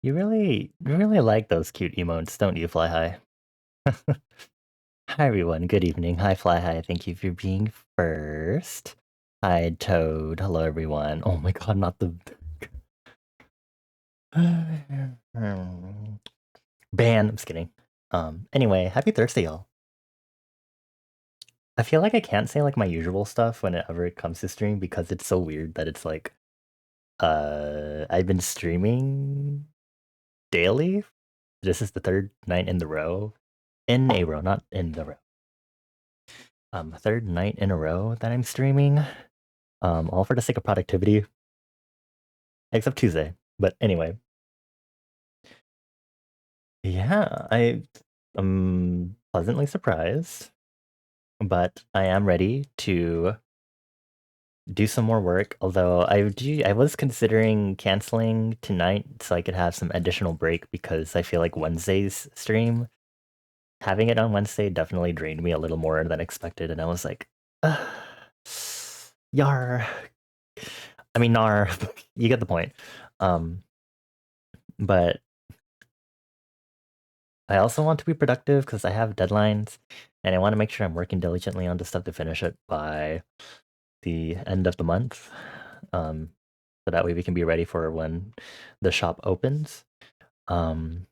You really like those cute emotes, don't you, Fly High? Hi everyone, good evening. Hi Fly High, thank you for being first. Hi Toad, hello everyone. Oh my god, not the ban. I'm just kidding. Anyway, happy Thursday, y'all. I feel like I can't say like my usual stuff whenever it comes to stream because it's so weird that it's like I've been streaming daily. This is the third night in the row. In a row, not in the row. Third night in a row that I'm streaming. All for the sake of productivity. Except Tuesday. But anyway. Yeah, I'm pleasantly surprised. But I am ready to do some more work. Although I was considering canceling tonight so I could have some additional break because I feel like Wednesday's stream, having it on Wednesday definitely drained me a little more than expected, and I was like, yar. I mean, nar. You get the point. But I also want to be productive because I have deadlines, and I want to make sure I'm working diligently on the stuff to finish it by the end of the month. So that way we can be ready for when the shop opens. So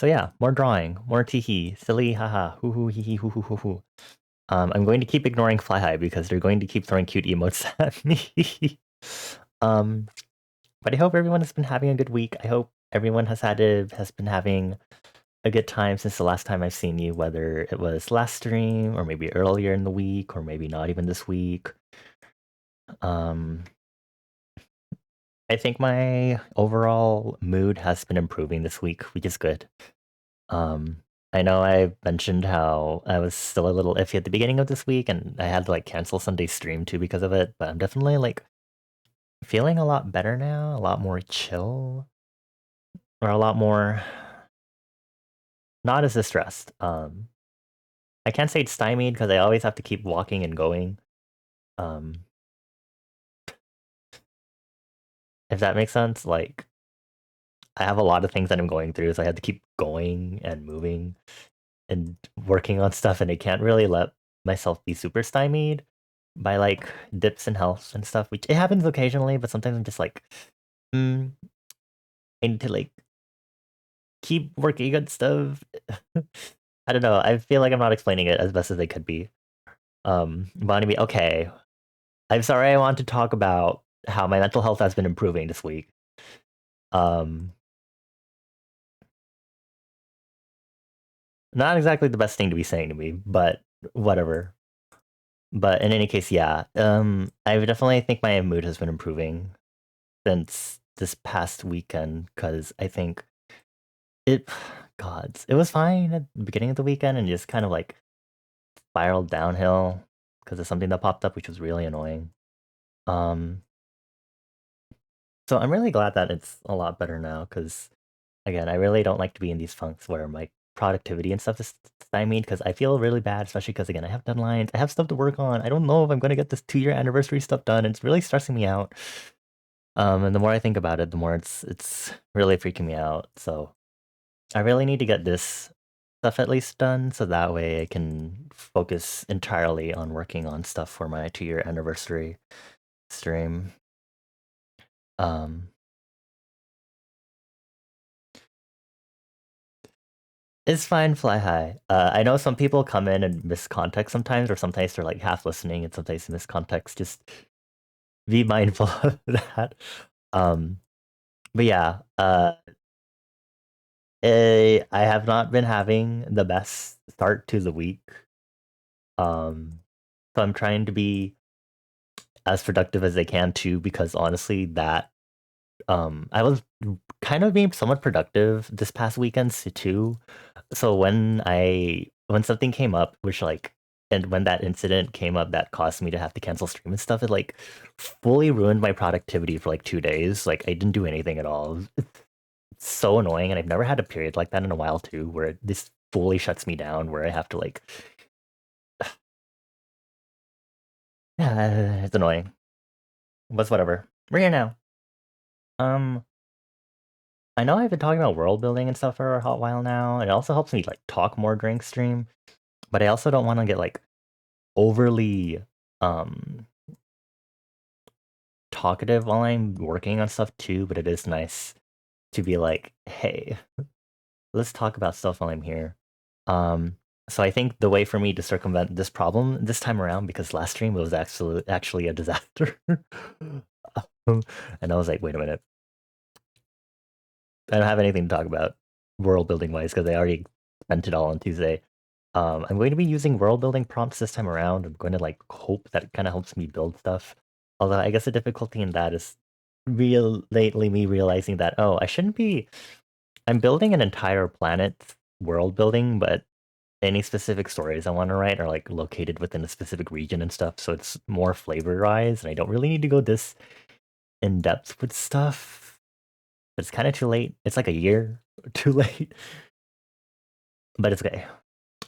yeah, more drawing, more teehee, silly, haha, hoo hoo hee hee hoo hoo hoo hoo. I'm going to keep ignoring Fly High because they're going to keep throwing cute emotes at me. um, but I hope everyone has been having a good week. I hope everyone has been having a good time since the last time I've seen you, whether it was last stream or maybe earlier in the week or maybe not even this week. I think my overall mood has been improving this week, which is good. I know I mentioned how I was still a little iffy at the beginning of this week and I had to like cancel Sunday's stream too because of it, but I'm definitely like feeling a lot better now, a lot more chill, or a lot more not as distressed. I can't say it's stymied because I always have to keep walking and going. Um, if that makes sense, like I have a lot of things that I'm going through, so I have to keep going and moving and working on stuff, and I can't really let myself be super stymied by like dips in health and stuff, which it happens occasionally, but sometimes I'm just like, I need to like keep working on stuff. I don't know. I feel like I'm not explaining it as best as I could be. But anyway, okay. I'm sorry. I want to talk about how my mental health has been improving this week. Um, Not exactly the best thing to be saying to me, but whatever. But in any case, yeah. I definitely think my mood has been improving since this past weekend because I think it, gods, it was fine at the beginning of the weekend and just kind of like spiraled downhill because of something that popped up, which was really annoying. Um, so I'm really glad that it's a lot better now because, again, I really don't like to be in these funks where my productivity and stuff is stymied because I feel really bad, especially because, again, I have deadlines, I have stuff to work on. I don't know if I'm going to get this 2-year anniversary stuff done. It's really stressing me out. And the more I think about it, the more it's really freaking me out. So I really need to get this stuff at least done so that way I can focus entirely on working on stuff for my 2-year anniversary stream. Um, it's fine, Fly High. I know some people come in and miss context sometimes, or sometimes they're like half listening and sometimes miss context. Just be mindful of that. But yeah, I have not been having the best start to the week. Um, so I'm trying to be as productive as I can too, because honestly, that I was kind of being somewhat productive this past weekend too. So when something came up, which like and when that incident came up that caused me to have to cancel stream and stuff, it like fully ruined my productivity for like 2 days. Like I didn't do anything at all. It's so annoying, and I've never had a period like that in a while too, where this fully shuts me down, where I have to like, yeah, it's annoying. But whatever. We're here now. Um, I know I've been talking about world building and stuff for a hot while now. It also helps me like talk more during stream, but I also don't want to get like overly um talkative while I'm working on stuff too, but it is nice to be like, hey, let's talk about stuff while I'm here. Um, so I think the way for me to circumvent this problem this time around, because last stream was actually a disaster. And I was like, wait a minute, I don't have anything to talk about world building wise because I already spent it all on Tuesday. I'm going to be using world building prompts this time around. I'm going to like hope that it kind of helps me build stuff. Although I guess the difficulty in that is real lately me realizing that I shouldn't be. I'm building an entire planet world building, but any specific stories I want to write are like located within a specific region and stuff. So it's more flavorized, and I don't really need to go this in depth with stuff. But it's kind of too late. It's like a year too late, but it's okay.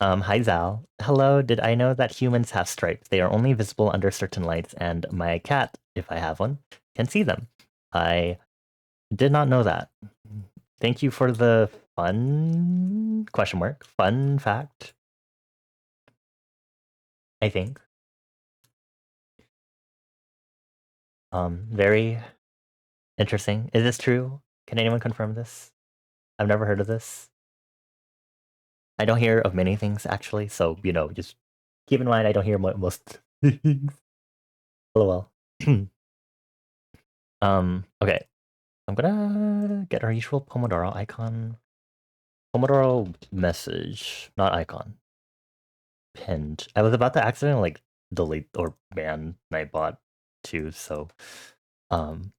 Hi Zal. Hello, did I know that humans have stripes? They are only visible under certain lights, and my cat, if I have one, can see them. I did not know that. Thank you for the fun fact, I think. Very interesting. Is this true? Can anyone confirm this? I've never heard of this. I don't hear of many things actually, so just keep in mind I don't hear most things. LOL. Okay. I'm gonna get our usual Pomodoro icon. Pomodoro message, not icon. Pinned. I was about to accidentally like delete or ban Nightbot too, so okay.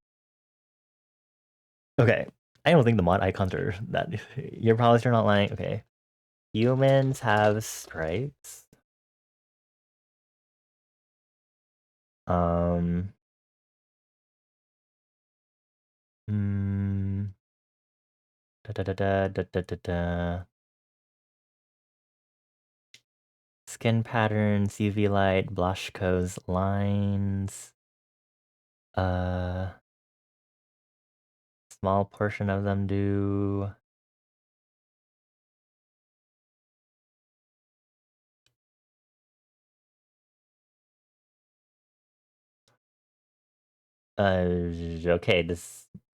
I don't think the mod icons are that you're probably still not lying. Okay. Humans have stripes. Um mm, da, da, da, da, da, da, da, da. Skin patterns, UV light, Blasco's lines. Small portion of them do.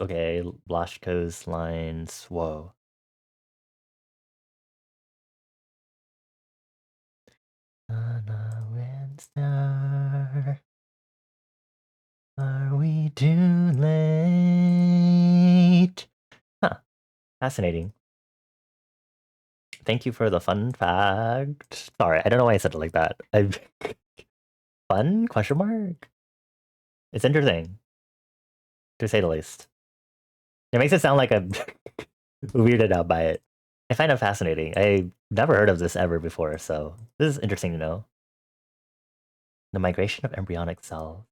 Okay, Blasco's lines. Whoa. On a Windstar, are we too late? Huh, fascinating. Thank you for the fun fact. Sorry, I don't know why I said it like that. Fun? Question mark? It's interesting, to say the least. It makes it sound like I'm weirded out by it. I find it fascinating. I never heard of this ever before, so this is interesting to know. The migration of embryonic cells.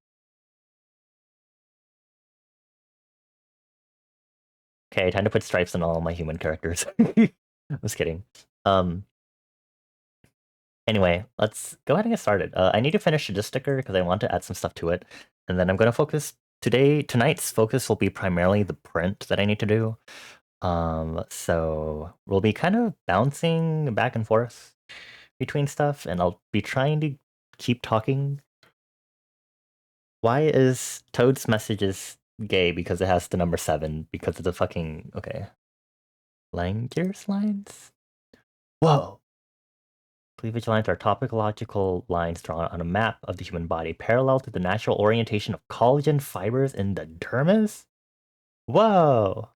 Okay, time to put stripes on all my human characters. I was kidding. Um. Anyway, let's go ahead and get started. I need to finish this sticker because I want to add some stuff to it, and then I'm going to focus today. Tonight's focus will be primarily the print that I need to do. So we'll be kind of bouncing back and forth between stuff, and I'll be trying to keep talking. Why is Toad's messages gay? Because it has the number 7, because of the fucking okay. Line gears lines? Whoa. Cleavage lines are topological lines drawn on a map of the human body, parallel to the natural orientation of collagen fibers in the dermis? Whoa!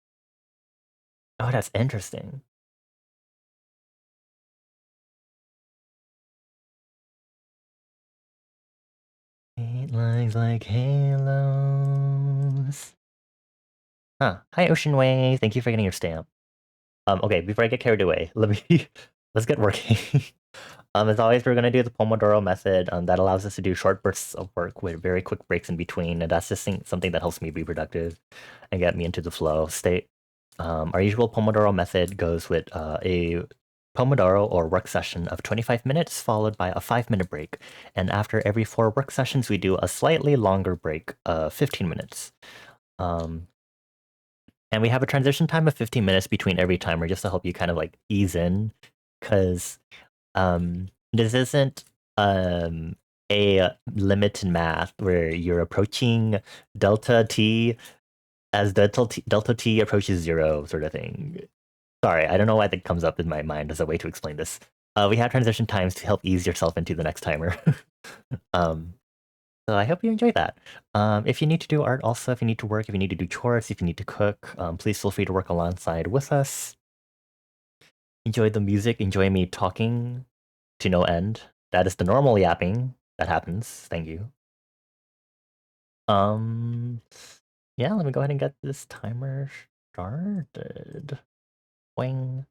Oh, that's interesting. Eight legs like halos. Huh. Hi, Ocean Way. Thank you for getting your stamp. Okay, before I get carried away, let's get working. As always, we're gonna do the Pomodoro method. That allows us to do short bursts of work with very quick breaks in between, and that's just something that helps me be productive and get me into the flow state. Our usual Pomodoro method goes with a Pomodoro or work session of 25 minutes, followed by a 5-minute break. And after every 4 work sessions, we do a slightly longer break of 15 minutes. And we have a transition time of 15 minutes between every timer just to help you kind of like ease in. Because this isn't a limit in math where you're approaching delta t as delta t approaches 0 sort of thing. Sorry, I don't know why that comes up in my mind as a way to explain this. We have transition times to help ease yourself into the next timer. um, so I hope you enjoy that. If you need to do art also, if you need to work, if you need to do chores, if you need to cook, please feel free to work alongside with us. Enjoy the music, enjoy me talking to no end. That is the normal yapping that happens. Thank you. Yeah, let me go ahead and get this timer started. Wing.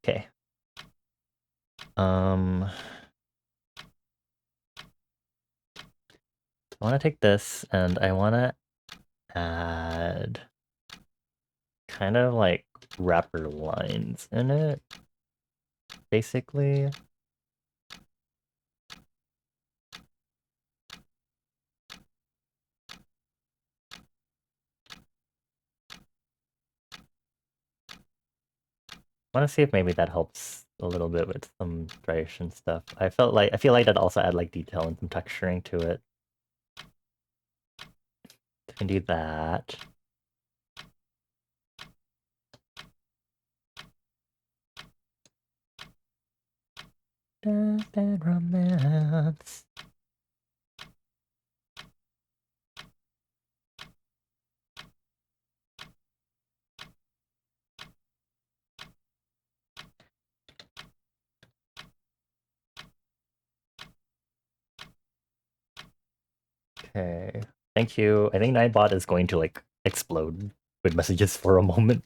Okay. I want to take this and I want to add kind of like wrapper lines in it, basically. I want to see if maybe that helps a little bit with some striation stuff. I feel like that also add like detail and some texturing to it. I can do that. Death romance. Okay. Thank you. I think Nightbot is going to like explode with messages for a moment.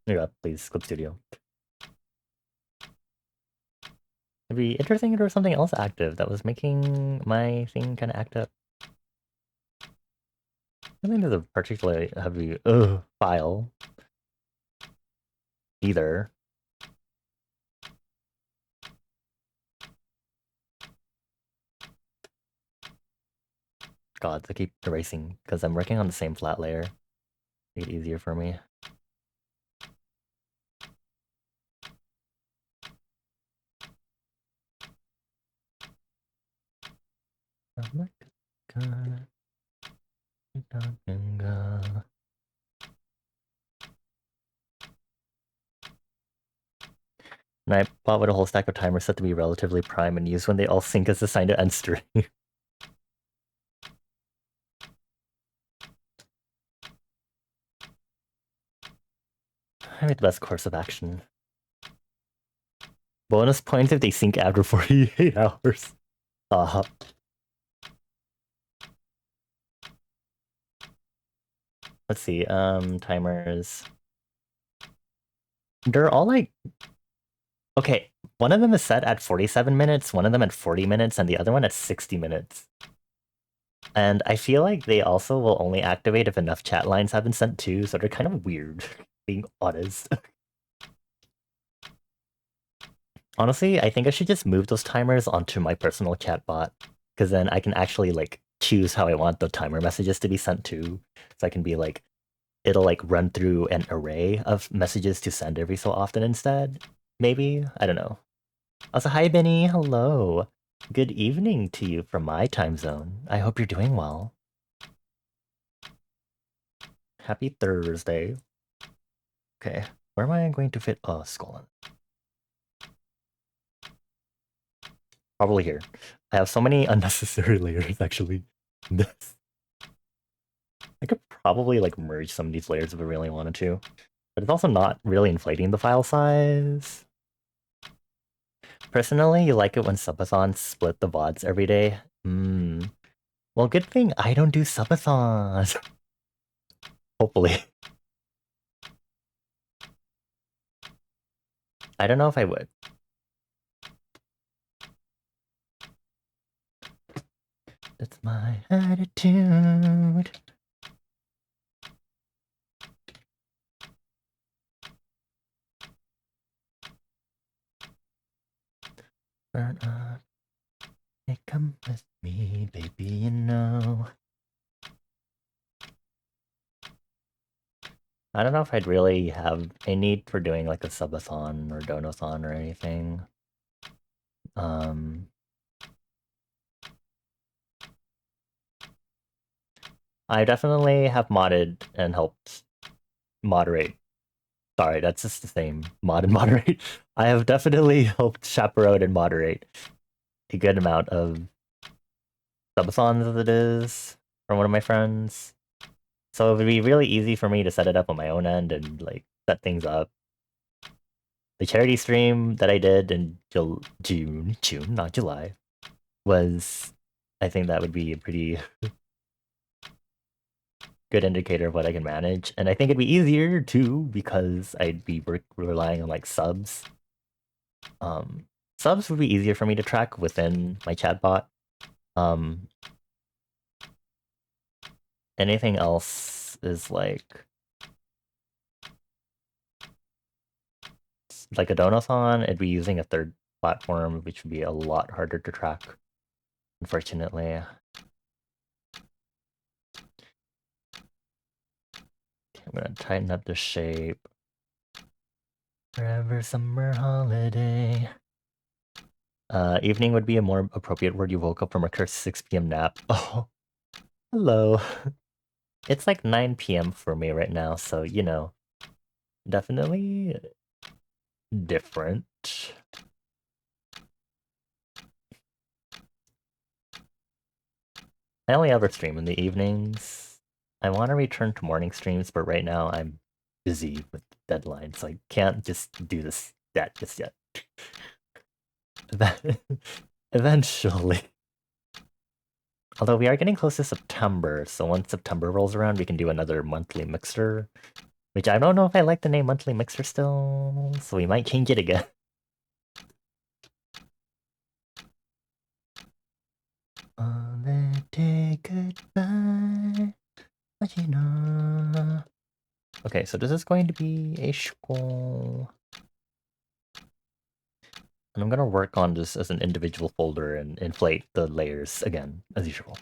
Yeah, please, Clip Studio. It'd be interesting if there was something else active that was making my thing kind of act up. I think there's a particularly heavy file either. God, I keep erasing because I'm working on the same flat layer. Make it easier for me. Oh my God. And I bought with a whole stack of timers set to be relatively prime and used when they all sync as assigned to end string. I made the best course of action. Bonus points if they sync after 48 hours. Let's see, timers. They're all like... Okay, one of them is set at 47 minutes, one of them at 40 minutes, and the other one at 60 minutes. And I feel like they also will only activate if enough chat lines have been sent too, so they're kind of weird, being honest. Honestly, I think I should just move those timers onto my personal chat bot, because then I can actually like choose how I want the timer messages to be sent to. So I can be like, it'll like run through an array of messages to send every so often instead. Maybe? I don't know. Also, hi Benny, hello. Good evening to you from my time zone. I hope you're doing well. Happy Thursday. Okay, where am I going to fit a skull in? Probably here. I have so many unnecessary layers, actually. This. I could probably, like, merge some of these layers if I really wanted to. But it's also not really inflating the file size. Personally, you like it when subathons split the VODs every day? Well, good thing I don't do subathons. Hopefully. I don't know if I would. That's my attitude. Burn up. Hey, come with me, baby, you know. I don't know if I'd really have a need for doing like a subathon or donathon or anything. I definitely have modded and helped moderate. Sorry, that's just the same. Mod and moderate. I have definitely helped chaperone and moderate a good amount of subathons as it is from one of my friends. So it would be really easy for me to set it up on my own end and like set things up. The charity stream that I did in June, not July, was, I think that would be a pretty good indicator of what I can manage. And I think it'd be easier too because I'd be relying on like subs. Subs would be easier for me to track within my chatbot. Anything else is like a donathon, it'd be using a third platform, which would be a lot harder to track, unfortunately. Okay, I'm gonna tighten up the shape. Forever summer holiday. Evening would be a more appropriate word. You woke up from a cursed 6 p.m. nap. Oh, hello. It's like 9 p.m. for me right now, so, you know, definitely different. I only ever stream in the evenings. I want to return to morning streams, but right now I'm busy with deadlines, so I can't just do that just yet. Eventually. Although we are getting close to September, so once September rolls around, we can do another monthly mixer. Which I don't know if I like the name monthly mixer still, so we might change it again. Holiday goodbye. Okay, so this is going to be a school. And I'm gonna work on this as an individual folder and inflate the layers again, as usual.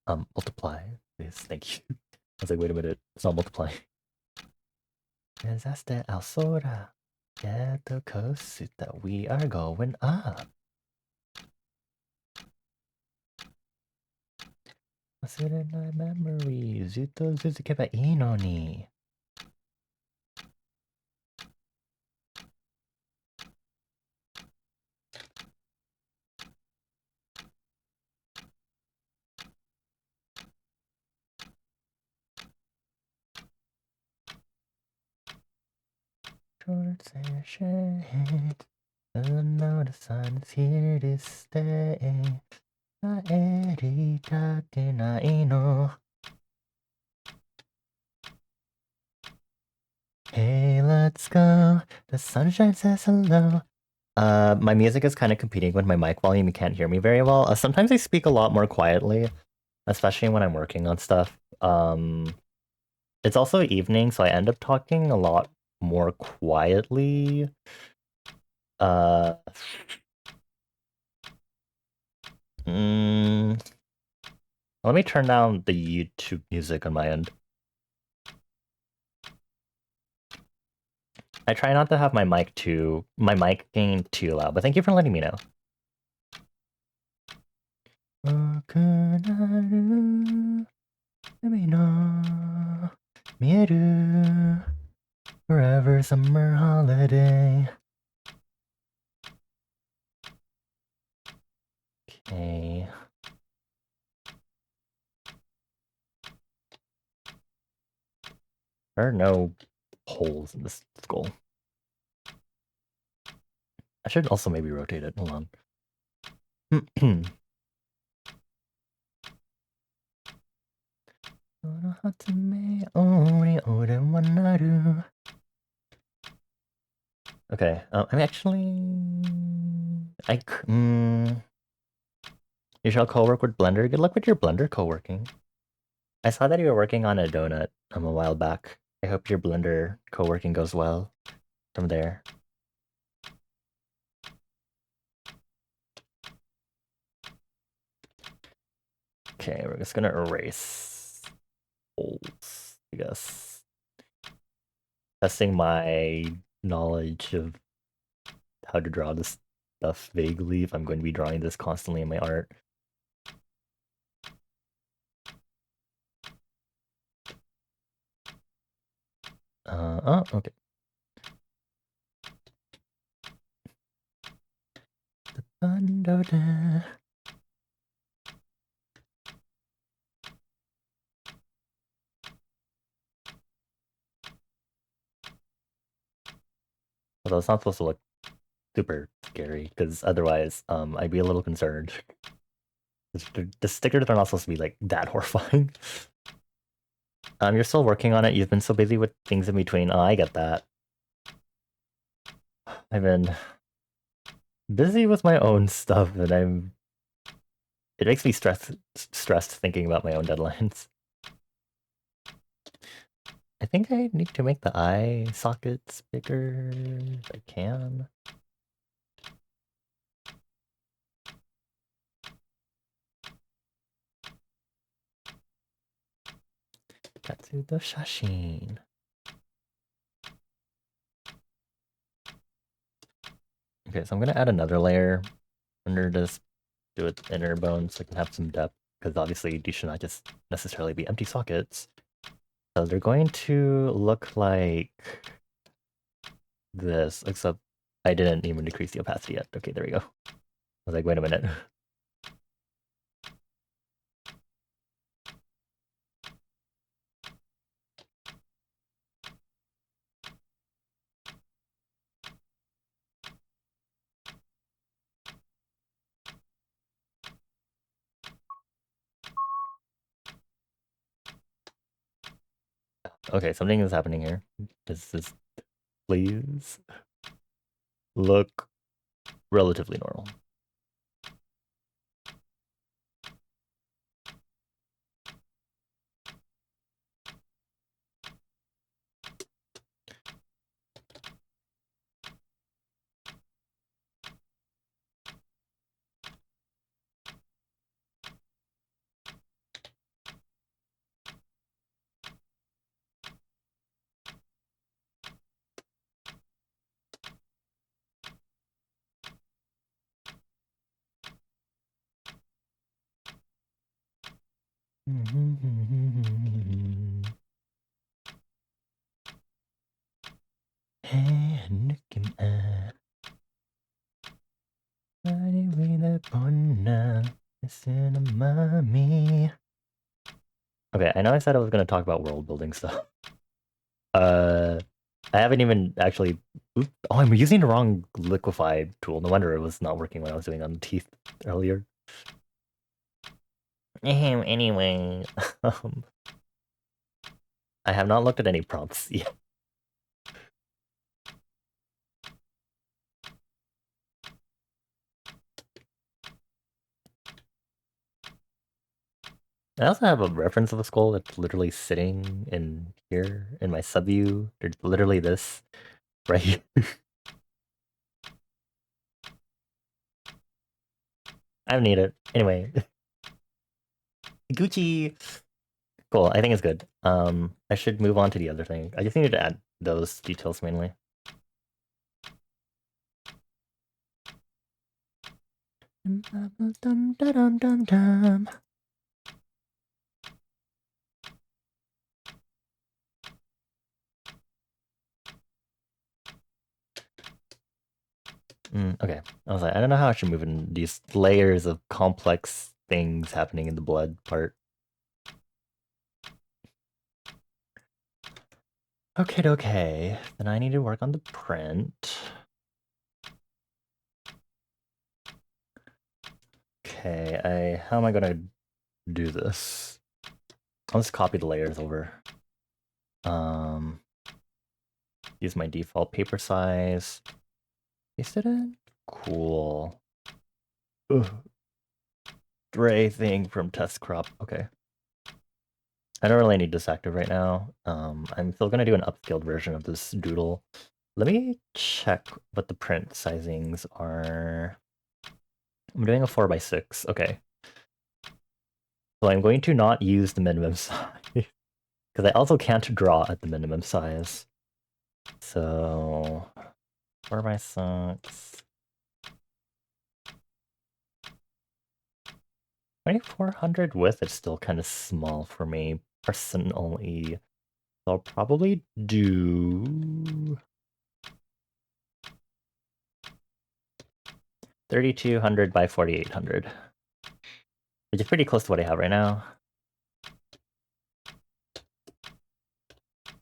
Multiply, please, thank you. I was like, wait a minute, it's not multiplying. Desastre Alsora. Get the coast that we are going up. 忘れない memory ずっと続けばいいのに。Short session. I know the sun is here to stay. 帰りたくないの。Hey, let's go. The sunshine says hello. My music is kind of competing with my mic volume. You can't hear me very well. Sometimes I speak a lot more quietly, especially when I'm working on stuff. It's also evening, so I end up talking a lot more quietly. Let me turn down the YouTube music on my end. I try not to have my mic gain too loud, but thank you for letting me know. Forever summer holiday. Okay. There are no holes in this skull. I should also maybe rotate it. Hold on. Okay, I'm actually... You shall co-work with Blender. Good luck with your Blender co-working. I saw that you were working on a donut a while back. I hope your Blender co-working goes well from there. Okay, we're just gonna erase holes, I guess. Testing my knowledge of how to draw this stuff vaguely if I'm going to be drawing this constantly in my art. Oh, okay. Although it's not supposed to look super scary, because otherwise, I'd be a little concerned. The stickers are not supposed to be like that horrifying. You're still working on it. You've been so busy with things in between. Oh, I get that. I've been busy with my own stuff, and it makes me stressed thinking about my own deadlines. I think I need to make the eye sockets bigger if I can. Katsudo Shashin. Okay, so I'm gonna add another layer under this, do it inner bone so I can have some depth, because obviously these should not just necessarily be empty sockets. So they're going to look like this, except I didn't even decrease the opacity yet. Okay, there we go. I was like, wait a minute. Okay, something is happening here. Please look relatively normal. Okay, I know I said I was going to talk about world building stuff. I haven't even actually... Oh, I'm using the wrong liquefied tool. No wonder it was not working when I was doing on the teeth earlier. Anyway, I have not looked at any prompts yet. I also have a reference of a skull that's literally sitting in here in my subview. There's literally this right here. I don't need it. Anyway. Gucci! Cool, I think it's good. I should move on to the other thing. I just needed to add those details mainly. Okay. I was like, I don't know how I should move in these layers of complex things happening in the blood part. Okay. Then I need to work on the print. Okay, how am I gonna do this? I'll just copy the layers over. Use my default paper size. Paste it in? Cool. Ugh. Stray thing from test crop. Okay. I don't really need this active right now. I'm still gonna do an upscaled version of this doodle. Let me check what the print sizings are. I'm doing a 4x6. Okay. So I'm going to not use the minimum size. Because I also can't draw at the minimum size. So 4x6. 2400 width is still kind of small for me personally. So I'll probably do 3200 by 4800, which is pretty close to what I have right now.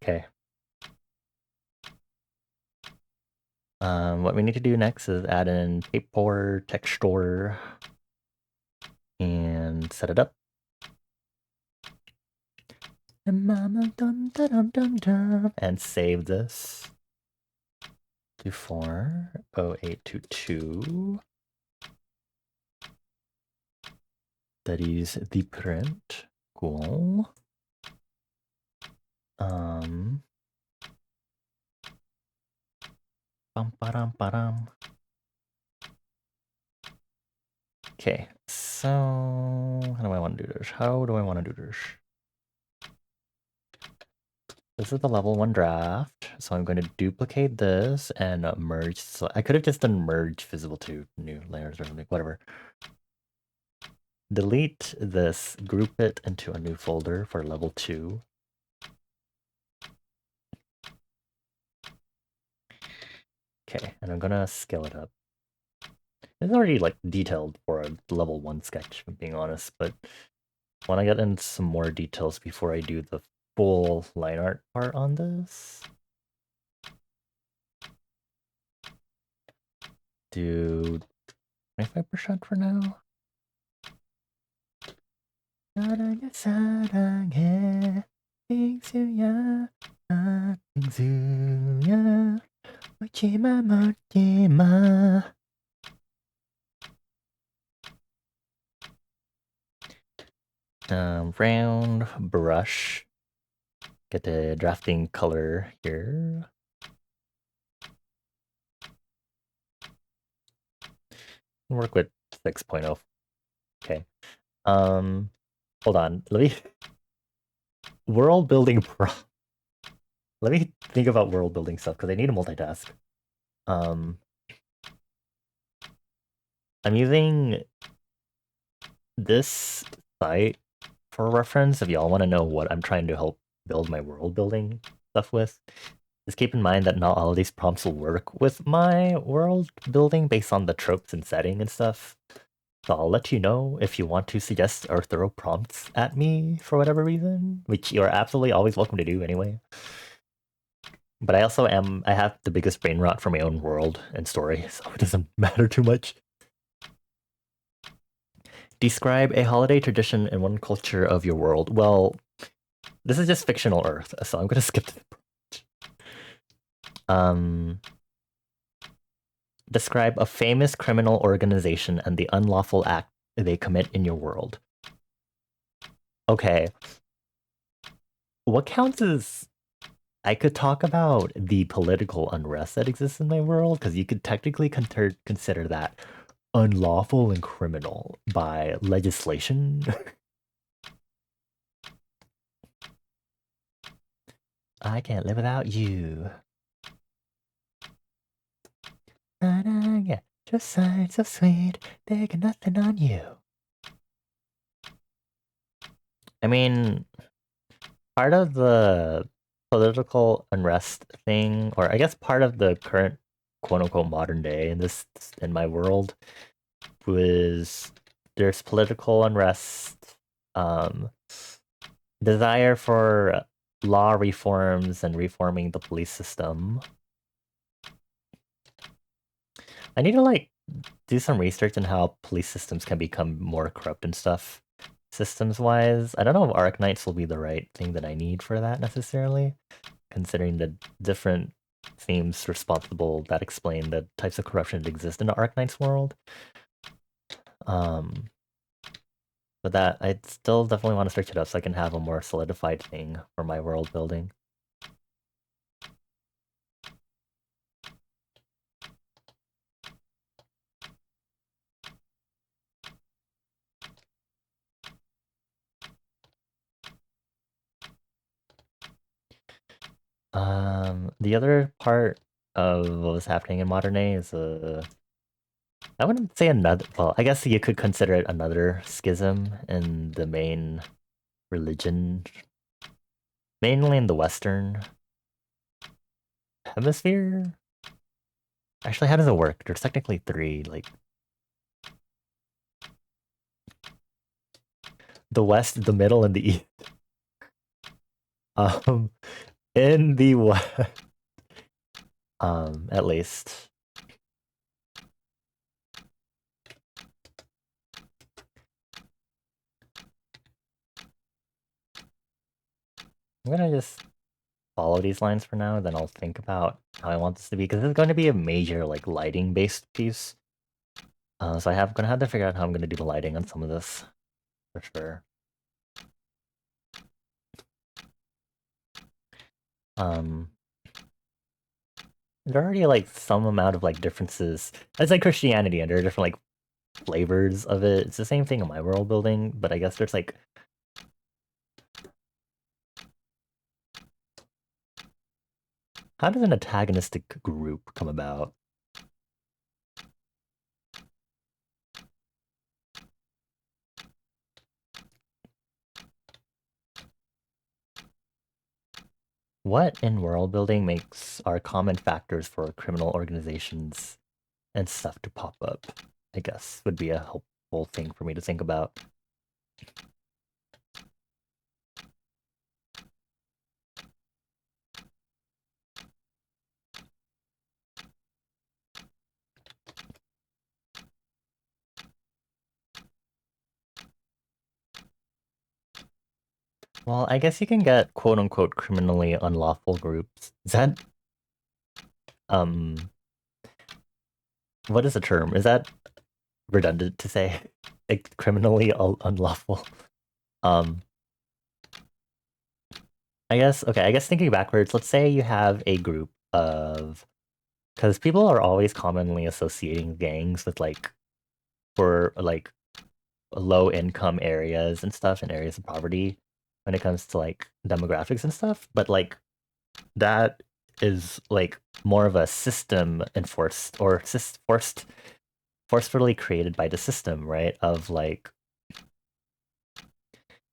Okay. What we need to do next is add in paper texture and set it up. And save this to 40822. That is the print. Cool. Okay, so how do I want to do this? How do I want to do this? This is the level 1 draft, so I'm going to duplicate this and merge. So I could have just done merge visible to new layers or something, whatever. Delete this, group it into a new folder for level 2. Okay, and I'm gonna scale it up. It's already like detailed for a level 1 sketch, if I'm being honest, but I want to get in some more details before I do the full line art part on this. Do 25% for now. Round brush. Get the drafting color here. Work with 6.0. Okay. Hold on. Let me world building pro. Let me think about world building stuff because I need to multitask. I'm using this site for reference if y'all want to know what I'm trying to help build my world building stuff with. Just keep in mind that not all of these prompts will work with my world building based on the tropes and setting and stuff. So I'll let you know if you want to suggest or throw prompts at me for whatever reason, which you're absolutely always welcome to do anyway. But I also I have the biggest brain rot for my own world and story, so it doesn't matter too much. Describe a holiday tradition in one culture of your world. Well, this is just fictional Earth, so I'm gonna skip to the describe a famous criminal organization and the unlawful act they commit in your world. Okay. What counts as... I could talk about the political unrest that exists in my world, because you could technically consider that unlawful and criminal by legislation. I can't live without you. Yeah, just signs so sweet, they got nothing on you. I mean, part of the political unrest thing, or I guess part of the current quote unquote modern day in my world was there's political unrest, um, desire for law reforms and reforming the police system. I need to like do some research on how police systems can become more corrupt and stuff. Systems wise, I don't know if Arknights will be the right thing that I need for that necessarily, considering the different themes responsible that explain the types of corruption that exist in the Arknights world. Um, but that I still definitely want to search it up so I can have a more solidified thing for my world building. The other part of what was happening in modern day is I wouldn't say another. Well, I guess you could consider it another schism in the main religion, mainly in the Western hemisphere. Actually, how does it work? There's technically three, like the West, the Middle, and the East. Um, in the West, at least. I'm gonna just follow these lines for now, then I'll think about how I want this to be, because it's going to be a major like lighting based piece. So gonna have to figure out how I'm gonna do the lighting on some of this for sure. Um, there are already like some amount of like differences. It's like Christianity, and there are different like flavors of it. It's the same thing in my world building, but I guess there's like how does an antagonistic group come about? What in world building makes are common factors for criminal organizations and stuff to pop up? I guess would be a helpful thing for me to think about. Well, I guess you can get quote unquote criminally unlawful groups. Is that um what is the term? Is that redundant to say? Like criminally unlawful. Um I guess thinking backwards, let's say you have a group of because people are always commonly associating gangs with like for like low income areas and stuff and areas of poverty when it comes to like demographics and stuff, but like that is like more of a system enforced or forcefully created by the system, right? Of like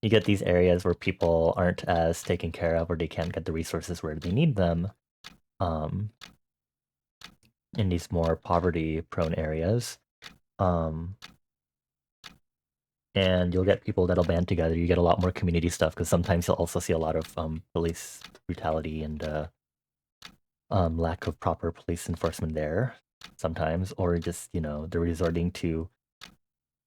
you get these areas where people aren't as taken care of or they can't get the resources where they need them, um, in these more poverty prone areas. Um, and you'll get people that'll band together. You get a lot more community stuff because sometimes you'll also see a lot of police brutality and lack of proper police enforcement there sometimes, or just they're resorting to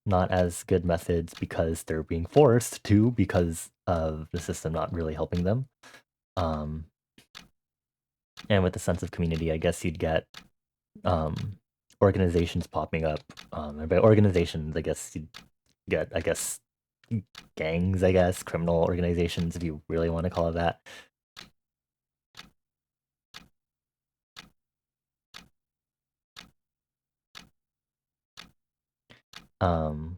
not as good methods because they're being forced to because of the system not really helping them. Um, and with the sense of community, I guess you'd get organizations popping up. And by organizations, I guess you'd get, gangs, I guess, criminal organizations, if you really want to call it that. Um,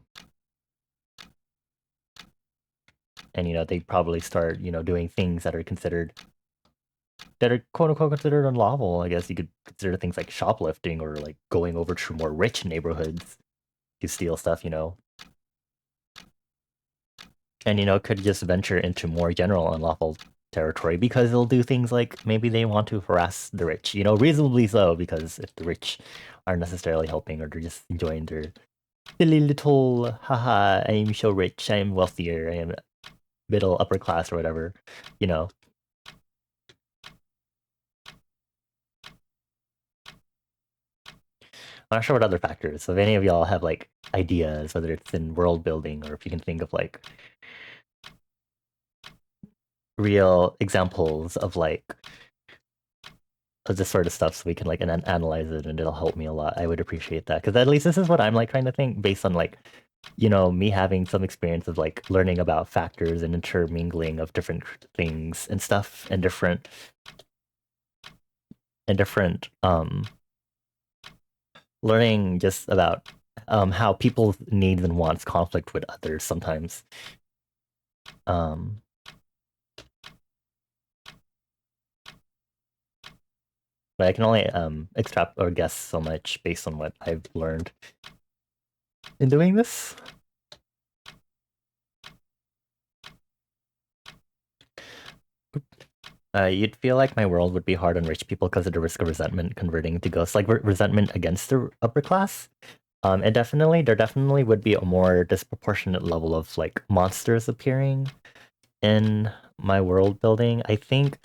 and they probably start, doing things that are quote unquote considered unlawful. I guess you could consider things like shoplifting or like going over to more rich neighborhoods to steal stuff. And could just venture into more general unlawful territory because they'll do things like maybe they want to harass the rich, reasonably so, because if the rich aren't necessarily helping or they're just enjoying their silly little, haha, I'm so rich, I'm wealthier, I am middle upper class or whatever, you know. I'm not sure what other factors. So if any of y'all have like ideas, whether it's in world building or if you can think of like real examples of like of this sort of stuff so we can like analyze it and it'll help me a lot. I would appreciate that because at least this is what I'm like trying to think based on like me having some experience of like learning about factors and intermingling of different things and stuff and different learning just about how people's needs and wants conflict with others sometimes. Um but I can only extract or guess so much based on what I've learned in doing this. You'd feel like my world would be hard on rich people because of the risk of resentment converting to ghosts, like resentment against the upper class. There definitely would be a more disproportionate level of like monsters appearing in my world building. I think,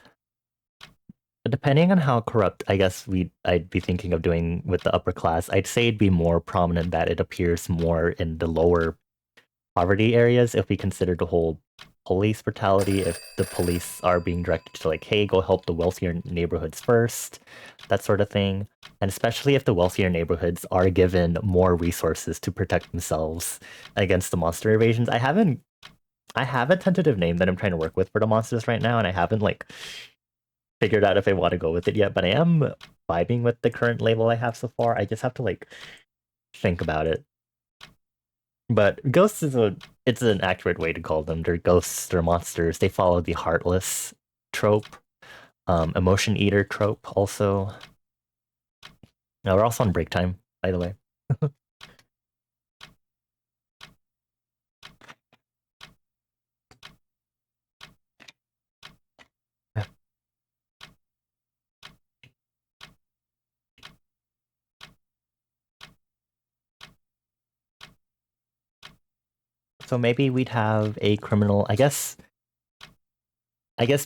depending on how corrupt, I guess I'd be thinking of doing with the upper class. I'd say it'd be more prominent that it appears more in the lower poverty areas if we consider the whole police brutality, if the police are being directed to like, hey, go help the wealthier neighborhoods first, that sort of thing. And especially if the wealthier neighborhoods are given more resources to protect themselves against the monster invasions. I have a tentative name that I'm trying to work with for the monsters right now, and I haven't like figured out if I want to go with it yet, but I am vibing with the current label I have so far. I just have to like think about it. But ghosts it's an accurate way to call them. They're ghosts, they're monsters. They follow the heartless trope, emotion eater trope also. Now we're also on break time, by the way. So maybe we'd have a criminal, I guess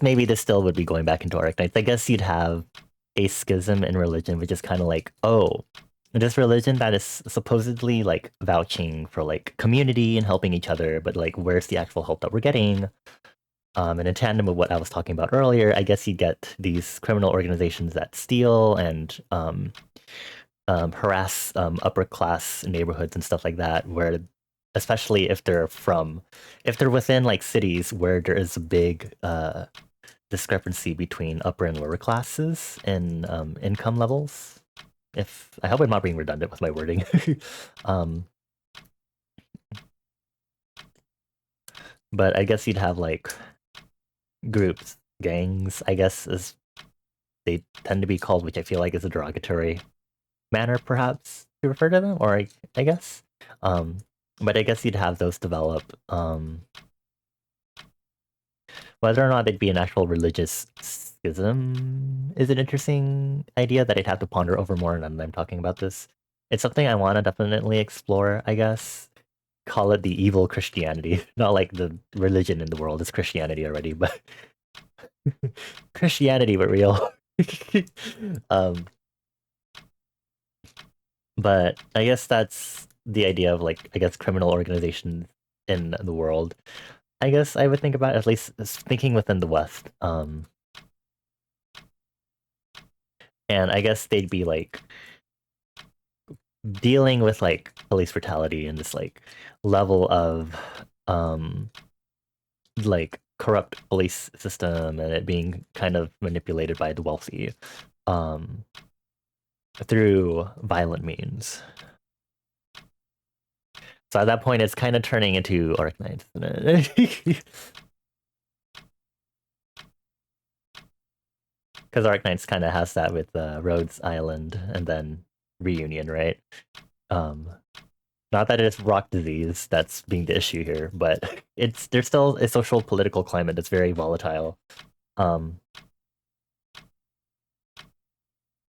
maybe this still would be going back into Arcanites. I guess you'd have a schism in religion, which is kind of like, oh, this religion that is supposedly like vouching for like community and helping each other, but like where's the actual help that we're getting? And in tandem with what I was talking about earlier, I guess you get these criminal organizations that steal and harass upper class neighborhoods and stuff like that, where especially if they're within like cities where there is a big discrepancy between upper and lower classes in income levels. If I hope I'm not being redundant with my wording. um, but I guess you'd have like groups, gangs, I guess as they tend to be called, which I feel like is a derogatory manner perhaps to refer to them, or I guess. Um, but I guess you'd have those develop. Whether or not they'd be an actual religious schism is an interesting idea that I'd have to ponder over more now that I'm talking about this. It's something I want to definitely explore, I guess. Call it the evil Christianity. Not like the religion in the world is Christianity already, but Christianity, but real. um, but I guess that's the idea of like, I guess, criminal organizations in the world. I guess I would think about at least thinking within the West. And I guess they'd be like dealing with like police brutality and this like level of like corrupt police system and it being kind of manipulated by the wealthy um through violent means. So at that point it's kind of turning into Arc Knights, isn't it? Because Arc Knights kind of has that with Rhodes Island and then Reunion, right? Um, Not that it's rock disease that's being the issue here, but there's still a social political climate that's very volatile. um,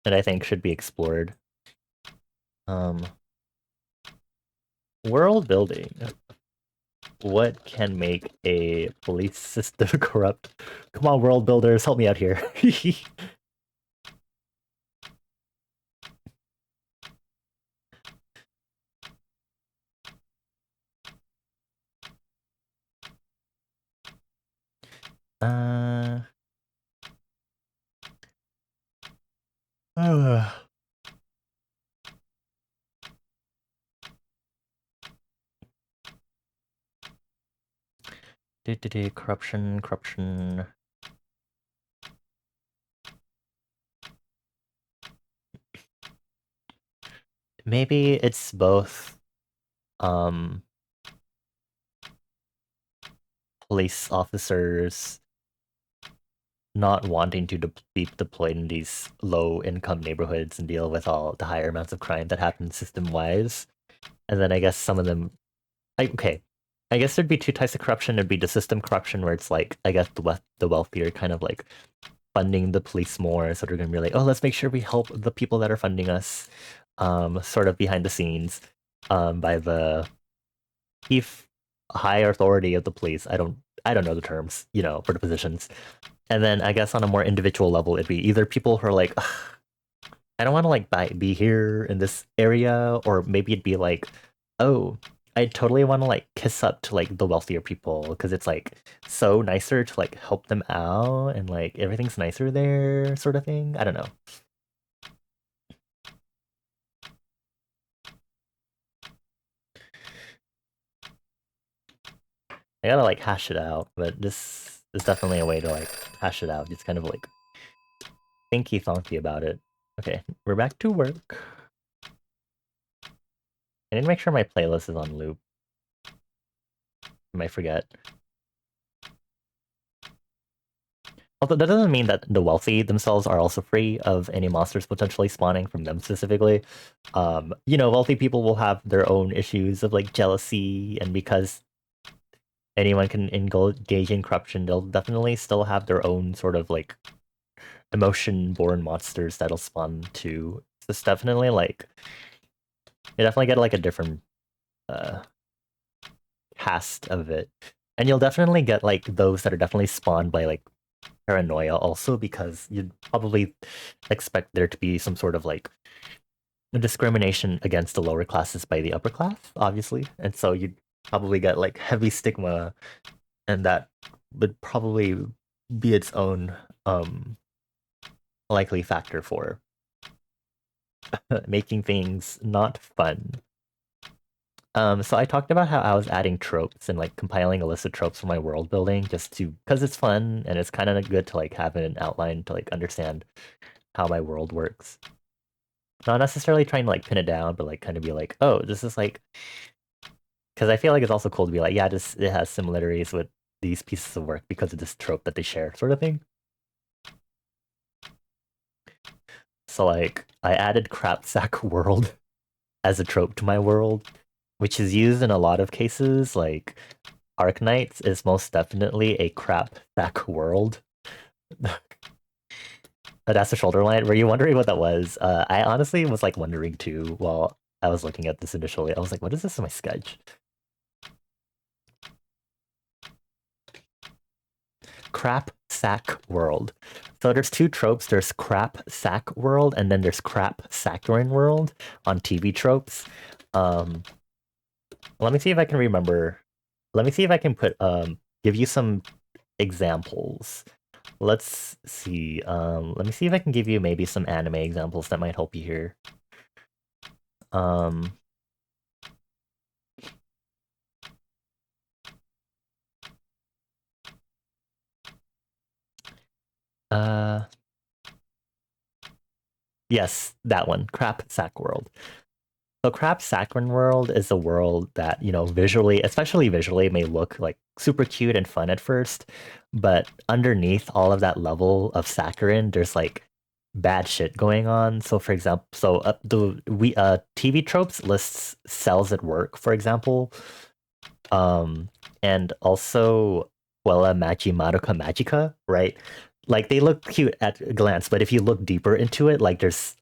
that I think should be explored. Um, World building. What can make a police system corrupt? Come on, world builders, help me out here. uh, uh, corruption, corruption. Maybe it's both police officers not wanting to be deployed in these low income neighborhoods and deal with all the higher amounts of crime that happen system wise. And then I guess some of them okay. I guess there'd be two types of corruption. There'd be the system corruption where it's like I guess the wealthier kind of like funding the police more, so they're gonna be like, oh, let's make sure we help the people that are funding us, sort of behind the scenes, by the chief high authority of the police. I don't know the terms, for the positions. And then I guess on a more individual level, it'd be either people who are like, I don't want to like be here in this area, or maybe it'd be like, oh, I totally want to like kiss up to like the wealthier people because it's like so nicer to like help them out and like everything's nicer there, sort of thing. I don't know. I gotta like hash it out, but this is definitely a way to like hash it out. Just kind of like thinky thonky about it. Okay, we're back to work. I need to make sure my playlist is on loop. I might forget. Although that doesn't mean that the wealthy themselves are also free of any monsters potentially spawning from them specifically. Wealthy people will have their own issues of like jealousy, and because anyone can engage in corruption, they'll definitely still have their own sort of like emotion-born monsters that'll spawn too. So it's definitely like you definitely get like a different uh cast of it. And you'll definitely get like those that are definitely spawned by like paranoia also, because you'd probably expect there to be some sort of like discrimination against the lower classes by the upper class, obviously. And so you'd probably get like heavy stigma, and that would probably be its own likely factor for making things not fun. So I talked about how I was adding tropes and like compiling a list of tropes for my world building just to because it's fun and it's kind of good to like have an outline to like understand how my world works. Not necessarily trying to like pin it down, but like kind of be like, oh, this is like because I feel like it's also cool to be like, yeah, this it has similarities with these pieces of work because of this trope that they share, sort of thing. So like I added crap sack world as a trope to my world, which is used in a lot of cases. Like Arknights is most definitely a crap sack world. That's the shoulder line. Were you wondering what that was? I honestly was like wondering too while I was looking at this initially. I was like, what is this in my sketch? Crap sack world. So there's two tropes. There's crap sack world, and then there's crap saccharine world on TV tropes. Um, Let me see if I can remember. Let me see if I can give you some examples. Let's see. Let me see if I can give you maybe some anime examples that might help you here. Um, uh, yes, that one, Crap Sack World. So Crap Saccharine World is a world that, visually, especially visually, may look like super cute and fun at first, but underneath all of that level of saccharin, there's like bad shit going on. So for example, the we TV tropes lists cells at work, for example, um, and also Quella Magi Madoka Magica, right? Like they look cute at a glance, but if you look deeper into it, like there's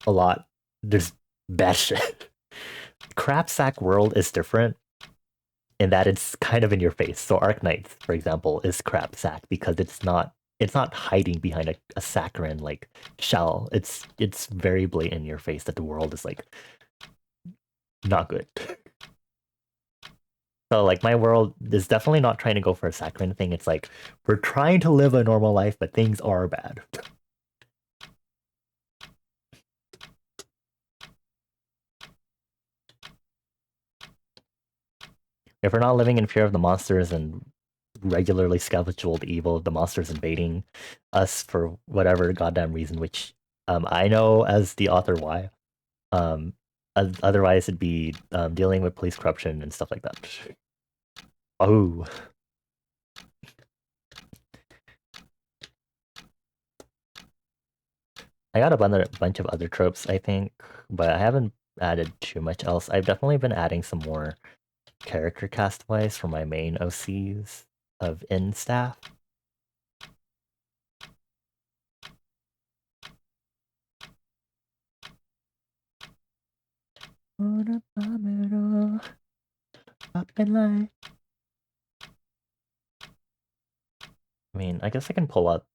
bad shit. Crap Sack World is different in that it's kind of in your face. So Arknights, for example, is crap sack because it's not hiding behind a saccharine like shell. It's very blatant in your face that the world is like not good. So like my world is definitely not trying to go for a saccharine thing. It's like we're trying to live a normal life, but things are bad. If we're not living in fear of the monsters and regularly scheduled evil, the monsters invading us for whatever goddamn reason, which I know as the author why. Um, Otherwise, it'd be dealing with police corruption and stuff like that. Oh, I got bunch of other tropes, I think, but I haven't added too much else. I've definitely been adding some more character cast wise for my main OCs of in staff. I mean, I guess I can pull up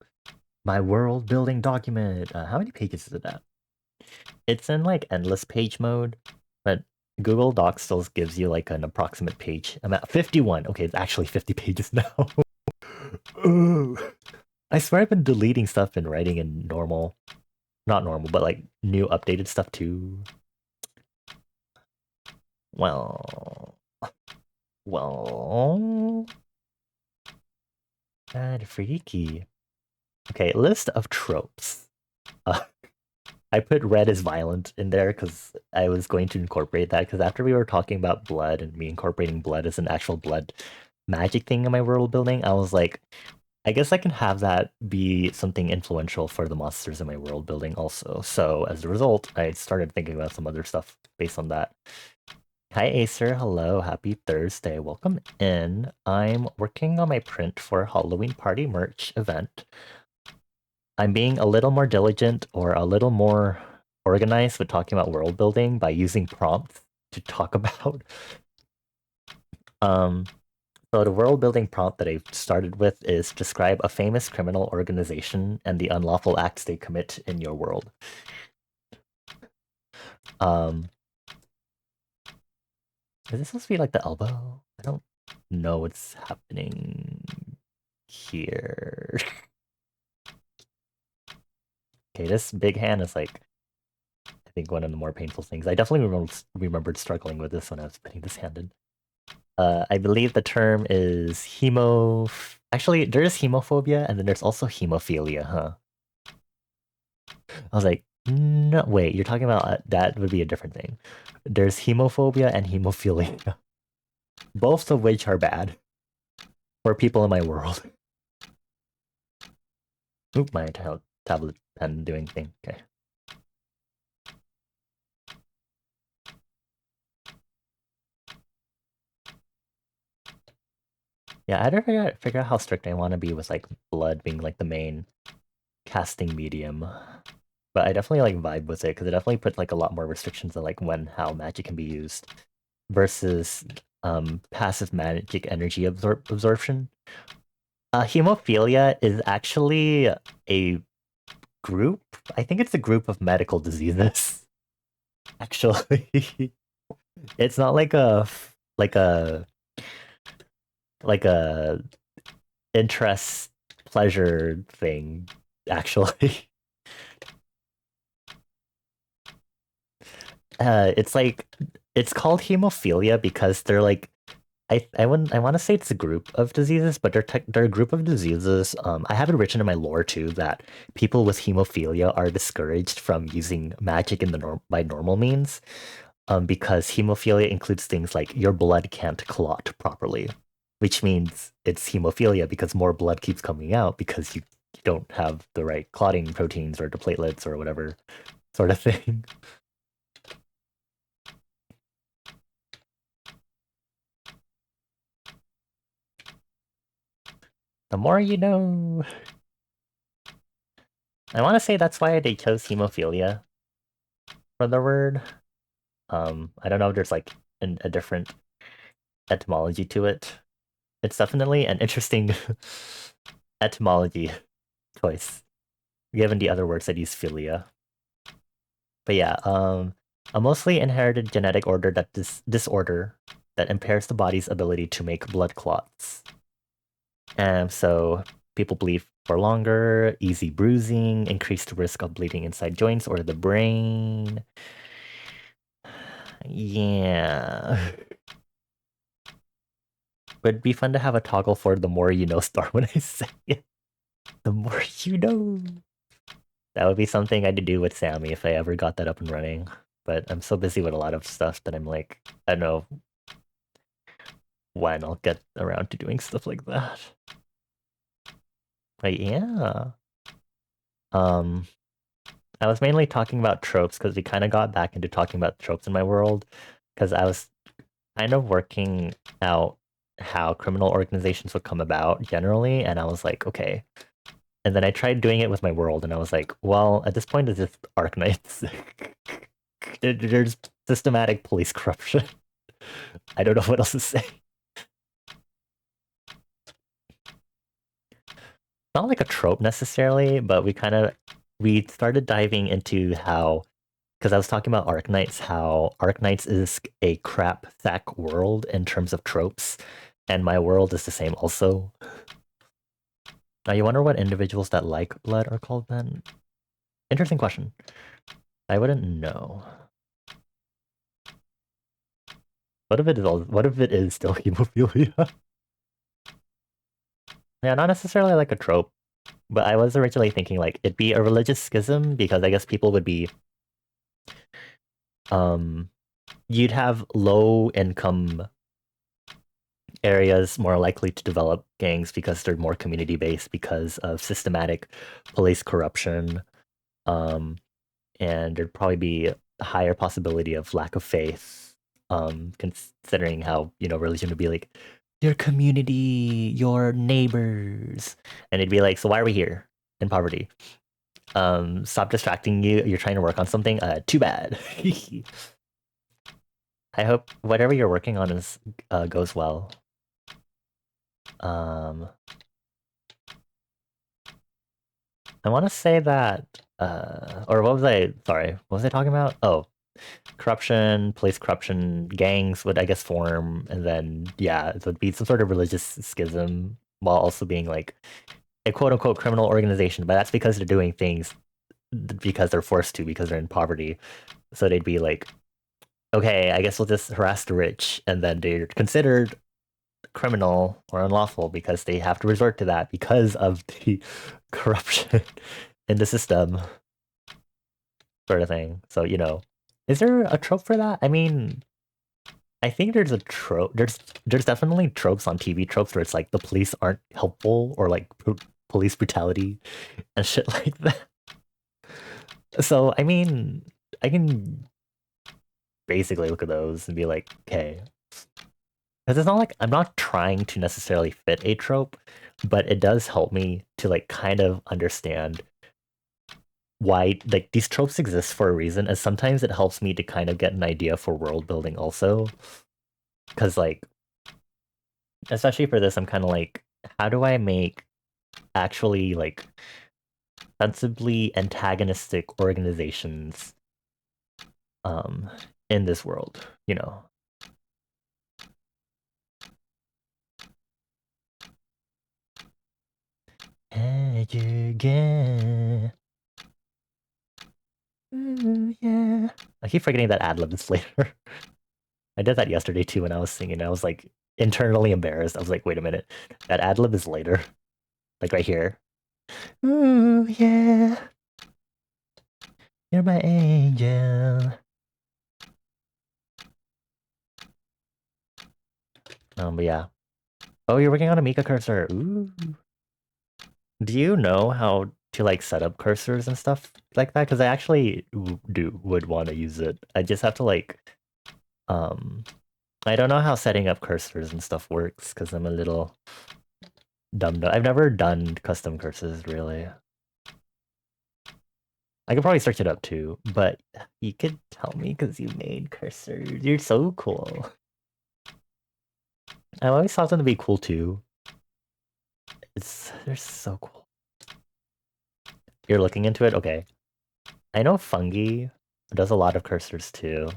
my world building document. How many pages is it at? It's in like endless page mode, but Google Docs still gives you like an approximate page. I'm at 51. Okay, it's actually 50 pages now. Ooh. I swear I've been deleting stuff and writing in normal, not normal, but like new updated stuff too. Well, well, bad freaky. Okay, list of tropes. Uh, I put red as violent in there because I was going to incorporate that because after we were talking about blood and me incorporating blood as an actual blood magic thing in my world building, I was like, I guess I can have that be something influential for the monsters in my world building also. So as a result, I started thinking about some other stuff based on that. Hi Acer, hello, happy Thursday. Welcome in. I'm working on my print for Halloween party merch event. I'm being a little more diligent or a little more organized with talking about world building by using prompts to talk about. Um, so the world building prompt that I've started with is describe a famous criminal organization and the unlawful acts they commit in your world. Um, is this supposed to be like the elbow? I don't know what's happening here. Okay, this big hand is like I think one of the more painful things. I definitely remembered struggling with this when I was putting this hand in. I believe the term is hemo. Actually, there is hemophobia, and then there's also hemophilia, huh? I was like, no, wait, you're talking about that would be a different thing. There's hemophobia and hemophilia, both of which are bad for people in my world. Oop, my tablet pen doing thing. Okay. Yeah, I had to figure out how strict I want to be with like blood being like the main casting medium. But I definitely like vibe with it because it definitely put like a lot more restrictions on like when how magic can be used versus passive magic energy absorption. Hemophilia is actually a group. I think it's a group of medical diseases. Actually, it's not like a like a interest pleasure thing. Actually, it's like it's called hemophilia because they're like I want to say it's a group of diseases, but they're a group of diseases. I have it written in my lore too that people with hemophilia are discouraged from using magic in the by normal means, because hemophilia includes things like your blood can't clot properly, which means it's hemophilia because more blood keeps coming out because you don't have the right clotting proteins or the platelets or whatever sort of thing. The more you know. I want to say that's why they chose hemophilia for the word. I don't know if there's like a different etymology to it. It's definitely an interesting etymology choice, given the other words that use philia. But yeah, a mostly inherited genetic order that disorder that impairs the body's ability to make blood clots. And so people believe for longer, easy bruising, increased risk of bleeding inside joints or the brain. Yeah. Would be fun to have a toggle for the more you know star when I say it. The more you know. That would be something I'd do with Sammy if I ever got that up and running. But I'm so busy with a lot of stuff that I'm like, I don't know when I'll get around to doing stuff like that. But yeah. Um, I was mainly talking about tropes because we kind of got back into talking about tropes in my world because I was kind of working out how criminal organizations would come about generally, and I was like, okay. And then I tried doing it with my world, and I was like, well, at this point, it's just Arknights. There's systematic police corruption. I don't know what else to say. Not like a trope necessarily, but we started diving into how, because I was talking about Arknights, how Arknights is a crap sack world in terms of tropes, and my world is the same also. Now you wonder what individuals that like blood are called then? Interesting question. I wouldn't know. What if it is still hemophilia? Yeah, not necessarily like a trope, but I was originally thinking like it'd be a religious schism because I guess people would be um you'd have low income areas more likely to develop gangs because they're more community based because of systematic police corruption. Um and there'd probably be a higher possibility of lack of faith, considering how, religion would be like your community, your neighbors. And it'd be like, so why are we here in poverty? Stop distracting you. You're trying to work on something. Too bad. I hope whatever you're working on is goes well. Um, I want to say that, or what was I? Sorry, what was I talking about? Oh, corruption, police corruption, gangs would I guess form, and then yeah, it would be some sort of religious schism while also being like a quote unquote criminal organization. But that's because they're doing things because they're forced to because they're in poverty. So they'd be like, okay, I guess we'll just harass the rich, and then they're considered criminal or unlawful because they have to resort to that because of the corruption in the system, sort of thing. So, is there a trope for that? I mean, I think there's a trope. There's definitely tropes on TV tropes where it's like the police aren't helpful or like police brutality and shit like that. So, I mean, I can basically look at those and be like, okay, because it's not like I'm not trying to necessarily fit a trope, but it does help me to like kind of understand why like these tropes exist for a reason, and sometimes it helps me to kind of get an idea for world building also. Because like, especially for this, I'm kind of like, how do I make actually like sensibly antagonistic organizations um in this world, Again. Ooh, yeah. I keep forgetting that ad lib is later. I did that yesterday too when I was singing. I was like internally embarrassed. I was like, wait a minute, that ad lib is later, like right here. Ooh, yeah, you're my angel. But yeah. Oh, you're working on a Mika cursor. Ooh. Do you know how to like set up cursors and stuff like that? Because I actually would want to use it. I just have to like, um, I don't know how setting up cursors and stuff works because I'm a little dumb. I've never done custom cursors really. I could probably search it up too, but you could tell me because you made cursors. You're so cool. I always thought them to be cool too. They're so cool. You're looking into it? Okay. I know Fungi does a lot of cursors too.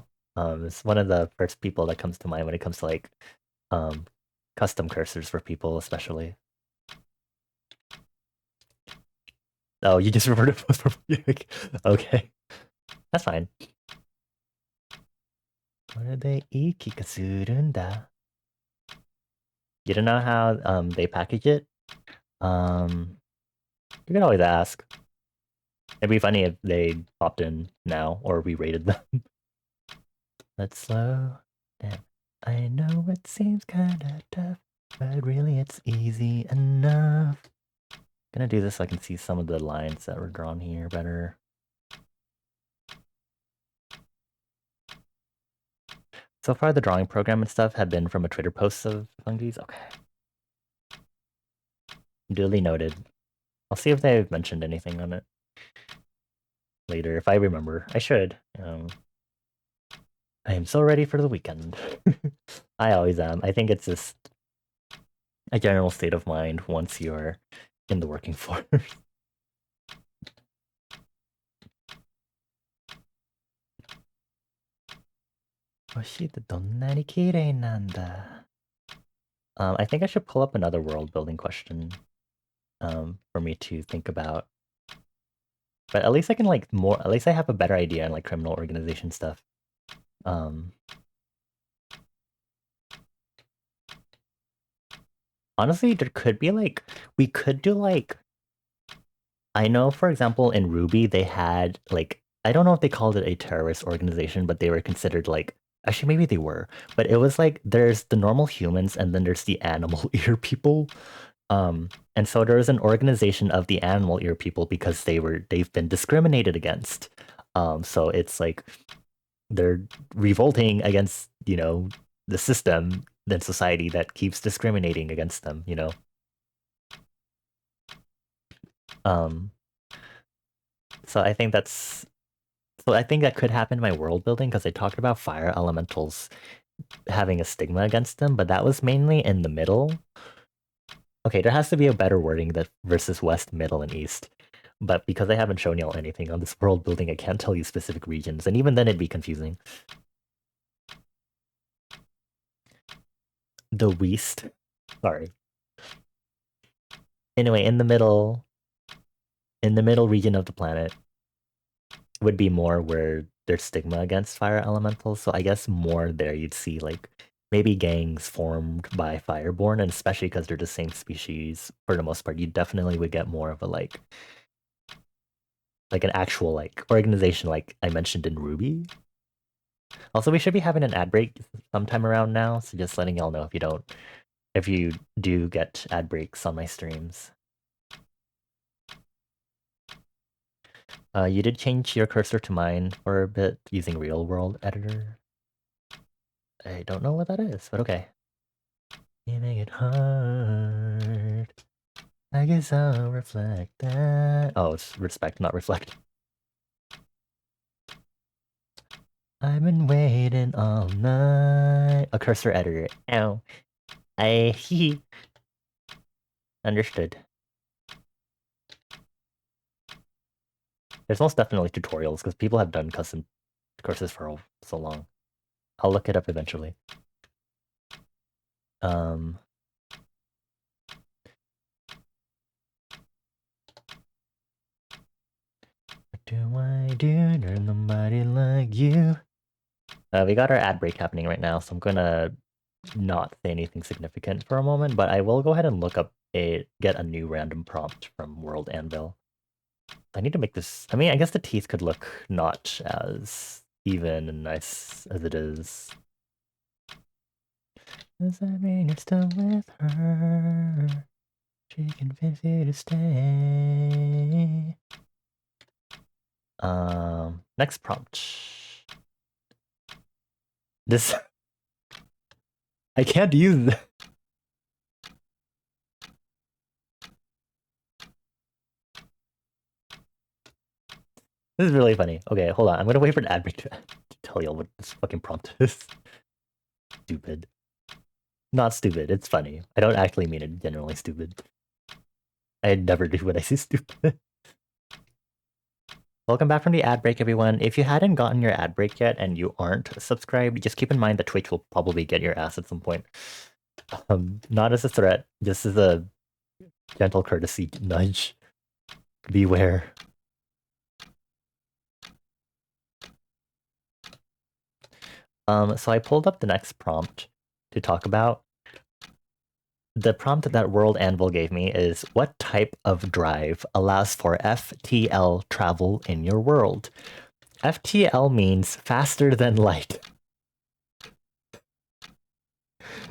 It's one of the first people that comes to mind when it comes to like um custom cursors for people, especially. Oh, you just reverted both from okay. That's fine. これでいい気がするんだ. You don't know how they package it? You can always ask. It'd be funny if they popped in now or we rated them. Let's slow down. I know it seems kinda tough, but really it's easy enough. Gonna do this so I can see some of the lines that were drawn here better. So far, the drawing program and stuff have been from a Twitter post of Fungi's. Okay. Duly noted. I'll see if they've mentioned anything on it later, if I remember. I should. I am so ready for the weekend. I always am. I think it's just a general state of mind once you're in the working force. 星ってどんなに綺麗なんだ? I think I should pull up another world building question for me to think about. But at least I can at least I have a better idea on like criminal organization stuff. Honestly, there could be we could do I know, for example, in Ruby, they had I don't know if they called it a terrorist organization, but they were considered actually, maybe they were, but it was there's the normal humans and then there's the animal ear people. And so there is an organization of the animal ear people because they've been discriminated against. So it's they're revolting against, the system, the society that keeps discriminating against them, Um, so I think that could happen in my world building because they talked about fire elementals having a stigma against them, but that was mainly in the middle. Okay, there has to be a better wording that versus west, middle, and east. But because I haven't shown y'all anything on this world building, I can't tell you specific regions, and even then it'd be confusing. The west. Sorry. Anyway, in the middle region of the planet would be more where there's stigma against fire elementals. So I guess more there you'd see maybe gangs formed by Fireborn, and especially because they're the same species for the most part, you definitely would get more of a an actual organization like I mentioned in Ruby. Also, we should be having an ad break sometime around now, so just letting y'all know if you do get ad breaks on my streams. You did change your cursor to mine for a bit using Real World Editor. I don't know what that is, but okay. You make it hard. I guess I'll reflect that. Oh, it's respect, not reflect. I've been waiting all night. A cursor editor. Ow. He understood. There's most definitely tutorials because people have done custom courses for so long. I'll look it up eventually. What do I do? There's nobody like you. We got our ad break happening right now, so I'm gonna not say anything significant for a moment, but I will go ahead and get a new random prompt from World Anvil. I need to make this. I mean, I guess the teeth could look not as even and nice as it is. Does that mean you're still with her? She convinced you to stay. Next prompt. This I can't use. This is really funny. Okay, hold on. I'm gonna wait for an ad break to tell y'all what this fucking prompt is. Stupid. Not stupid. It's funny. I don't actually mean it generally stupid. I never do when I say stupid. Welcome back from the ad break, everyone. If you hadn't gotten your ad break yet and you aren't subscribed, just keep in mind that Twitch will probably get your ass at some point. Not as a threat, just as a gentle courtesy nudge. Beware. So I pulled up the next prompt to talk about. The prompt that World Anvil gave me is, what type of drive allows for FTL travel in your world? FTL means faster than light.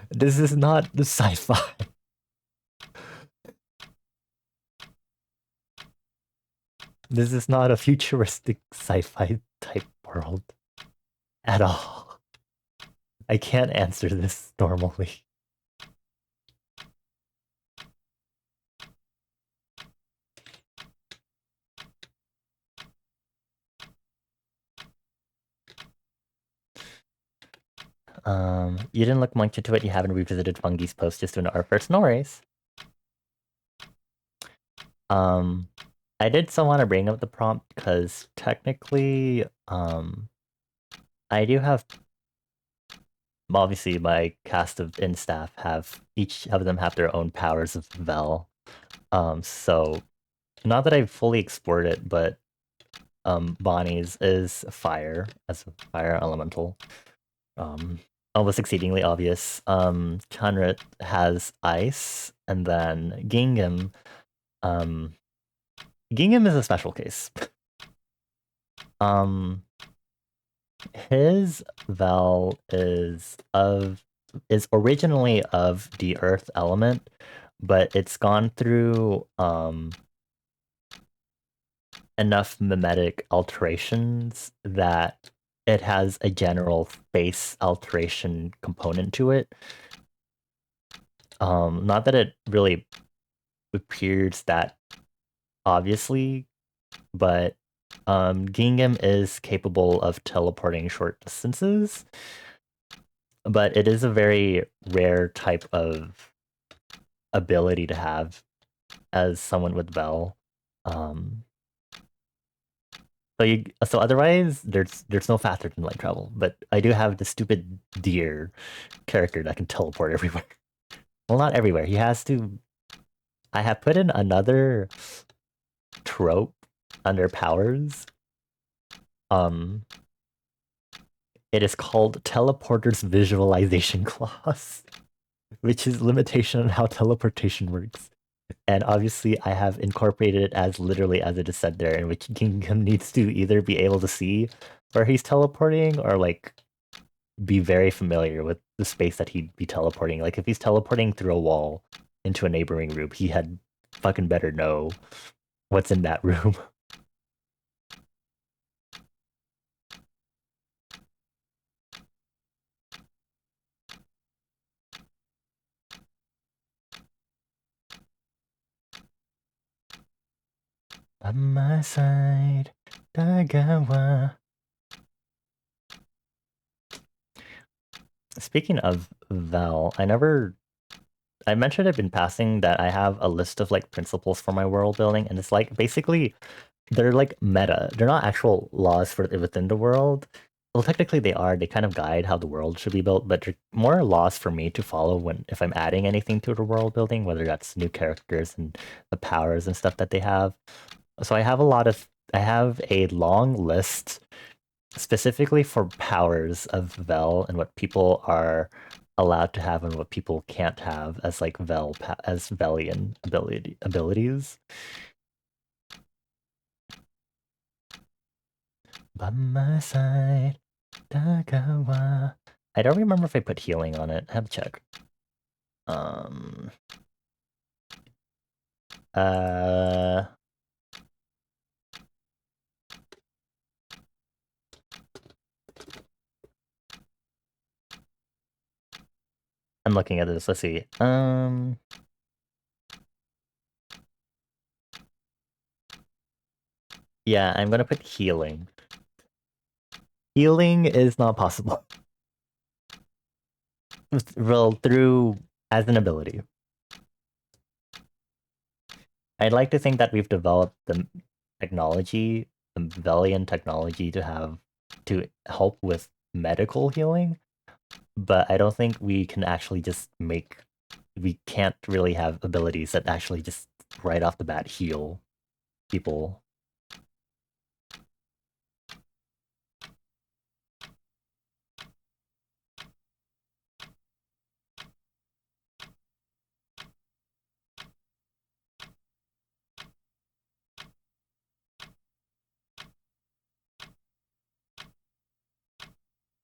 This is not the sci-fi. This is not a futuristic sci-fi type world at all. I can't answer this normally. You didn't look much into it. You haven't revisited Fungi's post just doing our first stories. I did still want to bring up the prompt because technically, I do have obviously my cast of in staff have each of them have their own powers of Vel. So not that I've fully explored it, but Bonnie's is fire as a fire elemental. Almost exceedingly obvious. Chanrit has ice, and then Gingham is a special case. His Vel is originally of the earth element, but it's gone through enough mimetic alterations that it has a general face alteration component to it. Not that it really appears that obviously, but Gingham is capable of teleporting short distances, but it is a very rare type of ability to have as someone with Vel. So otherwise, there's no faster than light travel. But I do have the stupid deer character that can teleport everywhere. Well, not everywhere. He has to. I have put in another trope under powers. It is called Teleporter's Visualization Clause, which is limitation on how teleportation works. And obviously, I have incorporated it as literally as it is said there, in which Gingham needs to either be able to see where he's teleporting or like be very familiar with the space that he'd be teleporting. Like if he's teleporting through a wall into a neighboring room, he had fucking better know what's in that room. On my side, Dagawa. Speaking of Val, I mentioned it in passing that I have a list of like principles for my world building, and it's like basically they're like meta. They're not actual laws for within the world. Well, technically they are. They kind of guide how the world should be built, but they're more laws for me to follow when if I'm adding anything to the world building, whether that's new characters and the powers and stuff that they have. So I have a long list specifically for powers of Vel and what people are allowed to have and what people can't have as like as Velian abilities. By my side, Dagawa. I don't remember if I put healing on it. I have to check. Um. Uh. I'm looking at this. Let's see. Yeah, I'm gonna put healing. Healing is not possible. Well, through as an ability. I'd like to think that we've developed the technology, the Velian technology to help with medical healing, but I don't think we can actually just we can't really have abilities that actually just right off the bat heal people.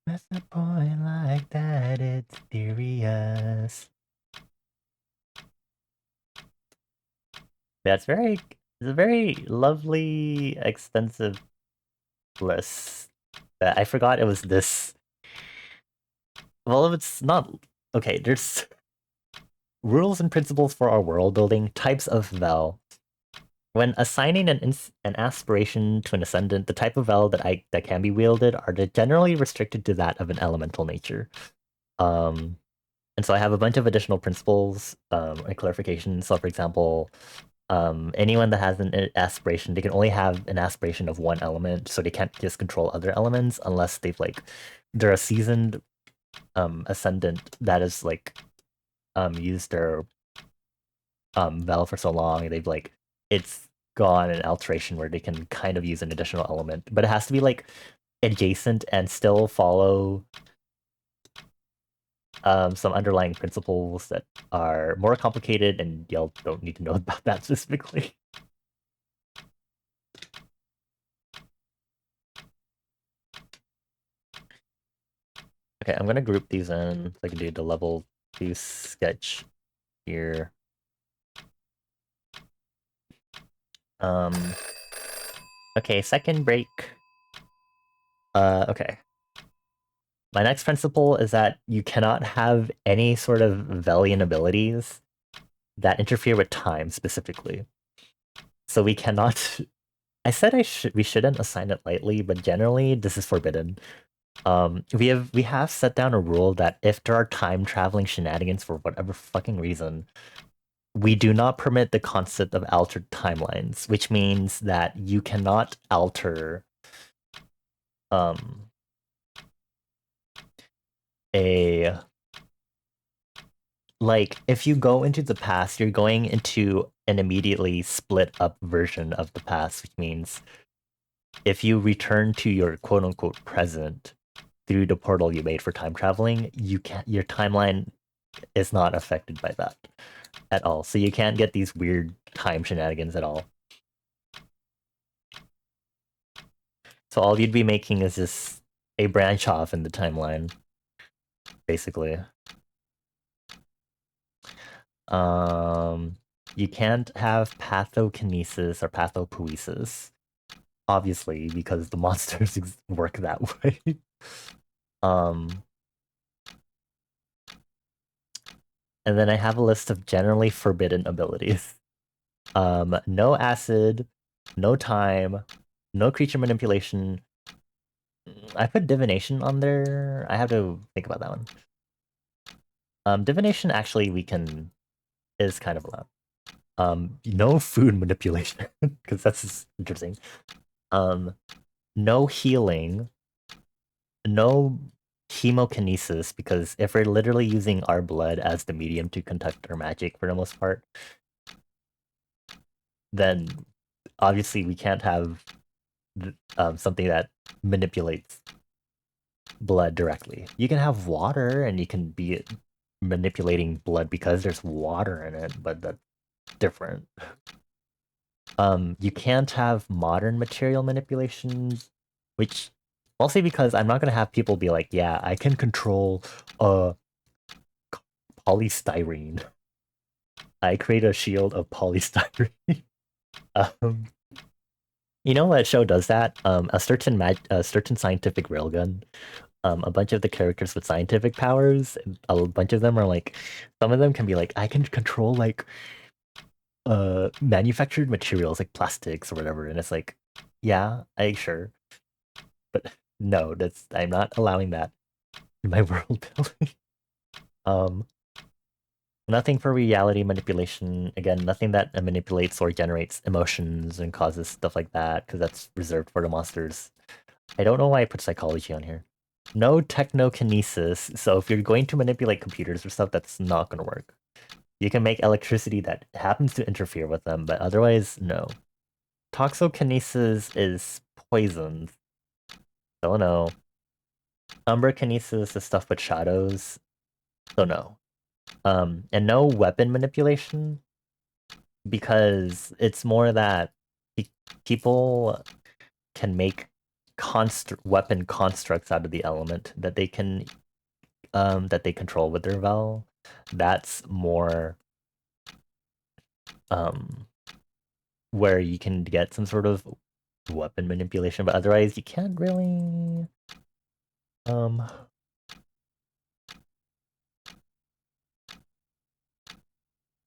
What's the point like that? It's serious. That's very it's a very lovely, extensive list. That I forgot it was this. Well, it's not okay. There's rules and principles for our world building. Types of vel. When assigning an aspiration to an ascendant, the type of vel that can be wielded are generally restricted to that of an elemental nature. Um, and so I have a bunch of additional principles and clarifications. So, for example, anyone that has an aspiration, they can only have an aspiration of one element, so they can't just control other elements unless they're a seasoned ascendant that is used their vel for so long, they've it's gone an alteration where they can kind of use an additional element, but it has to be adjacent and still follow some underlying principles that are more complicated, and y'all don't need to know about that specifically. Okay, I'm gonna group these in so I can do the level 2 sketch here. Um, okay, second break. Okay. My next principle is that you cannot have any sort of Velian abilities that interfere with time specifically. So we cannot. I said we shouldn't assign it lightly, but generally this is forbidden. We have set down a rule that if there are time traveling shenanigans for whatever fucking reason, we do not permit the concept of altered timelines, which means that you cannot alter um a if you go into the past, you're going into an immediately split up version of the past, which means if you return to your quote unquote present through the portal you made for time traveling, your timeline is not affected by that at all. So you can't get these weird time shenanigans at all. So all you'd be making is just a branch off in the timeline, basically. Um, you can't have pathokinesis or pathopoiesis, obviously, because the monsters work that way. um, and then I have a list of generally forbidden abilities. No acid, no time, no creature manipulation. I put divination on there. I have to think about that one. Divination actually is kind of allowed. No food manipulation because that's interesting. Um, no healing, no chemokinesis because if we're literally using our blood as the medium to conduct our magic for the most part, then obviously we can't have something that manipulates blood directly. You can have water and you can be manipulating blood because there's water in it, but that's different. You can't have modern material manipulation, which mostly because I'm not gonna have people be like, yeah, I can control polystyrene. I create a shield of polystyrene. um, you know what show does that? A certain scientific railgun. A bunch of the characters with scientific powers, a bunch of them are some of them can be I can control manufactured materials like plastics or whatever, and it's Yeah, I sure. But no, I'm not allowing that in my world building. Um, Nothing for reality manipulation. Again, nothing that manipulates or generates emotions and causes stuff like that, because that's reserved for the monsters. I don't know why I put psychology on here. No technokinesis. So if you're going to manipulate computers or stuff, that's not going to work. You can make electricity that happens to interfere with them, but otherwise, no. Toxokinesis is poison. So no. Umbrakinesis is stuff with shadows. So no. And no weapon manipulation because it's more that people can make weapon constructs out of the element that they control with their vel. That's more um where you can get some sort of weapon manipulation, but otherwise you can't really um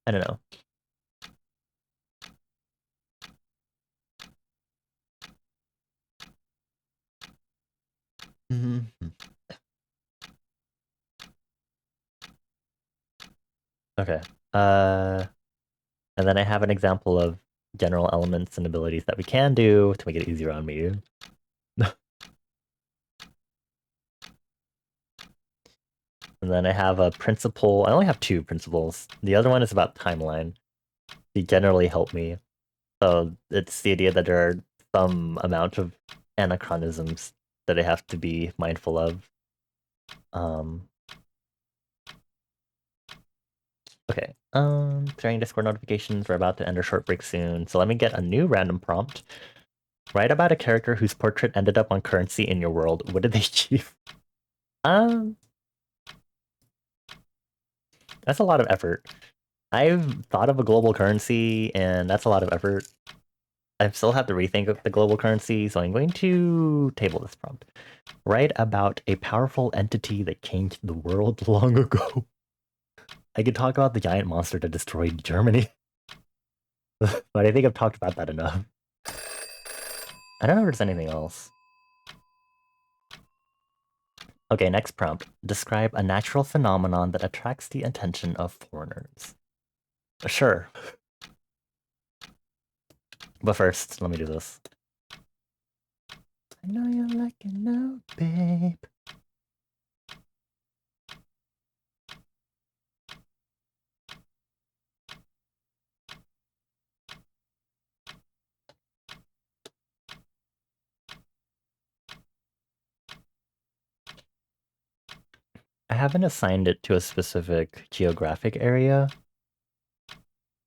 I don't know. Mhm. Okay. Uh and then I have an example of general elements and abilities that we can do to make it easier on me. And then I have a principle. I only have two principles. The other one is about timeline. They generally help me. So it's the idea that there are some amount of anachronisms that I have to be mindful of. Um, okay. Sharing Discord notifications. We're about to end our short break soon. So let me get a new random prompt. Write about a character whose portrait ended up on currency in your world. What did they achieve? Um, that's a lot of effort. I've thought of a global currency, and that's a lot of effort. I still have to rethink of the global currency, so I'm going to table this prompt. Write about a powerful entity that changed the world long ago. I could talk about the giant monster that destroyed Germany, but I think I've talked about that enough. I don't know if there's anything else. Okay, next prompt. Describe a natural phenomenon that attracts the attention of foreigners. Sure, but first, let me do this. I know you like it now, babe. I haven't assigned it to a specific geographic area,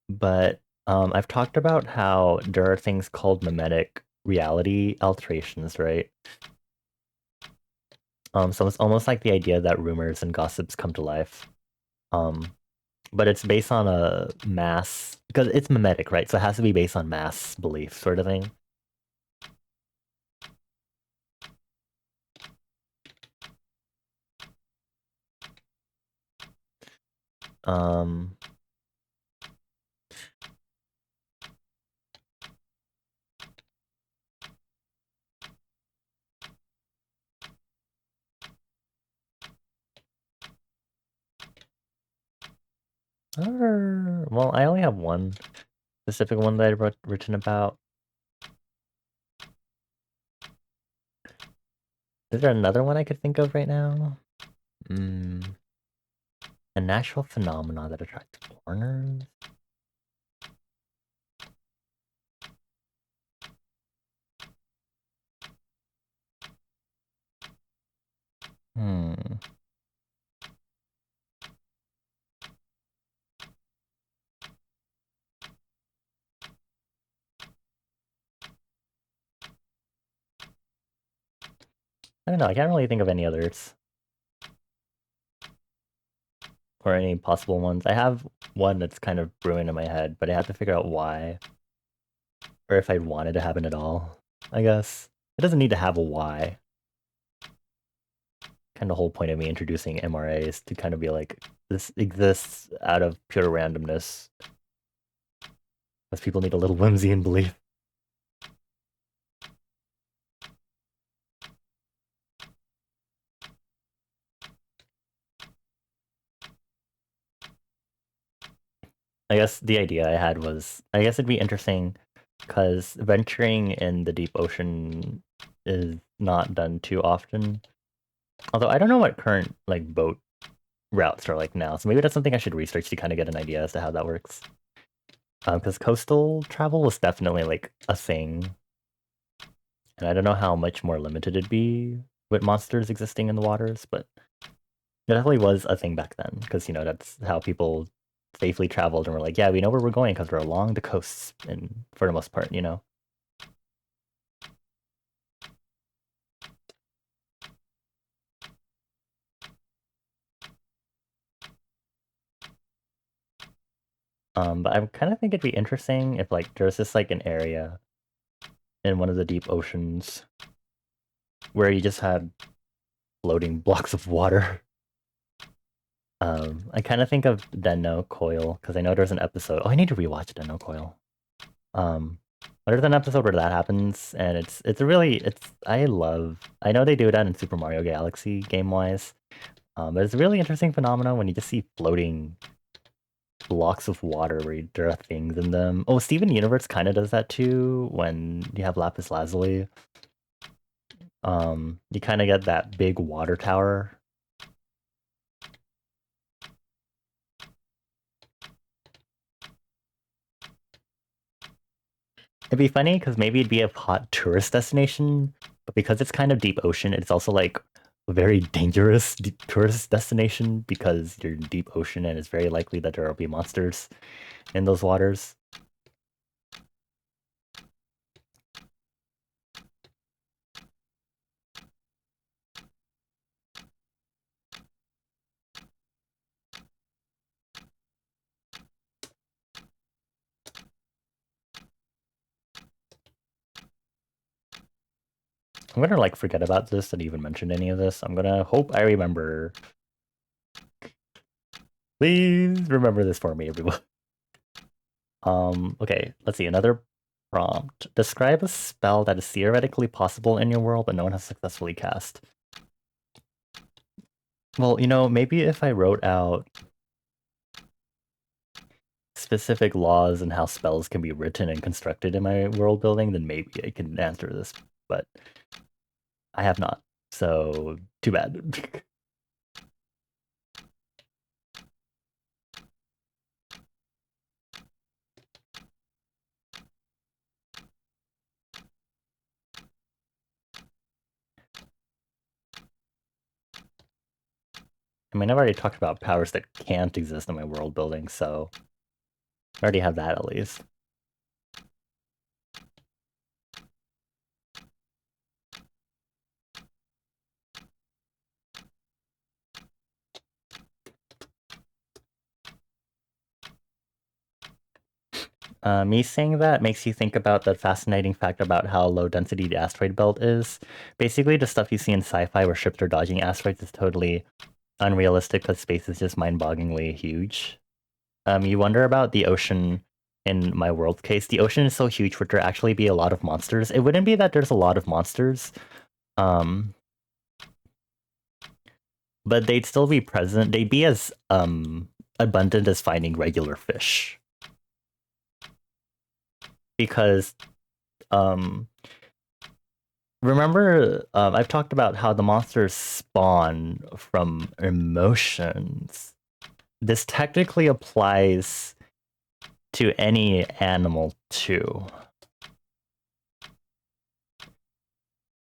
but I've talked about how there are things called mimetic reality alterations, right? So it's almost like the idea that rumors and gossips come to life. Um, but it's based on a mass because it's mimetic, right? So it has to be based on mass belief, sort of thing. Um, well, I only have one specific one that I written about. Is there another one I could think of right now? Mm, a natural phenomenon that attracts foreigners. Hmm. I don't know. I can't really think of any others or any possible ones. I have one that's kind of brewing in my head, but I have to figure out why or if I wanted to happen at all. I guess it doesn't need to have a why. Kind of the whole point of me introducing MRA is to kind of be like this exists out of pure randomness, because people need a little whimsy and belief. I guess the idea I had was, I guess it'd be interesting because venturing in the deep ocean is not done too often. Although I don't know what current like boat routes are like now, so maybe that's something I should research to kind of get an idea as to how that works. Because coastal travel was definitely like a thing, and I don't know how much more limited it'd be with monsters existing in the waters, but it definitely was a thing back then. Because that's how people safely traveled and were like, yeah, we know where we're going because we're along the coasts, and for the most part. But I kind of think it'd be interesting if like there's just like an area in one of the deep oceans where you just had floating blocks of water. I kind of think of Denno Coil because I know there's an episode. Oh, I need to rewatch Denno Coil. Um, but there's an episode where that happens, and it's really I love. I know they do that in Super Mario Galaxy game wise. But it's a really interesting phenomenon when you just see floating blocks of water where there are things in them. Oh, Steven Universe kind of does that too when you have Lapis Lazuli. You kind of get that big water tower. It'd be funny because maybe it'd be a hot tourist destination, but because it's kind of deep ocean, it's also like a very dangerous tourist destination because you're in deep ocean and it's very likely that there will be monsters in those waters. I'm gonna like forget about this and even mention any of this. I'm gonna hope I remember. Please remember this for me, everyone. Okay, let's see. Another prompt. Describe a spell that is theoretically possible in your world, but no one has successfully cast. Well, maybe if I wrote out specific laws and how spells can be written and constructed in my world building, then maybe I can answer this. But I have not. So too bad. I mean, I've already talked about powers that can't exist in my world building, so I already have that at least. Me saying that makes you think about that fascinating fact about how low density the asteroid belt is. Basically, the stuff you see in sci-fi where ships are dodging asteroids is totally unrealistic because space is just mind-bogglingly huge. You wonder about the ocean in my world case. The ocean is so huge, would there actually be a lot of monsters? It wouldn't be that there's a lot of monsters, um, but they'd still be present. They'd be as abundant as finding regular fish because um remember, I've talked about how the monsters spawn from emotions. This technically applies to any animal too,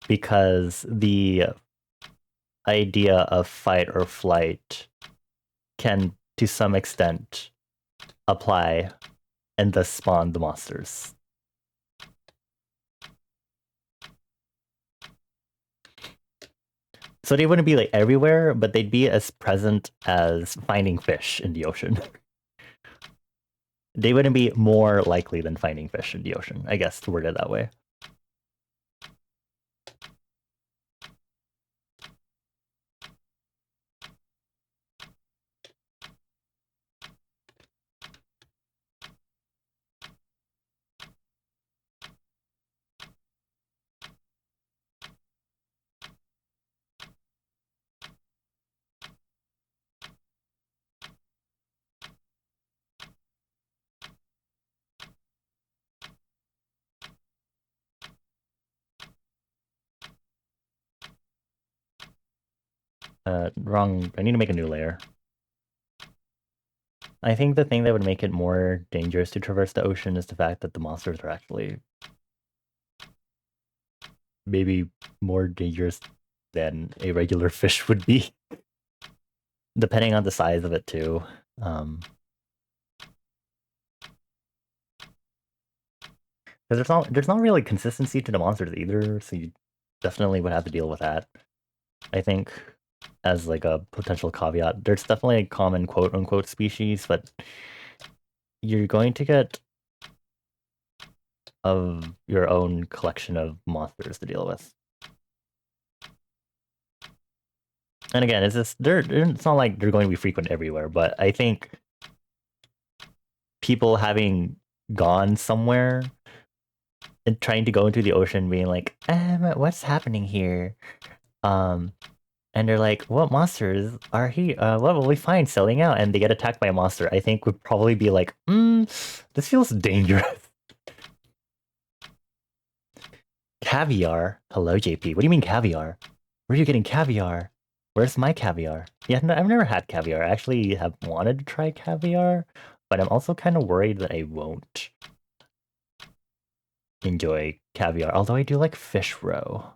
because the idea of fight or flight can, to some extent, apply and thus spawn the monsters. So they wouldn't be like everywhere, but they'd be as present as finding fish in the ocean. They wouldn't be more likely than finding fish in the ocean, I guess, to word it that way. Wrong. I need to make a new layer. I think the thing that would make it more dangerous to traverse the ocean is the fact that the monsters are actually maybe more dangerous than a regular fish would be, depending on the size of it too. Um, because there's not really consistency to the monsters either, so you definitely would have to deal with that. I think as like a potential caveat, there's definitely a common quote unquote species, but you're going to get of your own collection of monsters to deal with. And again, it's not like they're going to be frequent everywhere, but I think people having gone somewhere and trying to go into the ocean being like, what's happening here? And they're like, what monsters are here? What will we find selling out? And they get attacked by a monster, I think would probably be like, this feels dangerous. Caviar? Hello, JP. What do you mean caviar? Where are you getting caviar? Where's my caviar? Yeah, no, I've never had caviar. I actually have wanted to try caviar, but I'm also kind of worried that I won't enjoy caviar, although I do like fish roe.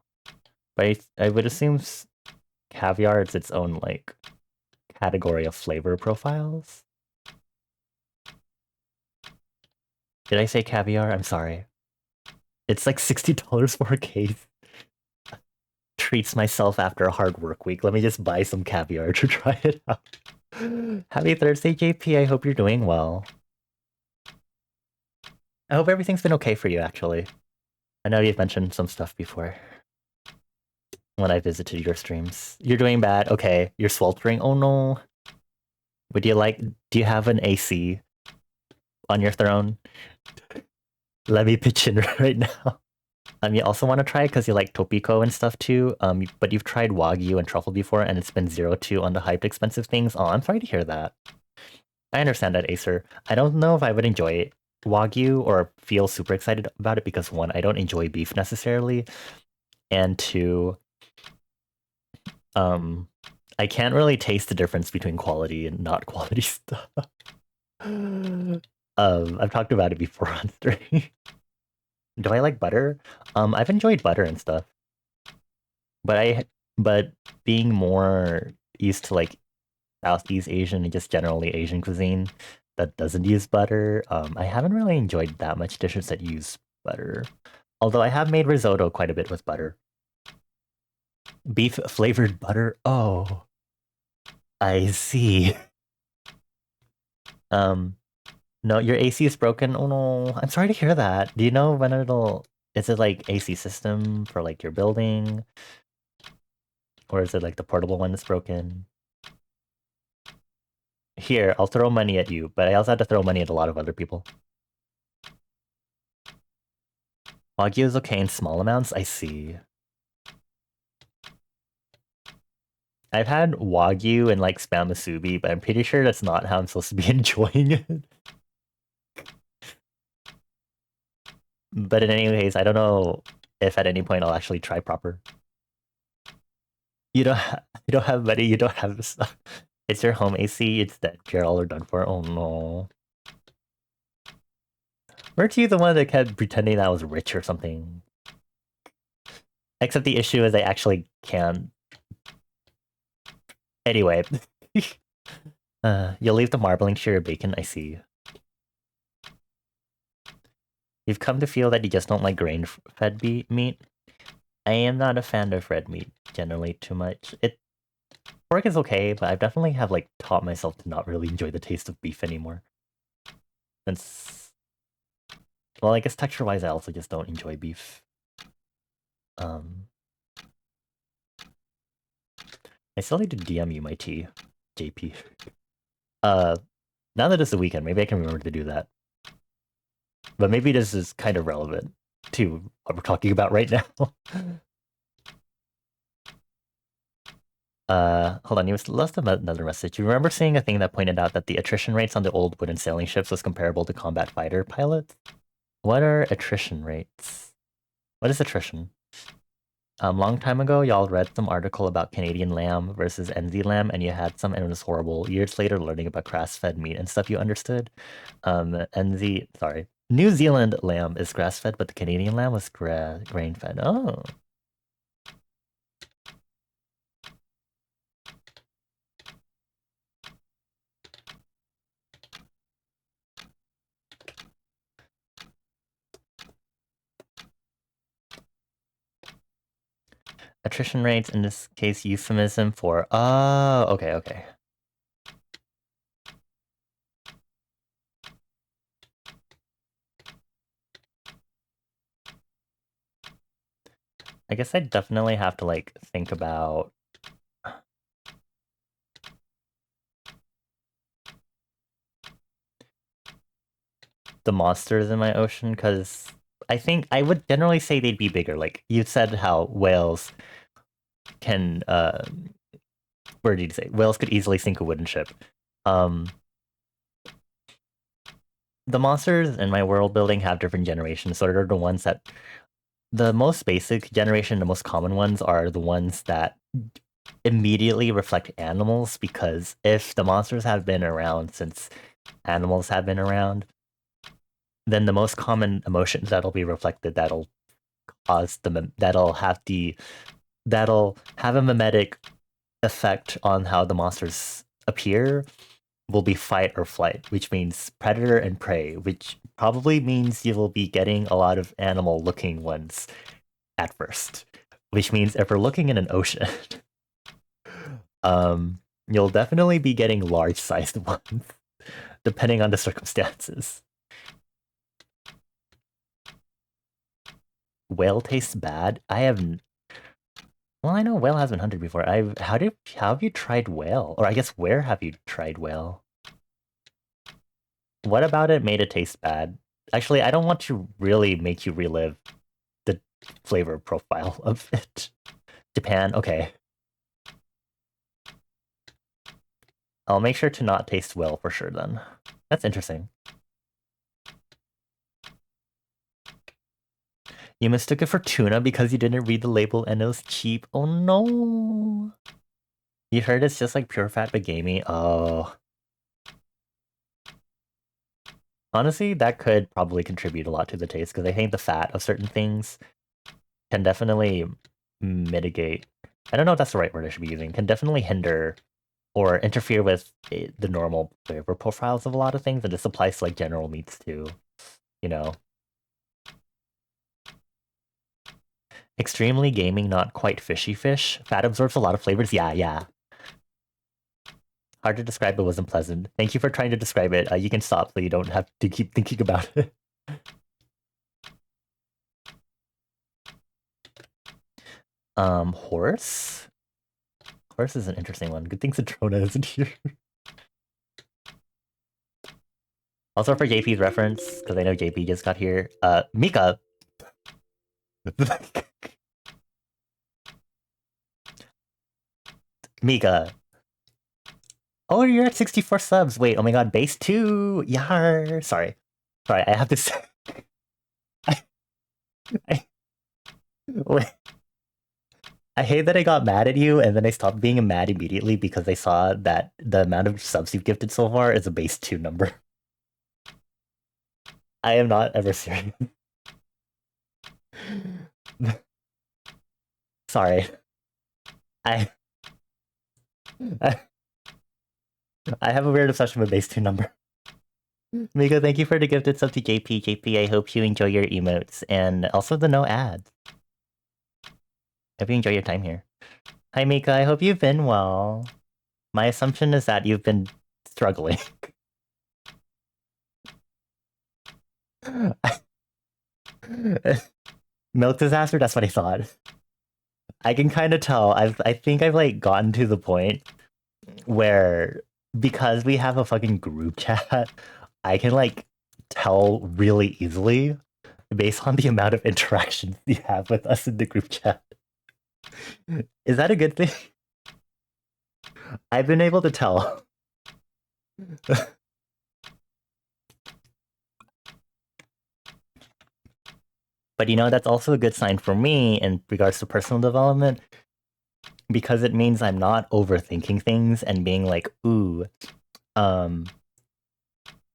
But I would assume caviar is its own, like, category of flavor profiles. Did I say caviar? I'm sorry. It's like $60 for a case. Treats myself after a hard work week. Let me just buy some caviar to try it out. Happy Thursday, JP. I hope you're doing well. I hope everything's been okay for you, actually. I know you've mentioned some stuff before when I visited your streams. You're doing bad? Okay. You're sweltering? Oh no. Do you have an AC on your throne? Let me pitch in right now. You also want to try because you like Topiko and stuff too. But you've tried Wagyu and truffle before, and it's been 0-2 on the hyped expensive things. Oh, I'm sorry to hear that. I understand that, Acer. I don't know if I would enjoy Wagyu or feel super excited about it because one, I don't enjoy beef necessarily, and two, I can't really taste the difference between quality and not quality stuff. I've talked about it before on stream. Do I like butter? I've enjoyed butter and stuff, but being more used to like Southeast Asian and just generally Asian cuisine that doesn't use butter, I haven't really enjoyed that much dishes that use butter. Although I have made risotto quite a bit with butter. Beef flavored butter? Oh, I see. No, your AC is broken. Oh no, I'm sorry to hear that. Do you know when is it like AC system for like your building? Or is it like the portable one that's broken? Here, I'll throw money at you, but I also had to throw money at a lot of other people. Wagyu is okay in small amounts? I see. I've had Wagyu and like Spam Musubi, but I'm pretty sure that's not how I'm supposed to be enjoying it. But in any case, I don't know if at any point I'll actually try proper. You don't have money, you don't have stuff. It's your home AC, it's dead. You're all are done for. Oh no. Weren't you the one that kept pretending that I was rich or something? Except the issue is I actually can. Anyway. You'll leave the marbling to your bacon, I see. You've come to feel that you just don't like grain-fed meat. I am not a fan of red meat, generally too much. Pork is okay, but I definitely have like taught myself to not really enjoy the taste of beef anymore. Since, well, I guess texture-wise, I also just don't enjoy beef. I still need to DM you my tea, JP. Now that it's the weekend, maybe I can remember to do that. But maybe this is kind of relevant to what we're talking about right now. Hold on, you lost another message. You remember seeing a thing that pointed out that the attrition rates on the old wooden sailing ships was comparable to combat fighter pilots? What are attrition rates? What is attrition? Long time ago, y'all read some article about Canadian lamb versus NZ lamb, and you had some, and it was horrible. Years later, learning about grass-fed meat and stuff, you understood. NZ, sorry, New Zealand lamb is grass-fed, but the Canadian lamb was grain-fed. Oh, attrition rates in this case, euphemism for. Oh, okay, okay. I guess I definitely have to like think about the monsters in my ocean because I think I would generally say they'd be bigger. Like you said, how whales can where did you say whales could easily sink a wooden ship. Um, the monsters in my world building have different generations, so they're the ones that the most basic generation, the most common ones are the ones that immediately reflect animals because if the monsters have been around since animals have been around, then the most common emotions that'll be reflected that'll cause the that'll have a mimetic effect on how the monsters appear will be fight or flight, which means predator and prey, which probably means you will be getting a lot of animal looking ones at first. Which means if we're looking in an ocean, you'll definitely be getting large sized ones, depending on the circumstances. Whale tastes bad. Well, I know whale has been hunted before. How have you tried whale? Or I guess where have you tried whale? What about it made it taste bad? Actually, I don't want to really make you relive the flavor profile of it. Japan, okay. I'll make sure to not taste whale for sure then. That's interesting. You mistook it for tuna because you didn't read the label and it was cheap. Oh no. You heard it's just like pure fat but gamey. Oh. Honestly, that could probably contribute a lot to the taste because I think the fat of certain things can definitely mitigate. I don't know if that's the right word I should be using. Can definitely hinder or interfere with the normal flavor profiles of a lot of things, and this applies to like general meats too. You know, extremely gaming, not quite fishy fish. Fat absorbs a lot of flavors. Yeah, yeah. Hard to describe, but wasn't pleasant. Thank you for trying to describe it. You can stop so you don't have to keep thinking about it. Horse. Horse is an interesting one. Good thing Citrona isn't here. Also for JP's reference, because I know JP just got here. Mika. Mika. Oh, you're at 64 subs. Wait, oh my god, base 2. Yar. Sorry. Sorry, I have to say. I, wait, I hate that I got mad at you and then I stopped being mad immediately because I saw that the amount of subs you've gifted so far is a base 2 number. I am not ever serious. Sorry. I, I I have a weird obsession with base 2 number. Miko, thank you for the gifted sub to JP. JP, I hope you enjoy your emotes and also the no ads. Hope you enjoy your time here. Hi, Mika. I hope you've been well. My assumption is that you've been struggling. Milk disaster? That's what I thought. I can kind of tell. I think I've like gotten to the point where because we have a fucking group chat, I can like tell really easily based on the amount of interactions you have with us in the group chat. Is that a good thing? I've been able to tell. But that's also a good sign for me in regards to personal development because it means I'm not overthinking things and being like, ooh, um,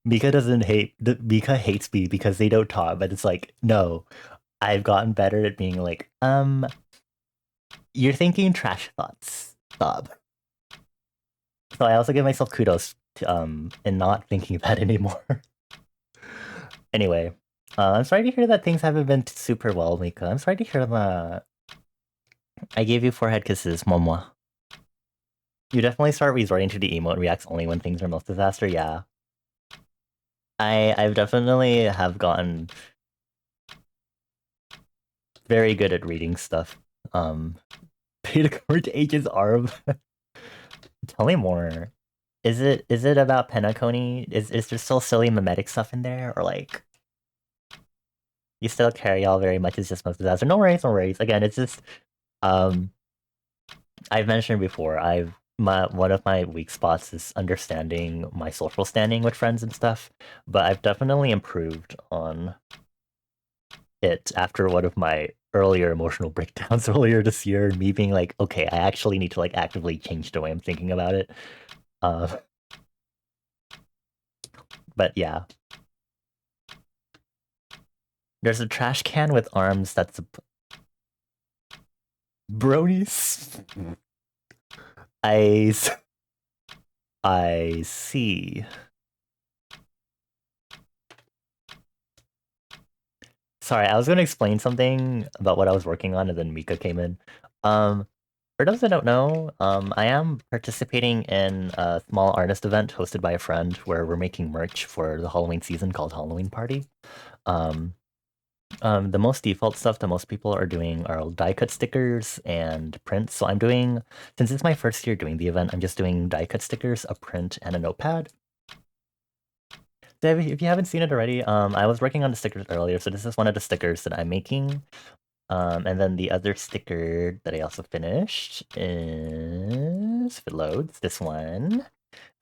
Mika doesn't hate Mika hates me because they don't talk, but it's like, no, I've gotten better at being like, you're thinking trash thoughts. Stop. So I also give myself kudos to in not thinking that anymore. Anyway, I'm sorry to hear that things haven't been super well, Mika. I'm sorry to hear that I gave you forehead kisses, Momwa. You definitely start resorting to the emote reacts only when things are most disaster, yeah. I've definitely have gotten very good at reading stuff. Pay to court agent's arm. Tell me more. Is it about Penacony? Is there still silly mimetic stuff in there? Or like you still carry all very much as just most disaster? No worries, no worries. Again, it's just um I've mentioned before, one of my weak spots is understanding my social standing with friends and stuff, but I've definitely improved on it after one of my earlier emotional breakdowns earlier this year, me being like, okay, I actually need to like actively change the way I'm thinking about it. Uh, but yeah, there's a trash can with arms that's a bronies. I I see. Sorry, I was going to explain something about what I was working on, and then Mika came in. Um, for those that don't know, I am participating in a small artist event hosted by a friend where we're making merch for the Halloween season called Halloween Party. Um, the most default stuff that most people are doing are die cut stickers and prints. So since it's my first year doing the event, I'm just doing die cut stickers, a print, and a notepad. Dev, if you haven't seen it already, I was working on the stickers earlier, so this is one of the stickers that I'm making. And then the other sticker that I also finished is, if it loads, this one.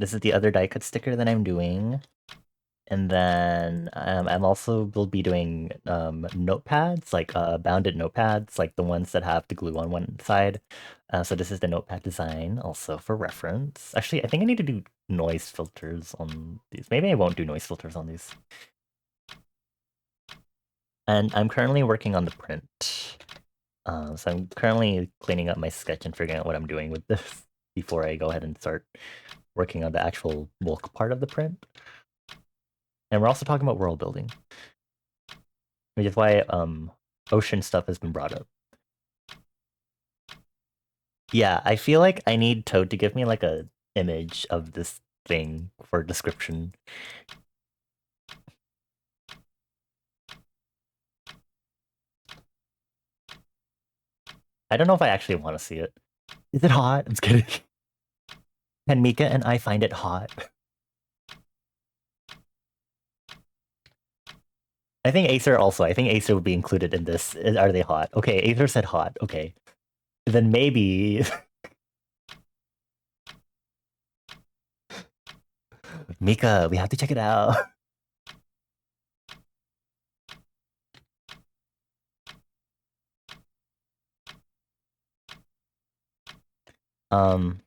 This is the other die cut sticker that I'm doing. And then I'm also will be doing notepads, like bounded notepads, like the ones that have the glue on one side. So this is the notepad design, also for reference. Actually, I think I need to do noise filters on these. Maybe I won't do noise filters on these. And I'm currently working on the print. So I'm currently cleaning up my sketch and figuring out what I'm doing with this before I go ahead and start working on the actual bulk part of the print. And we're also talking about world building, which is why ocean stuff has been brought up. Yeah, I feel like I need Toad to give me like a image of this thing for description. I don't know if I actually want to see it. Is it hot? I'm just kidding. And Mika and I find it hot. I think Acer also. I think Acer would be included in this. Are they hot? Okay, Acer said hot. Okay. Then maybe Mika, we have to check it out. Um,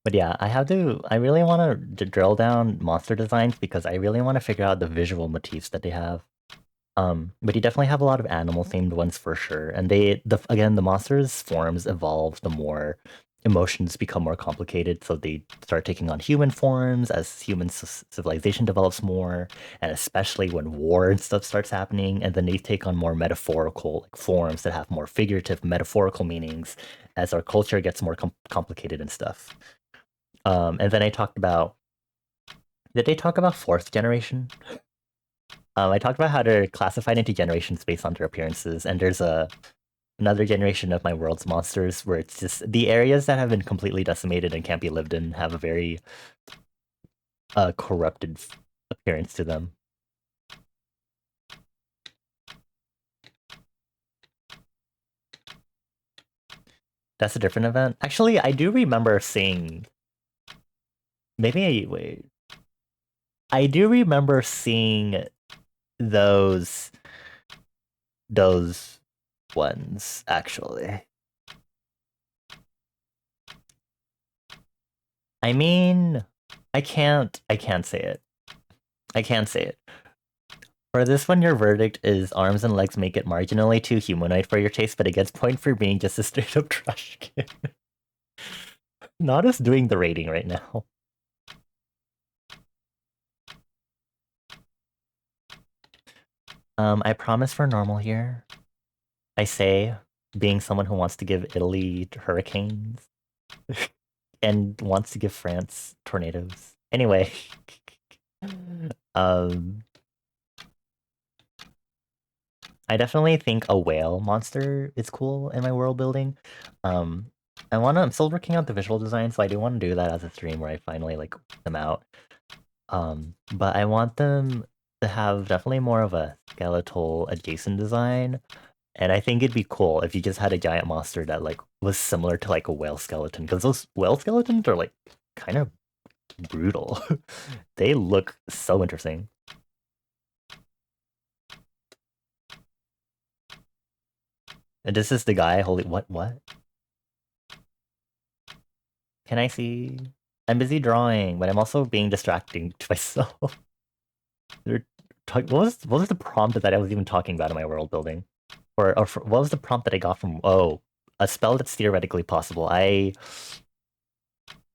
but yeah, I really want to drill down monster designs because I really want to figure out the visual motifs that they have. But you definitely have a lot of animal themed ones for sure. And again, the monsters' forms evolve the more emotions become more complicated. So they start taking on human forms as human civilization develops more, and especially when war and stuff starts happening. And then they take on more metaphorical like, forms that have more figurative, metaphorical meanings as our culture gets more complicated and stuff. And then did they talk about fourth generation? I talked about how they're classified into generations based on their appearances, and there's another generation of my world's monsters where it's just the areas that have been completely decimated and can't be lived in have a very corrupted appearance to them. That's a different event. Actually, I do remember seeing. Maybe wait. I do remember seeing those those ones actually. I mean, I can't say it. I can't say it. For this one, your verdict is arms and legs make it marginally too humanoid for your taste, but it gets point for being just a straight up trash can. Not us doing the rating right now. I promise for normal here. I say, being someone who wants to give Italy hurricanes and wants to give France tornadoes. Anyway, um, I definitely think a whale monster is cool in my world building. Um, I'm still working out the visual design, so I do want to do that as a stream where I finally like work them out. But I want them to have definitely more of a skeletal adjacent design. And I think it'd be cool if you just had a giant monster that like was similar to like a whale skeleton, because those whale skeletons are like kind of brutal. They look so interesting. And this is the guy. Holy what? Can I see? I'm busy drawing, but I'm also being distracting to myself. What was the prompt that I was even talking about in my world building? What was the prompt that I got from a spell that's theoretically possible? I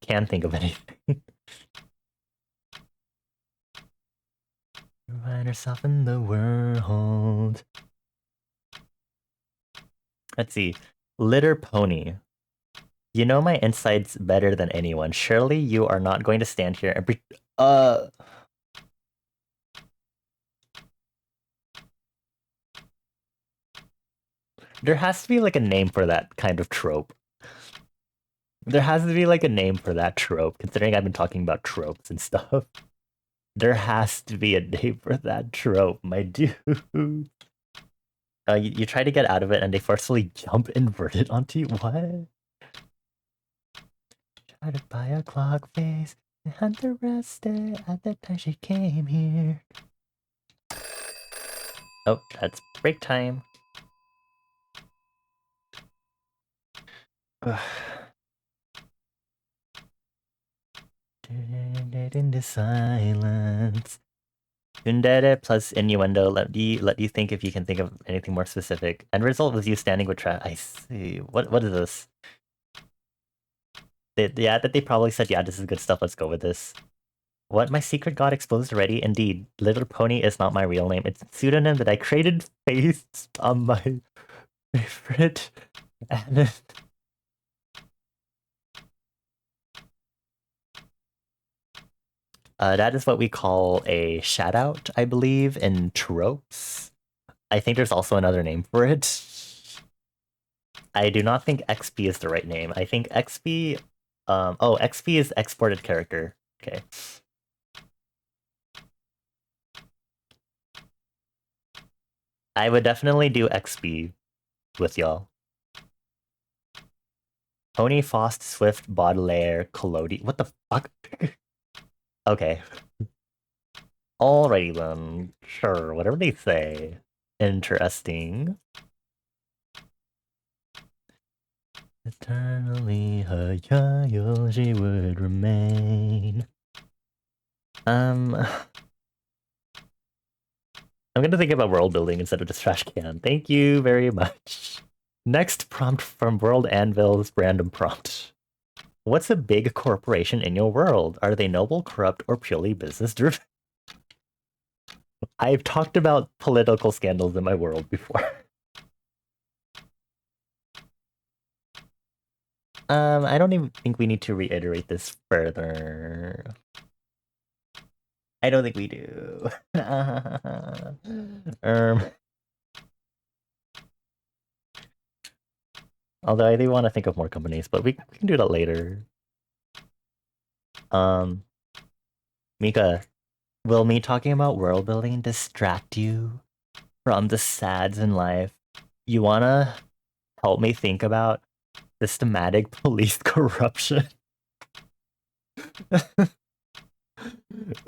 can't think of anything. Find herself in the world. Let's see. Litter pony. You know my insides better than anyone. Surely you are not going to stand here and there has to be like a name for that kind of trope. There has to be like a name for that trope, considering I've been talking about tropes and stuff. There has to be a name for that trope, my dude. You try to get out of it and they forcefully jump inverted onto you. What? Try to buy a clock face and the rest at the time she came here. Oh, that's break time. In the silence. Tsundere plus innuendo let you think if you can think of anything more specific. End result was you standing with trash. I see. What is this? Yeah, that they probably said, yeah, this is good stuff. Let's go with this. What? My secret got exposed already? Indeed, Little Pony is not my real name. It's a pseudonym that I created based on my favorite anime. That is what we call a shout out, I believe, in tropes. I think there's also another name for it. I do not think XP is the right name. I think XP. Oh, XP is exported character. Okay. I would definitely do XP with y'all. Pony, Faust, Swift, Baudelaire, Collodi. What the fuck? Okay. Alrighty then. Sure, whatever they say. Interesting. Eternally her child she would remain. I'm gonna think about world building instead of just trash can. Thank you very much. Next prompt from World Anvil's random prompt. What's a big corporation in your world? Are they noble, corrupt, or purely business driven? I've talked about political scandals in my world before. I don't even think we need to reiterate this further. I don't think we do. um, Although I do want to think of more companies, but we can do that later. Um, Mika, will me talking about world building distract you from the sads in life? You wanna help me think about systematic police corruption?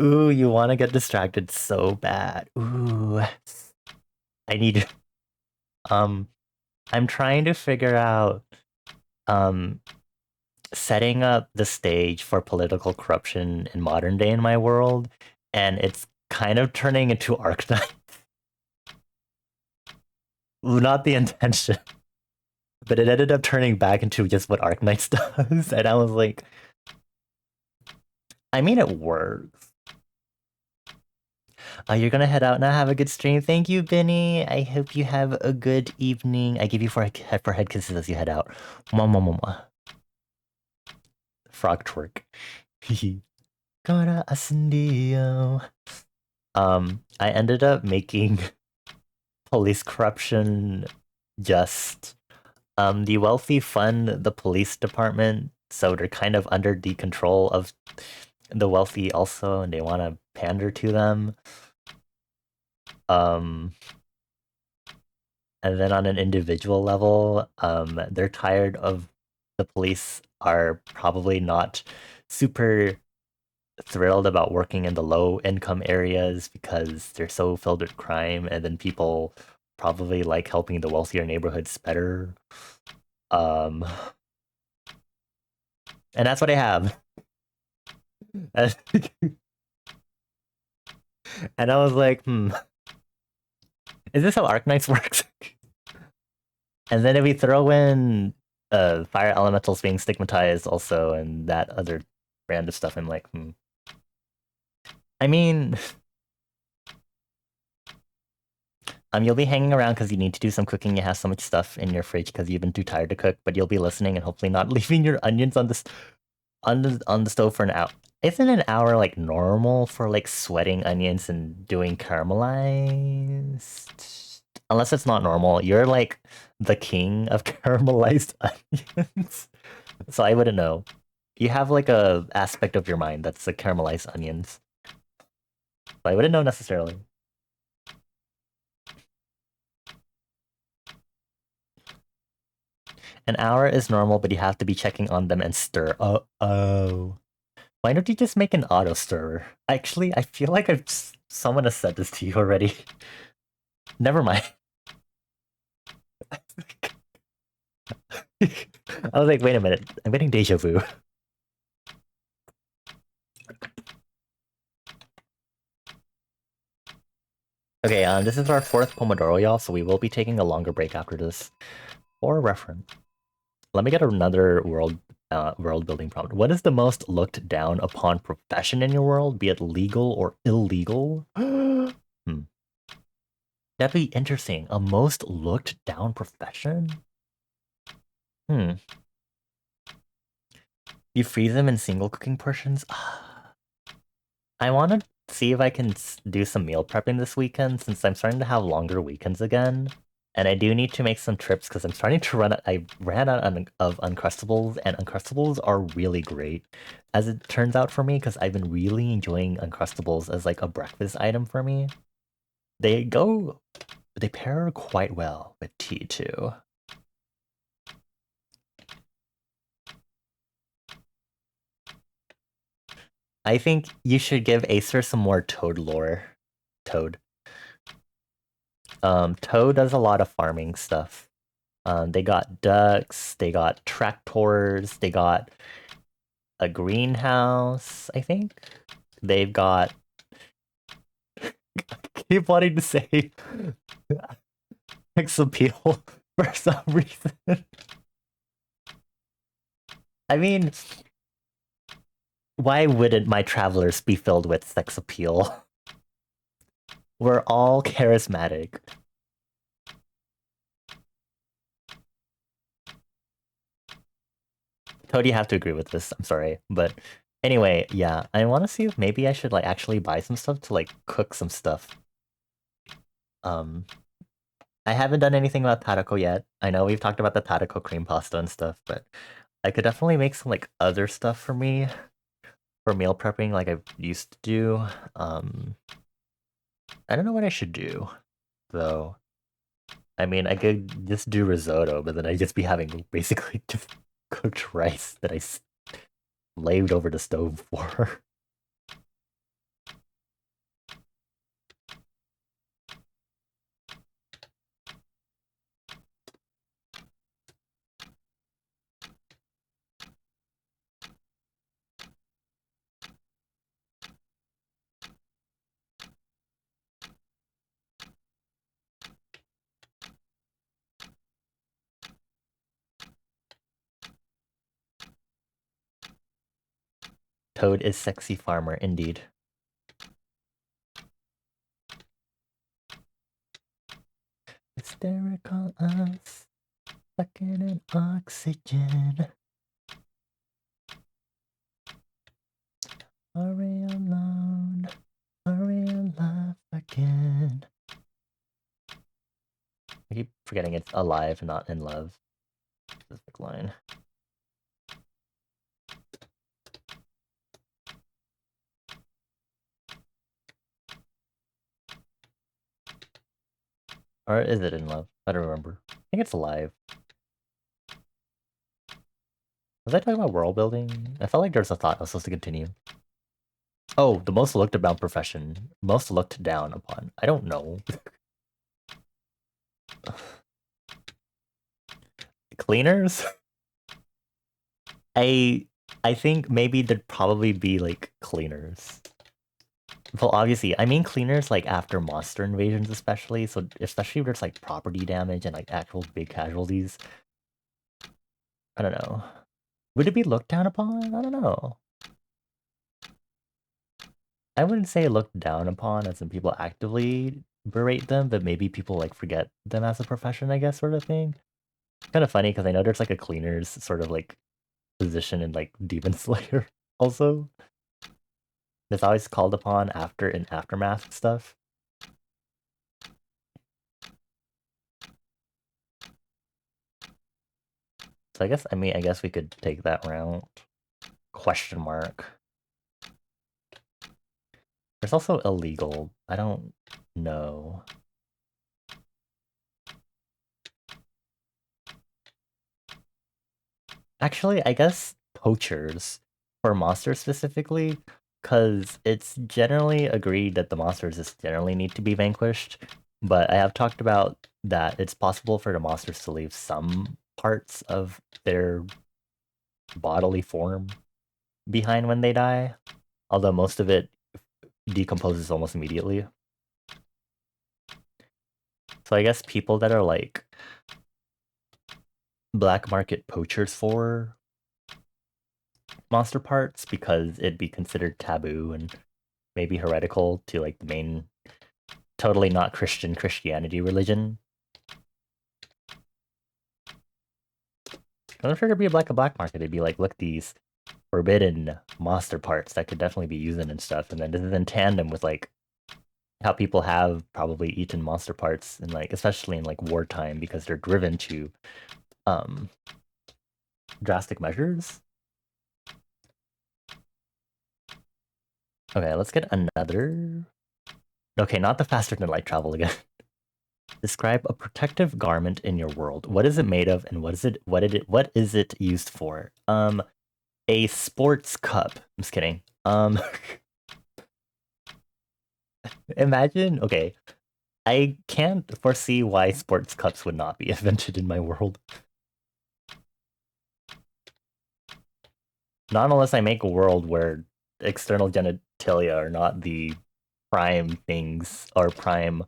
Ooh, you want to get distracted so bad. Ooh, I need. Um, I'm trying to figure out um setting up the stage for political corruption in modern day in my world, and it's kind of turning into Arknight. Not the intention, but it ended up turning back into just what Arknights does, and I was like, I mean, it works. You're gonna head out now. Have a good stream. Thank you, Benny. I hope you have a good evening. I give you for head kisses as you head out. Mwah, mwah, mwah, mwah. Frog twerk. Gora asendio. I ended up making police corruption just the wealthy fund the police department, so they're kind of under the control of the wealthy also, and they want to pander to them. Um, and then on an individual level, they're tired of the police are probably not super thrilled about working in the low income areas because they're so filled with crime, and then people probably like helping the wealthier neighborhoods better. Um, and that's what I have. And I was like, is this how Arknights works? And then if we throw in fire elementals being stigmatized also and that other brand of stuff, I'm like, I mean, you'll be hanging around because you need to do some cooking. You have so much stuff in your fridge because you've been too tired to cook, but you'll be listening and hopefully not leaving your onions on the stove for an hour. Isn't an hour like normal for like sweating onions and doing caramelized? Unless it's not normal, you're like the king of caramelized onions. So I wouldn't know. You have like a aspect of your mind that's the caramelized onions. So I wouldn't know necessarily. An hour is normal, but you have to be checking on them and stir. Oh. Why don't you just make an auto stirrer? Actually, I feel like someone has said this to you already. Never mind. I was like, wait a minute. I'm getting deja vu. Okay, this is our fourth Pomodoro, y'all, so we will be taking a longer break after this. For reference. Let me get another world building prompt. What is the most looked down upon profession in your world, be it legal or illegal? That'd be interesting. A most looked down profession? You freeze them in single cooking portions? I want to see if I can do some meal prepping this weekend since I'm starting to have longer weekends again. And I do need to make some trips because I'm starting to run out. I ran out of Uncrustables, and Uncrustables are really great, as it turns out for me, because I've been really enjoying Uncrustables as like a breakfast item for me. They pair quite well with tea too. I think you should give Acer some more Toad lore. Toad. Toad does a lot of farming stuff. They got ducks, they got tractors, they got a greenhouse, I think. They've got... keep wanting to say sex appeal for some reason. I mean, why wouldn't my travelers be filled with sex appeal? We're all charismatic. Toad, you have to agree with this. I'm sorry, but anyway, yeah, I want to see if maybe I should like actually buy some stuff to like cook some stuff. I haven't done anything about Tarako yet. I know we've talked about the Tarako cream pasta and stuff, but I could definitely make some like other stuff for me for meal prepping like I used to do. I don't know what I should do though. I mean, I could just do risotto, but then I'd just be having basically just cooked rice that I slaved over the stove for. Toad is sexy farmer, indeed. Hysterical us, sucking in oxygen. Are we alone? Are we alive again? I keep forgetting it's alive, not in love. Specific line. Or is it in love? I don't remember. I think it's alive. Was I talking about world building? I felt like there's a thought I was supposed to continue. Oh, the most looked about profession. Most looked down upon. I don't know. Cleaners? I think maybe there'd probably be like cleaners. Well, obviously, I mean cleaners like after monster invasions especially, so especially if there's like property damage and like actual big casualties. I don't know. Would it be looked down upon? I don't know. I wouldn't say looked down upon as in people actively berate them, but maybe people like forget them as a profession, I guess, sort of thing. Kind of funny because I know there's like a cleaners sort of like position in like Demon Slayer also. That's always called upon after in aftermath stuff. So I guess we could take that route. Question mark. There's also illegal. I don't know. Actually, I guess poachers for monsters specifically, because it's generally agreed that the monsters just generally need to be vanquished. But I have talked about that it's possible for the monsters to leave some parts of their bodily form behind when they die, although most of it decomposes almost immediately. So I guess people that are like black market poachers for monster parts because it'd be considered taboo and maybe heretical to like the main totally not Christianity religion. I'm sure there'd be a black market. It'd be like, look, these forbidden monster parts that could definitely be using and stuff. And then this is in tandem with like how people have probably eaten monster parts and like especially in like wartime because they're driven to um drastic measures. Okay, let's get another. Okay, not the faster than light travel again. Describe a protective garment in your world. What is it made of, and what is it used for? A sports cup. I'm just kidding. Imagine. Okay, I can't foresee why sports cups would not be invented in my world. Not unless I make a world where external genitalia are not the prime things or prime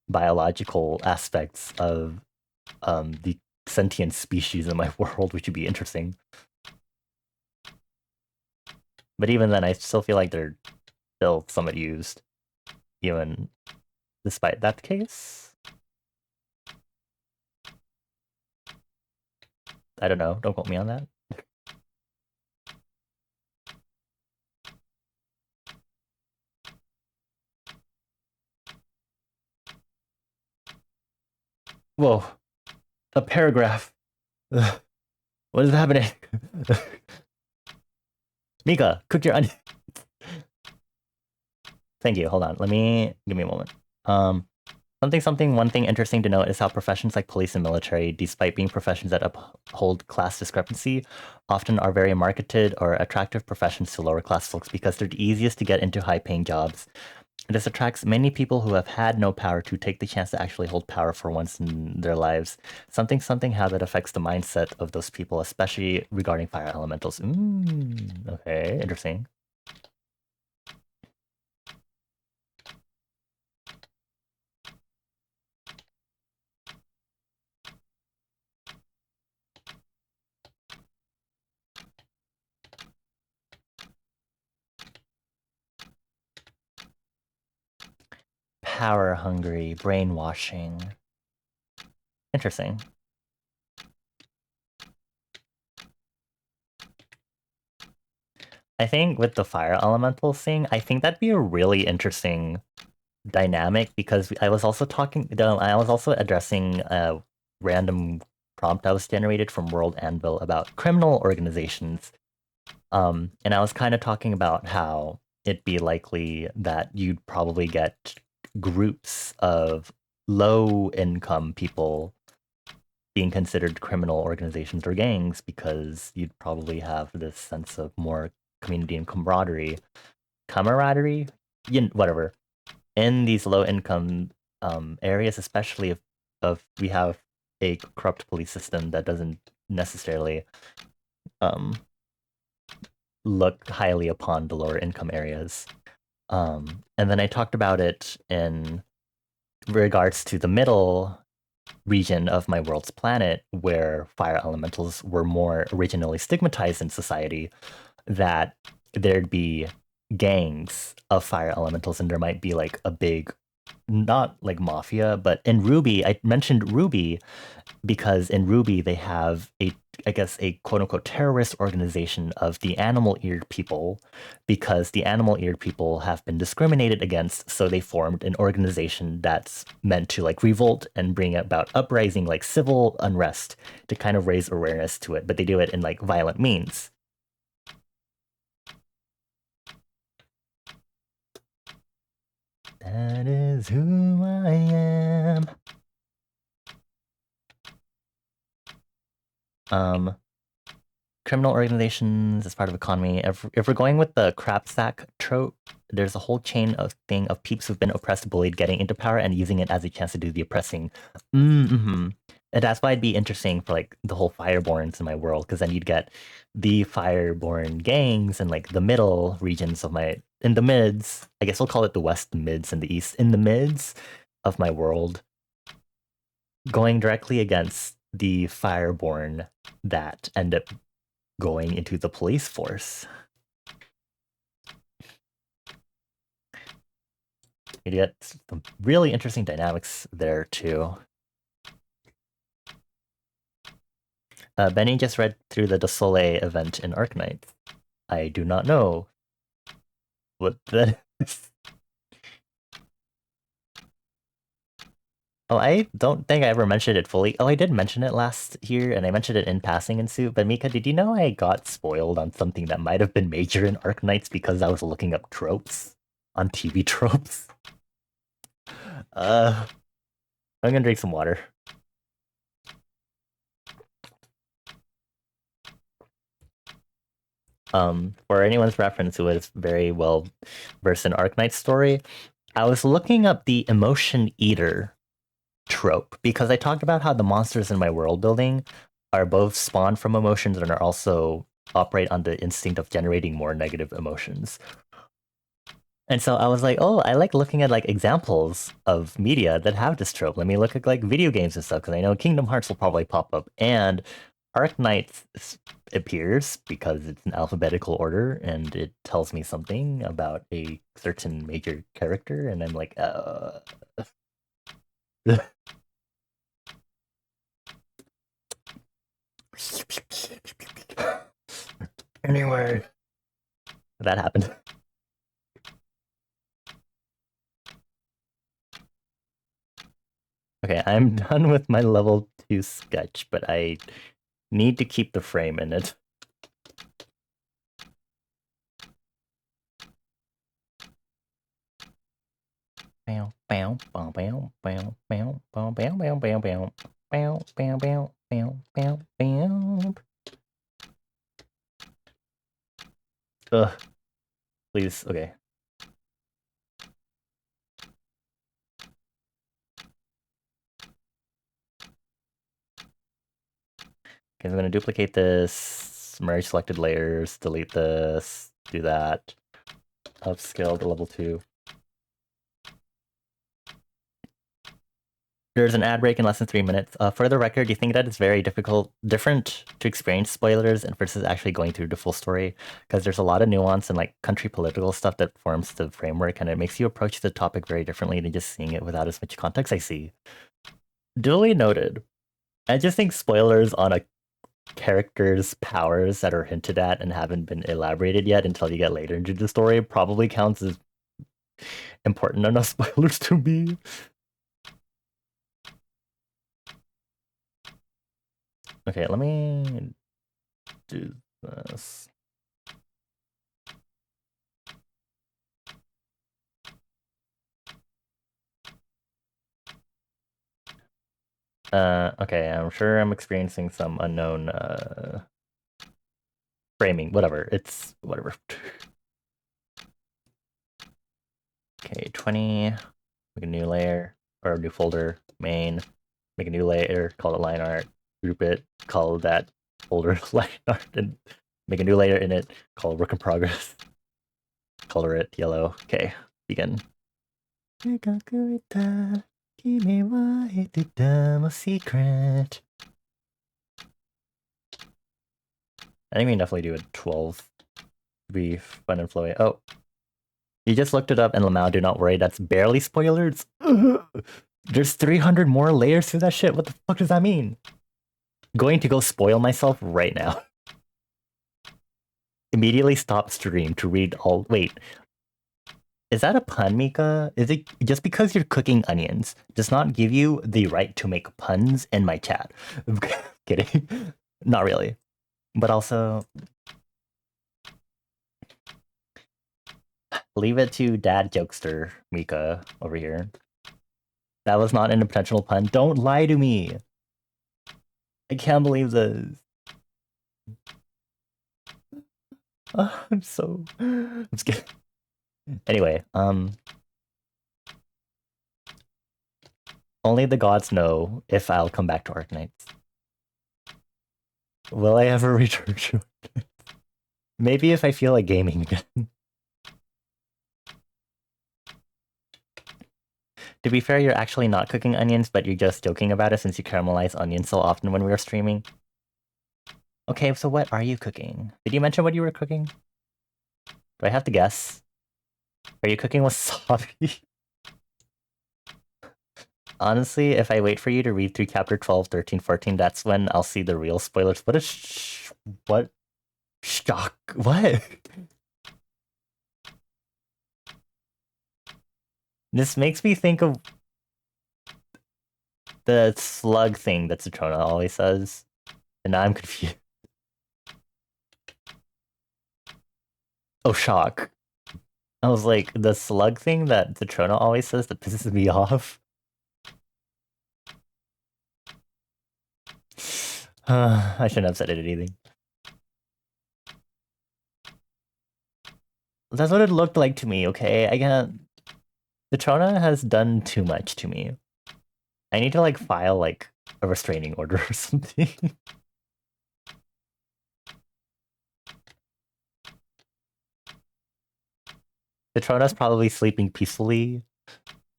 biological aspects of the sentient species in my world, which would be interesting. But even then, I still feel like they're still somewhat used, even despite that case. I don't know. Don't quote me on that. Whoa, a paragraph. Ugh, what is happening? Mika, cook your onion. Thank you. Hold on. Give me a moment. Um, one thing interesting to note is how professions like police and military, despite being professions that uphold class discrepancy, often are very marketed or attractive professions to lower class folks because they're the easiest to get into high paying jobs. This attracts many people who have had no power to take the chance to actually hold power for once in their lives. Something how that affects the mindset of those people, especially regarding fire elementals. Okay, interesting. power hungry, brainwashing. Interesting. I think with the fire elemental thing, I think that'd be a really interesting dynamic because I was also I was also addressing a random prompt that was generated from World Anvil about criminal organizations. And I was kind of talking about how it'd be likely that you'd probably get groups of low income people being considered criminal organizations or gangs because you'd probably have this sense of more community and camaraderie, whatever. In these low income areas, especially if we have a corrupt police system that doesn't necessarily um, look highly upon the lower income areas. And then I talked about it in regards to the middle region of my world's planet, where fire elementals were more originally stigmatized in society, that there'd be gangs of fire elementals and there might be like a big, not like mafia, but in Ruby, I mentioned Ruby because in Ruby they have I guess a quote unquote terrorist organization of the animal-eared people because the animal-eared people have been discriminated against, so they formed an organization that's meant to like revolt and bring about uprising, like civil unrest, to kind of raise awareness to it, but they do it in like violent means. That is who I am. Um, Criminal organizations as part of economy. If we're going with the crap sack trope, there's a whole chain of peeps who've been oppressed, bullied, getting into power, and using it as a chance to do the oppressing. Mm-hmm. And that's why it'd be interesting for like the whole Fireborns in my world, because then you'd get the Fireborn gangs and like the middle regions of in the mids. I guess we'll call it the west, the mids, and the east. In the mids of my world, going directly against the Fireborn that end up going into the police force. You get some really interesting dynamics there too. Benny just read through the Soleil event in Arknight. I do not know what that is. Oh, I don't think I ever mentioned it fully. Oh, I did mention it last year, and I mentioned it in passing in Soup. But Mika, did you know I got spoiled on something that might have been major in Arknights because I was looking up tropes on TV tropes? I'm gonna drink some water. For anyone's reference who is very well versed in Arknight's story, I was looking up the emotion eater trope because I talked about how the monsters in my world building are both spawned from emotions and are also operate on the instinct of generating more negative emotions. And so I was like, oh, I like looking at like examples of media that have this trope. Let me look at like video games and stuff because I know Kingdom Hearts will probably pop up. And Arknight appears because it's in alphabetical order and it tells me something about a certain major character. And I'm like, anyway, that happened. Okay, I'm done with my level 2 sketch, but I need to keep the frame in it. Bow, bow, bow, bow, bow, bow, bow, bow, bow, bow, bow, bow, bow, bow, bow, bow, bow. Ugh, please, okay. Okay, I'm gonna duplicate this, merge selected layers, delete this, do that, upscale to level 2. There's an ad break in less than 3 minutes. For the record, do you think that it's very different to experience spoilers and versus actually going through the full story? Because there's a lot of nuance and like country political stuff that forms the framework, and it makes you approach the topic very differently than just seeing it without as much context. I see. Duly noted. I just think spoilers on a character's powers that are hinted at and haven't been elaborated yet until you get later into the story probably counts as important enough spoilers to me. Okay, let me do this. Okay, I'm sure I'm experiencing some unknown framing. Whatever. It's whatever. Okay, 20. Make a new layer or a new folder. Main. Make a new layer. Call it line art. Group it. Call that folder line art and make a new layer in it. Call it work in progress. Color it yellow. Okay, begin. Secret. I think we can definitely do a 12 to be fun and flowy. Oh, you just looked it up, and Lamau, do not worry, that's barely spoilers. There's 300 more layers to that shit. What the fuck does that mean? Going to go spoil myself right now. Immediately stop stream to read all. Wait, is that a pun, Mika? Is it just because you're cooking onions does not give you the right to make puns in my chat? Kidding. Not really. But also, leave it to dad jokester Mika over here. That was not an intentional pun. Don't lie to me. I can't believe this. I'm so. I'm scared. Anyway, only the gods know if I'll come back to Arknights. Will I ever return to Arknights? Maybe if I feel like gaming again. To be fair, you're actually not cooking onions, but you're just joking about it since you caramelize onions so often when we were streaming. Okay, so what are you cooking? Did you mention what you were cooking? Do I have to guess? Are you cooking wasabi? Honestly, if I wait for you to read through chapter 12, 13, 14, that's when I'll see the real spoilers. What is what? Shock. What? This makes me think of the slug thing that Citrona always says. And now I'm confused. Oh, shock. I was like, the slug thing that Citrona always says that pisses me off. I shouldn't have said anything. That's what it looked like to me, okay? I can't... Citrona has done too much to me. I need to, like, file, like, a restraining order or something. Citrona's probably sleeping peacefully,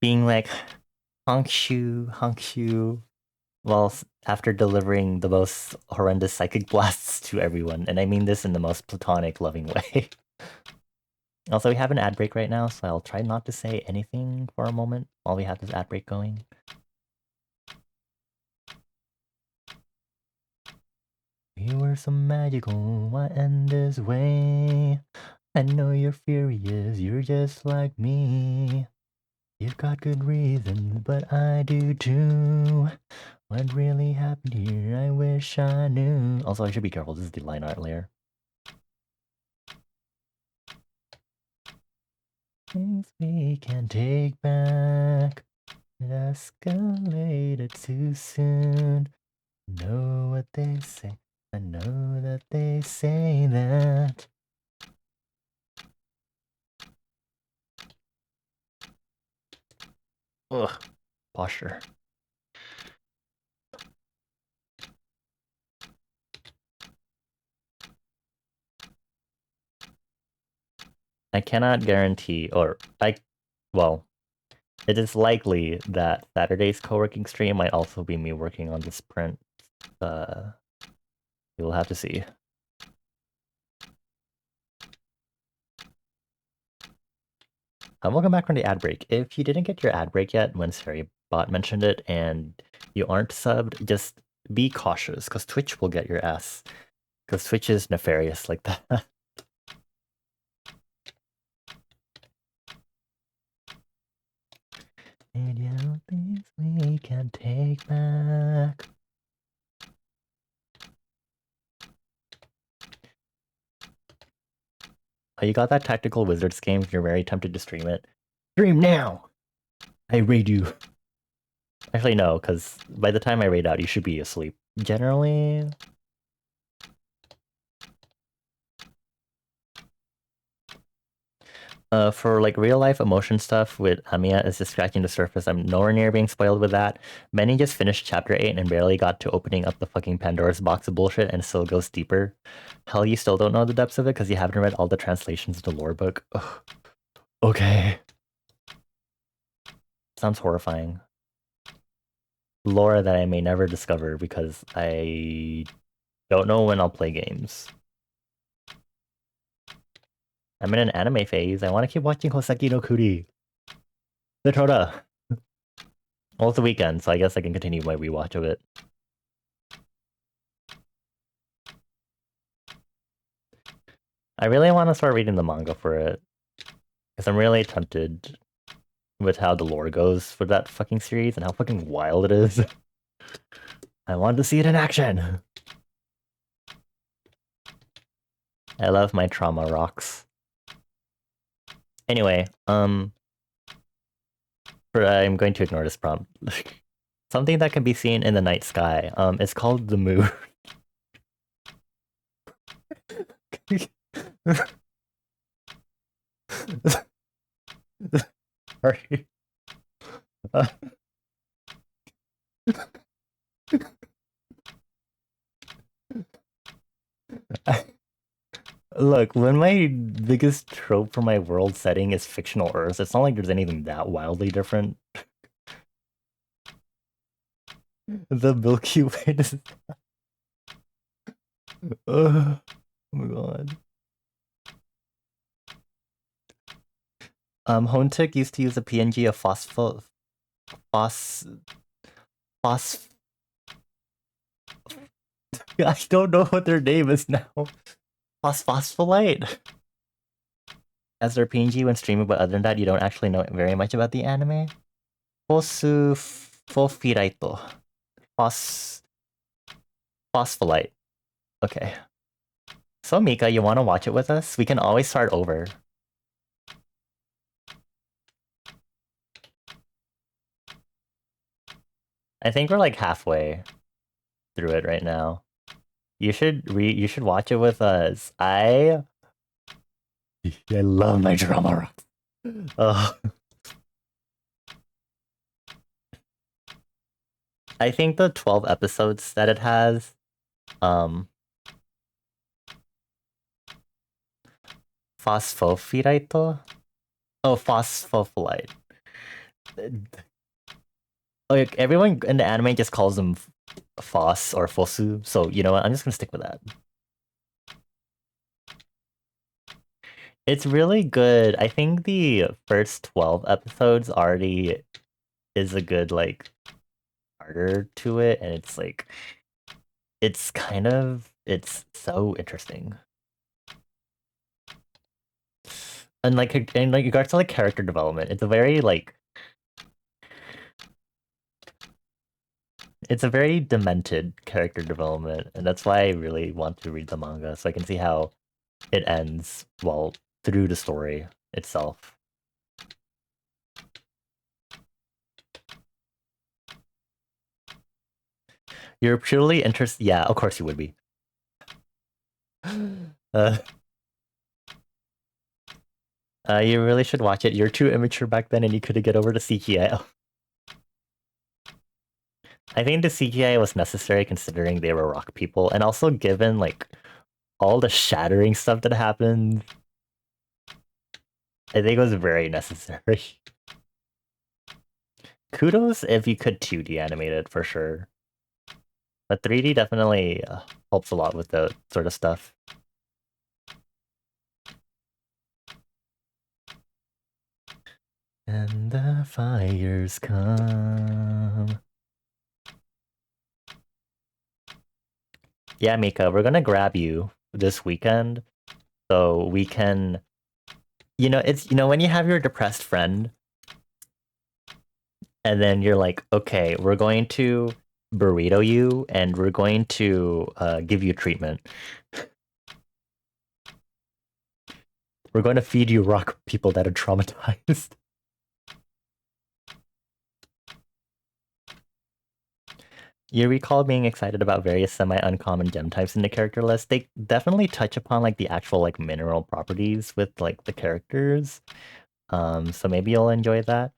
being like, honk shoo, while after delivering the most horrendous psychic blasts to everyone. And I mean this in the most platonic, loving way. Also, we have an ad break right now, so I'll try not to say anything for a moment while we have this ad break going. We were so magical, why end this way? I know you're furious, you're just like me. You've got good reasons, but I do too. What really happened here? I wish I knew. Also, I should be careful, this is the line art layer. Things we can take back. It escalated too soon. Know what they say. I know that they say that. Ugh, posture. I cannot guarantee, well, It is likely that Saturday's co-working stream might also be me working on this print. You'll have to see. Welcome back from the ad break. If you didn't get your ad break yet when SariBot mentioned it and you aren't subbed, just be cautious because Twitch will get your ass. Because Twitch is nefarious like that. And things we can take back. Oh, you got that Tactical Wizards game? You're very tempted to stream it. Stream now! I raid you. Actually, no, because by the time I raid out, you should be asleep. Generally... for like real life emotion stuff with Amiya is just scratching the surface. I'm nowhere near being spoiled with that. Benny just finished chapter 8 and barely got to opening up the fucking Pandora's box of bullshit and still goes deeper. Hell, you still don't know the depths of it because you haven't read all the translations of the lore book. Ugh. Okay. Sounds horrifying. Lore that I may never discover because I don't know when I'll play games. I'm in an anime phase. I want to keep watching Hoseki no Kuri. The Troda. Well, it's the weekend, so I guess I can continue my rewatch of it. I really want to start reading the manga for it. Because I'm really tempted with how the lore goes for that fucking series and how fucking wild it is. I want to see it in action! I love my trauma rocks. Anyway, I'm going to ignore this prompt. Something that can be seen in the night sky. It's called the moon. Sorry. Look, when my biggest trope for my world setting is fictional Earth, it's not like there's anything that wildly different. The Milky Way is... oh my god. Hontik used to use a PNG of I don't know what their name is now. Phospholite as their PNG when streaming, but other than that, you don't actually know very much about the anime. Phosphorite. Phospholite. Okay. So Mika, you want to watch it with us? We can always start over. I think we're like halfway through it right now. You should watch it with us. I love my drama rocks. I think the 12 episodes that it has, phosphophyrite? Oh, phosphofolite. Like, everyone in the anime just calls them Phos or Fosu, so you know what, I'm just gonna stick with that. It's really good. I think the first 12 episodes already is a good, like, starter to it, and it's like, it's so interesting. And like, in regards to like character development, it's a very like, it's a very demented character development, and that's why I really want to read the manga, so I can see how it ends, well, through the story itself. You're purely interested. Yeah, of course you would be. You really should watch it. You're too immature back then, and you couldn't get over the CGI. I think the CGI was necessary considering they were rock people, and also given like all the shattering stuff that happened. I think it was very necessary. kudos if you could 2D animate it for sure. But 3D definitely helps a lot with the sort of stuff. And the fires come. Yeah, Mika, we're gonna grab you this weekend so we can, it's, when you have your depressed friend and then you're like, okay, we're going to burrito you and we're going to give you treatment. We're going to feed you rock people that are traumatized. You recall being excited about various semi-uncommon gem types in the character list. They definitely touch upon like the actual like mineral properties with like the characters. So maybe you'll enjoy that.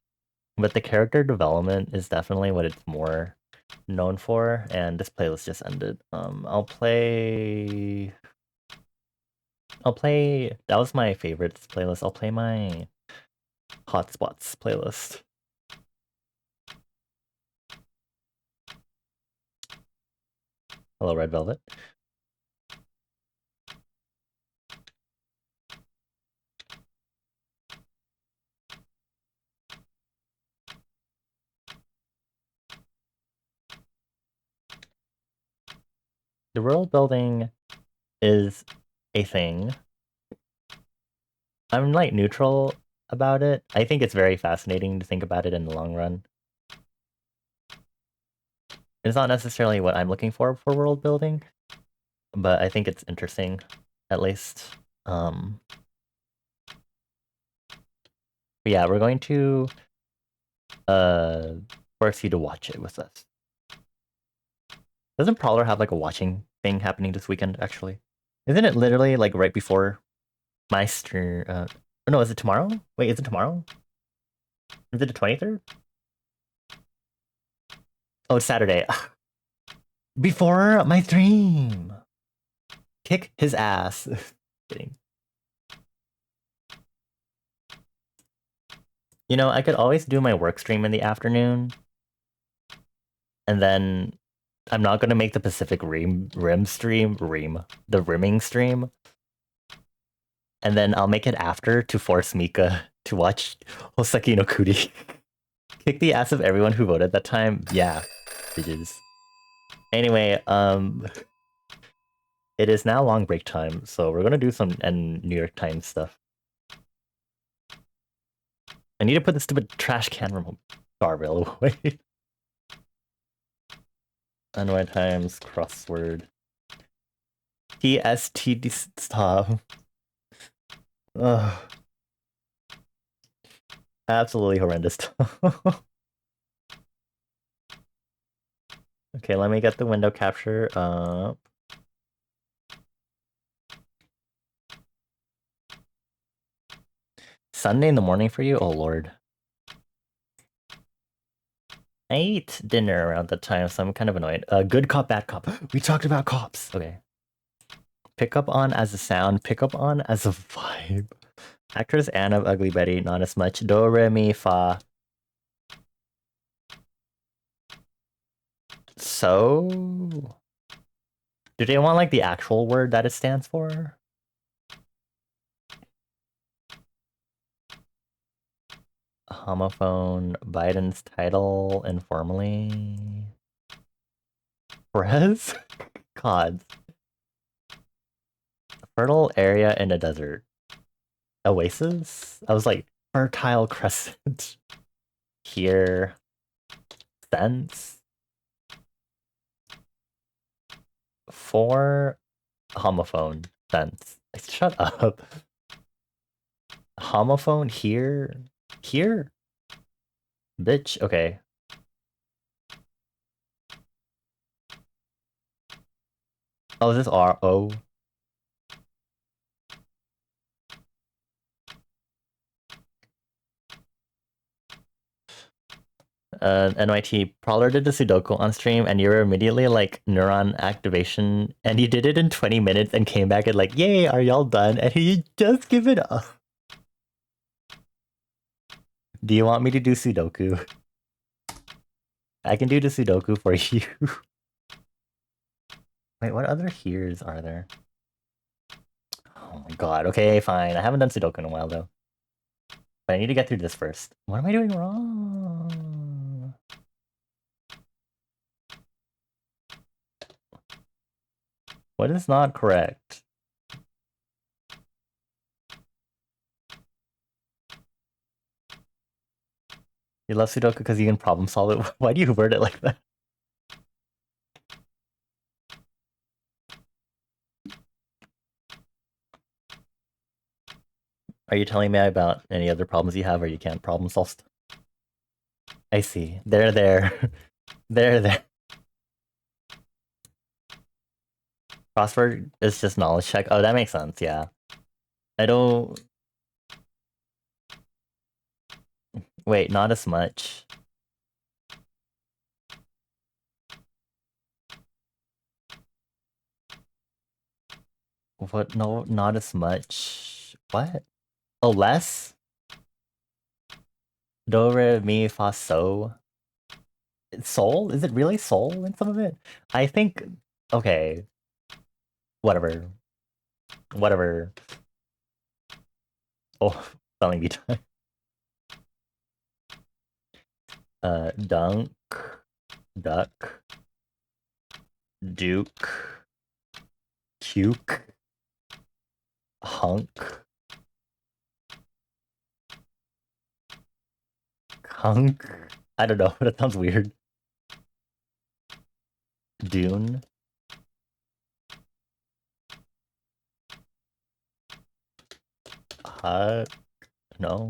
But the character development is definitely what it's more known for, and this playlist just ended. I'll play that was my favorites playlist. I'll play my hotspots playlist. Hello, Red Velvet. The world building is a thing. I'm like neutral about it. I think it's very fascinating to think about it in the long run. It's not necessarily what I'm looking for world building, but I think it's interesting, at least. Yeah, we're going to force you to watch it with us. Doesn't Prowler have like a watching thing happening this weekend, actually? Isn't it literally like right before my stream? No, is it tomorrow? Wait, is it tomorrow? Is it the 23rd? Oh, it's Saturday. Before my stream. Kick his ass. Kidding. I could always do my work stream in the afternoon. And then I'm not going to make the Pacific Rim stream, the rimming stream. And then I'll make it after to force Mika to watch Hoseki no Kuri. Kick the ass of everyone who voted that time. Yeah, bitches. Anyway, it is now long break time, so we're gonna do some New York Times stuff. I need to put the stupid trash can remote guardrail away. NY Times crossword. TST stop. Ugh. Absolutely horrendous. Okay, let me get the window capture up. Sunday in the morning for you? Oh lord. I ate dinner around that time, so I'm kind of annoyed. Good cop, bad cop. We talked about cops. Okay. Pick up on as a sound, pick up on as a vibe. Actress Anne of Ugly Betty, not as much. Do, re, mi, fa. So? Do they want like the actual word that it stands for? Homophone, Biden's title, informally. Perez? God. Fertile area in a desert. Oasis? I was like, fertile crescent. Here. Sense. For homophone. Sense. Shut up. Homophone here? Here? Bitch, okay. Oh, is this R-O? NYT, Prowler did the Sudoku on stream and you were immediately like neuron activation and you did it in 20 minutes and came back and like, yay, are y'all done? And you just give it up. Do you want me to do Sudoku? I can do the Sudoku for you. Wait, what other here's are there? Oh my god. Okay, fine. I haven't done Sudoku in a while though. But I need to get through this first. What am I doing wrong? What is not correct? You love Sudoku because you can problem solve it. Why do you word it like that? Are you telling me about any other problems you have or you can't problem solve? I see. There. There. Crossword is just knowledge check. Oh, that makes sense, yeah. I don't... Wait, not as much. What? No, not as much. What? Oh, less? Do, re, mi, fa, so. Soul? Is it really soul in some of it? I think... Okay. Whatever. Whatever. Oh, spelling bee time. Dunk. Duck. Duke. Cuke. Hunk. Hunk. I don't know. That sounds weird. Dune. No.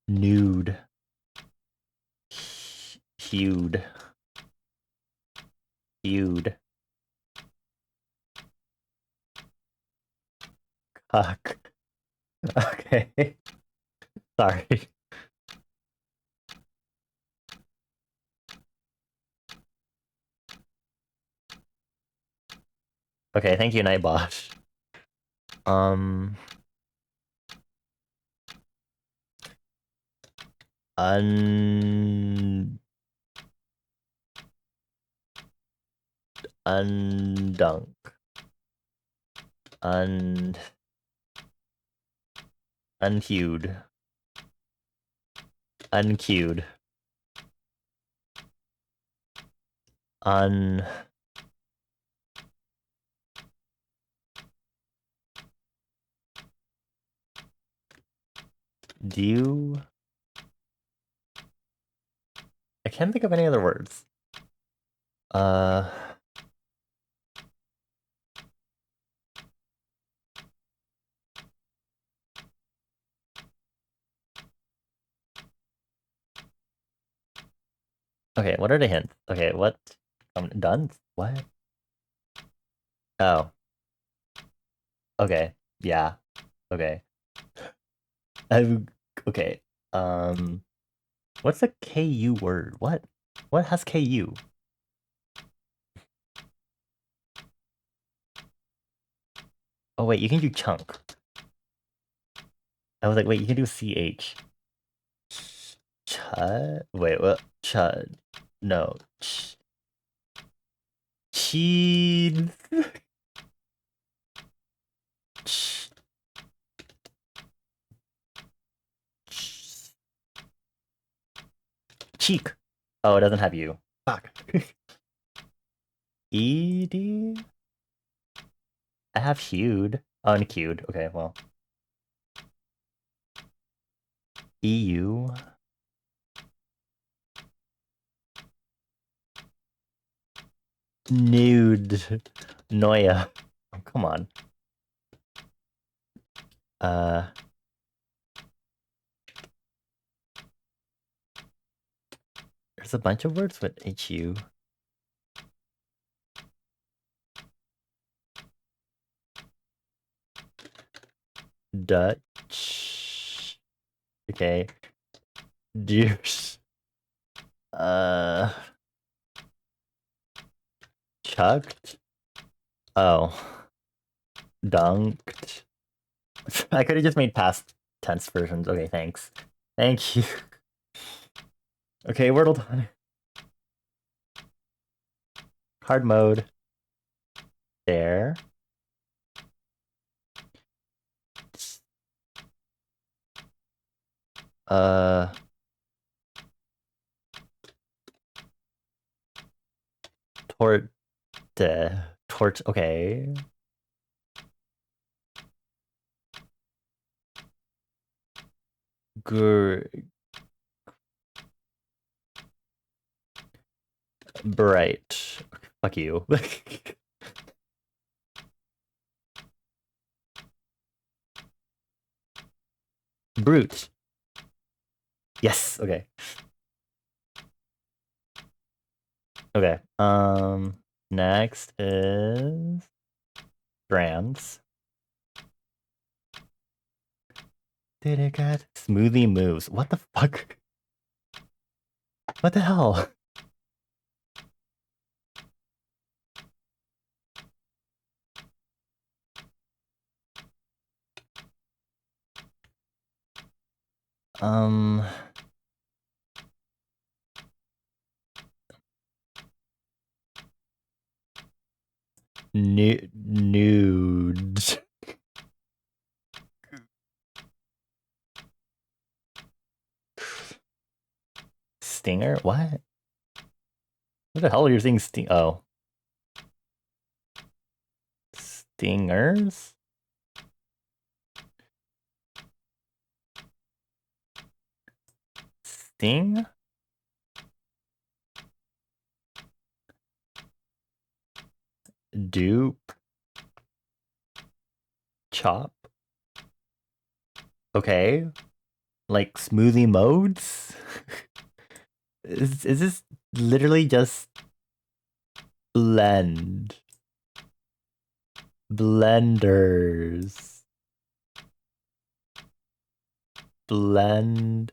Nude. Feud. Feud. Cuck. Okay. Sorry. Okay, thank you, Nightbosh. Um... Un... Undunk. Unhued. Uncued. Un... Do you... I can't think of any other words. Uh... Okay, what are the hints? Okay, what? Done? What? Oh. Okay. Yeah. Okay. I okay. What's a KU word? What? What has KU? Oh wait, you can do chunk. I was like, wait, you can do CH. Chud? Wait, what? Chud. No. Cheed. Cheek. Oh, it doesn't have you. Fuck. ED? I have hued. Uncued. Okay, well. EU. Nude. Noia. Oh, come on. Uh. There's a bunch of words with HU. Dutch. Okay. Douche. Chucked. Oh. Dunked. I could have just made past tense versions. Okay, thanks. Thank you. Okay, Wordle time. Hard mode. There. Uh. Tort. Tort. Okay. Gr. Bright. Fuck you. Brute. Yes. Okay. Okay. Next is brands. Did it get smoothie moves? What the fuck? What the hell? Um. Nude. Stinger? What? What the hell are you saying? Oh, stingers. Sting. Dupe. Chop. Okay. Like smoothie modes. Is this literally just blend? Blenders. Blender.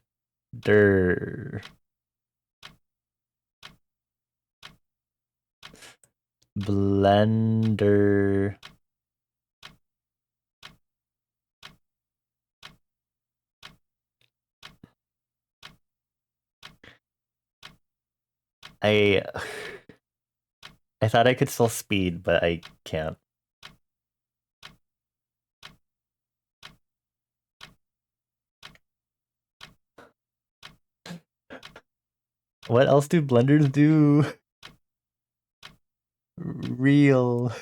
Blender. I I thought I could still speed, but I can't. What else do blenders do? Real.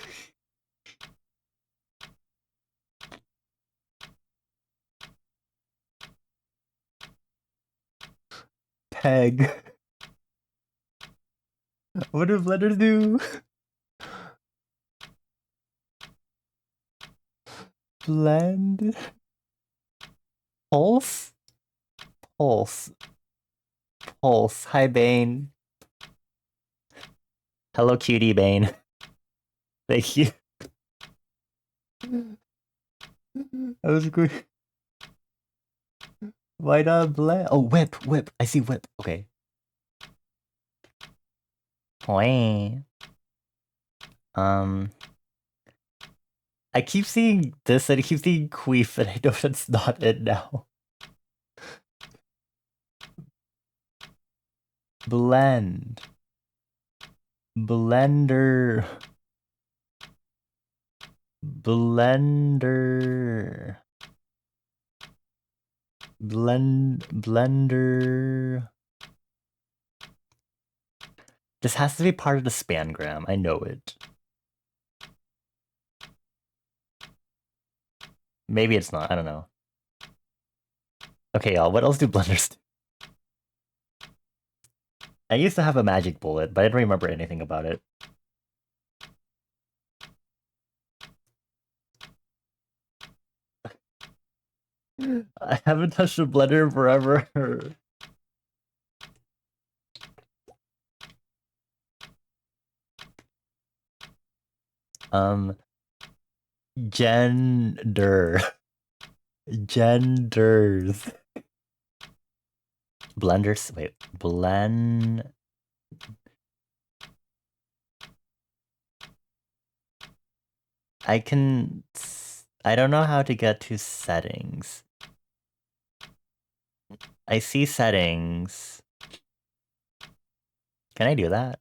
Peg. What do blenders do? Blend. Pulse? Pulse. Pulse. Hi, Bane. Hello, cutie Bane. Thank you. That was good. Why not blend? Oh, whip, whip. I see whip. Okay. Wait. Um, I keep seeing this and I keep seeing queef, and I know that's not it now. Blend. Blender. Blender. Blender. This has to be part of the spangram. I know it. Maybe it's not. I don't know. Okay, y'all. What else do blenders do? I used to have a magic bullet, but I don't remember anything about it. I haven't touched a blender in forever. um, Gender. Genders. Blenders. Wait, blend. I can. I don't know how to get to settings. I see settings. Can I do that?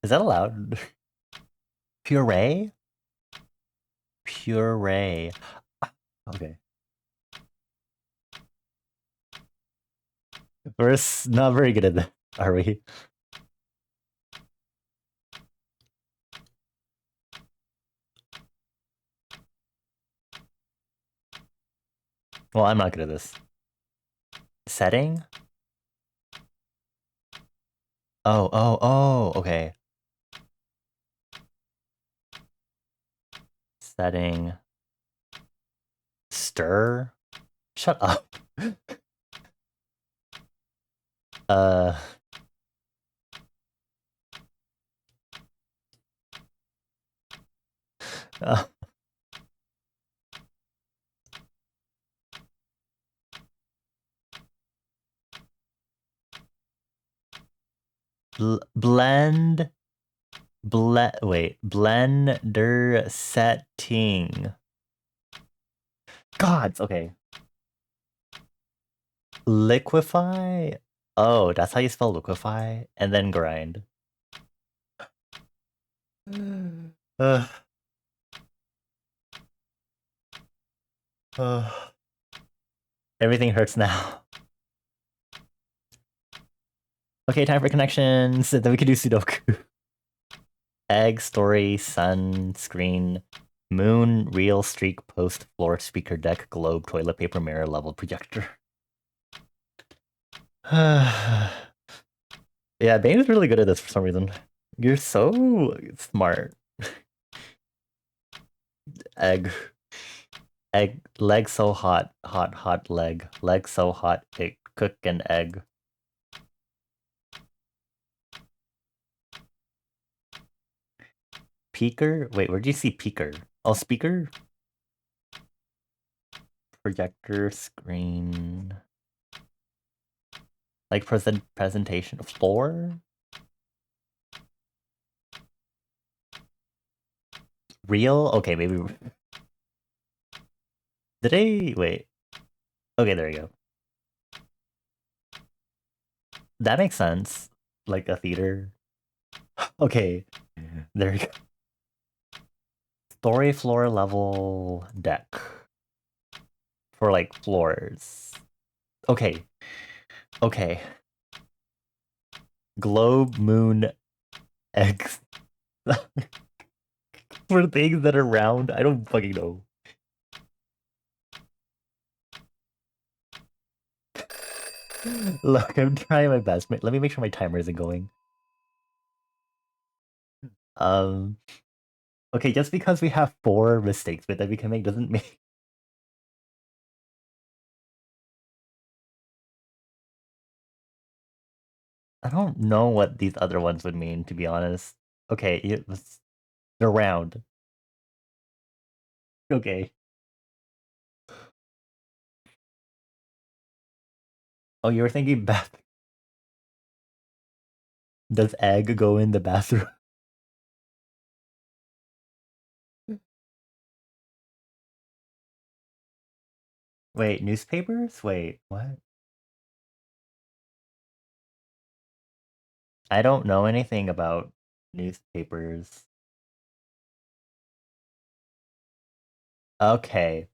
Is that allowed? Puree? Puree. Okay. We're not very good at that, are we? Well, I'm not good at this. Setting? Oh, okay. Setting. Stir? Shut up. uh, uh blend blender setting. Gods, okay. Liquefy? Oh, that's how you spell liquefy? And then grind. uh, uh, everything hurts now. Okay, time for connections. Then we can do Sudoku. Egg, story, sun, screen, moon, reel, streak, post, floor, speaker, deck, globe, toilet paper, mirror, level, projector. Yeah, Bane is really good at this for some reason. You're so smart. Egg. Egg. Leg so hot. Hot leg. Leg so hot. Cook an egg. Peaker? Wait, where'd you see peaker? Oh, speaker? Projector, screen. Like presentation. Floor? Real? Okay, maybe. Did I wait? Okay, there you go. That makes sense. Like a theater. Okay, there you go. Story floor level deck for like floors. Okay, okay. Globe, moon, eggs. For things that are round. I don't fucking know. Look, I'm trying my best. Let me make sure my timer isn't going. Um, okay, just because we have 4 mistakes with that we can make doesn't mean. I don't know what these other ones would mean, to be honest. Okay, they're round. Okay. Oh, you were thinking bath. Does egg go in the bathroom? Wait, newspapers? Wait, what? I don't know anything about newspapers. Okay.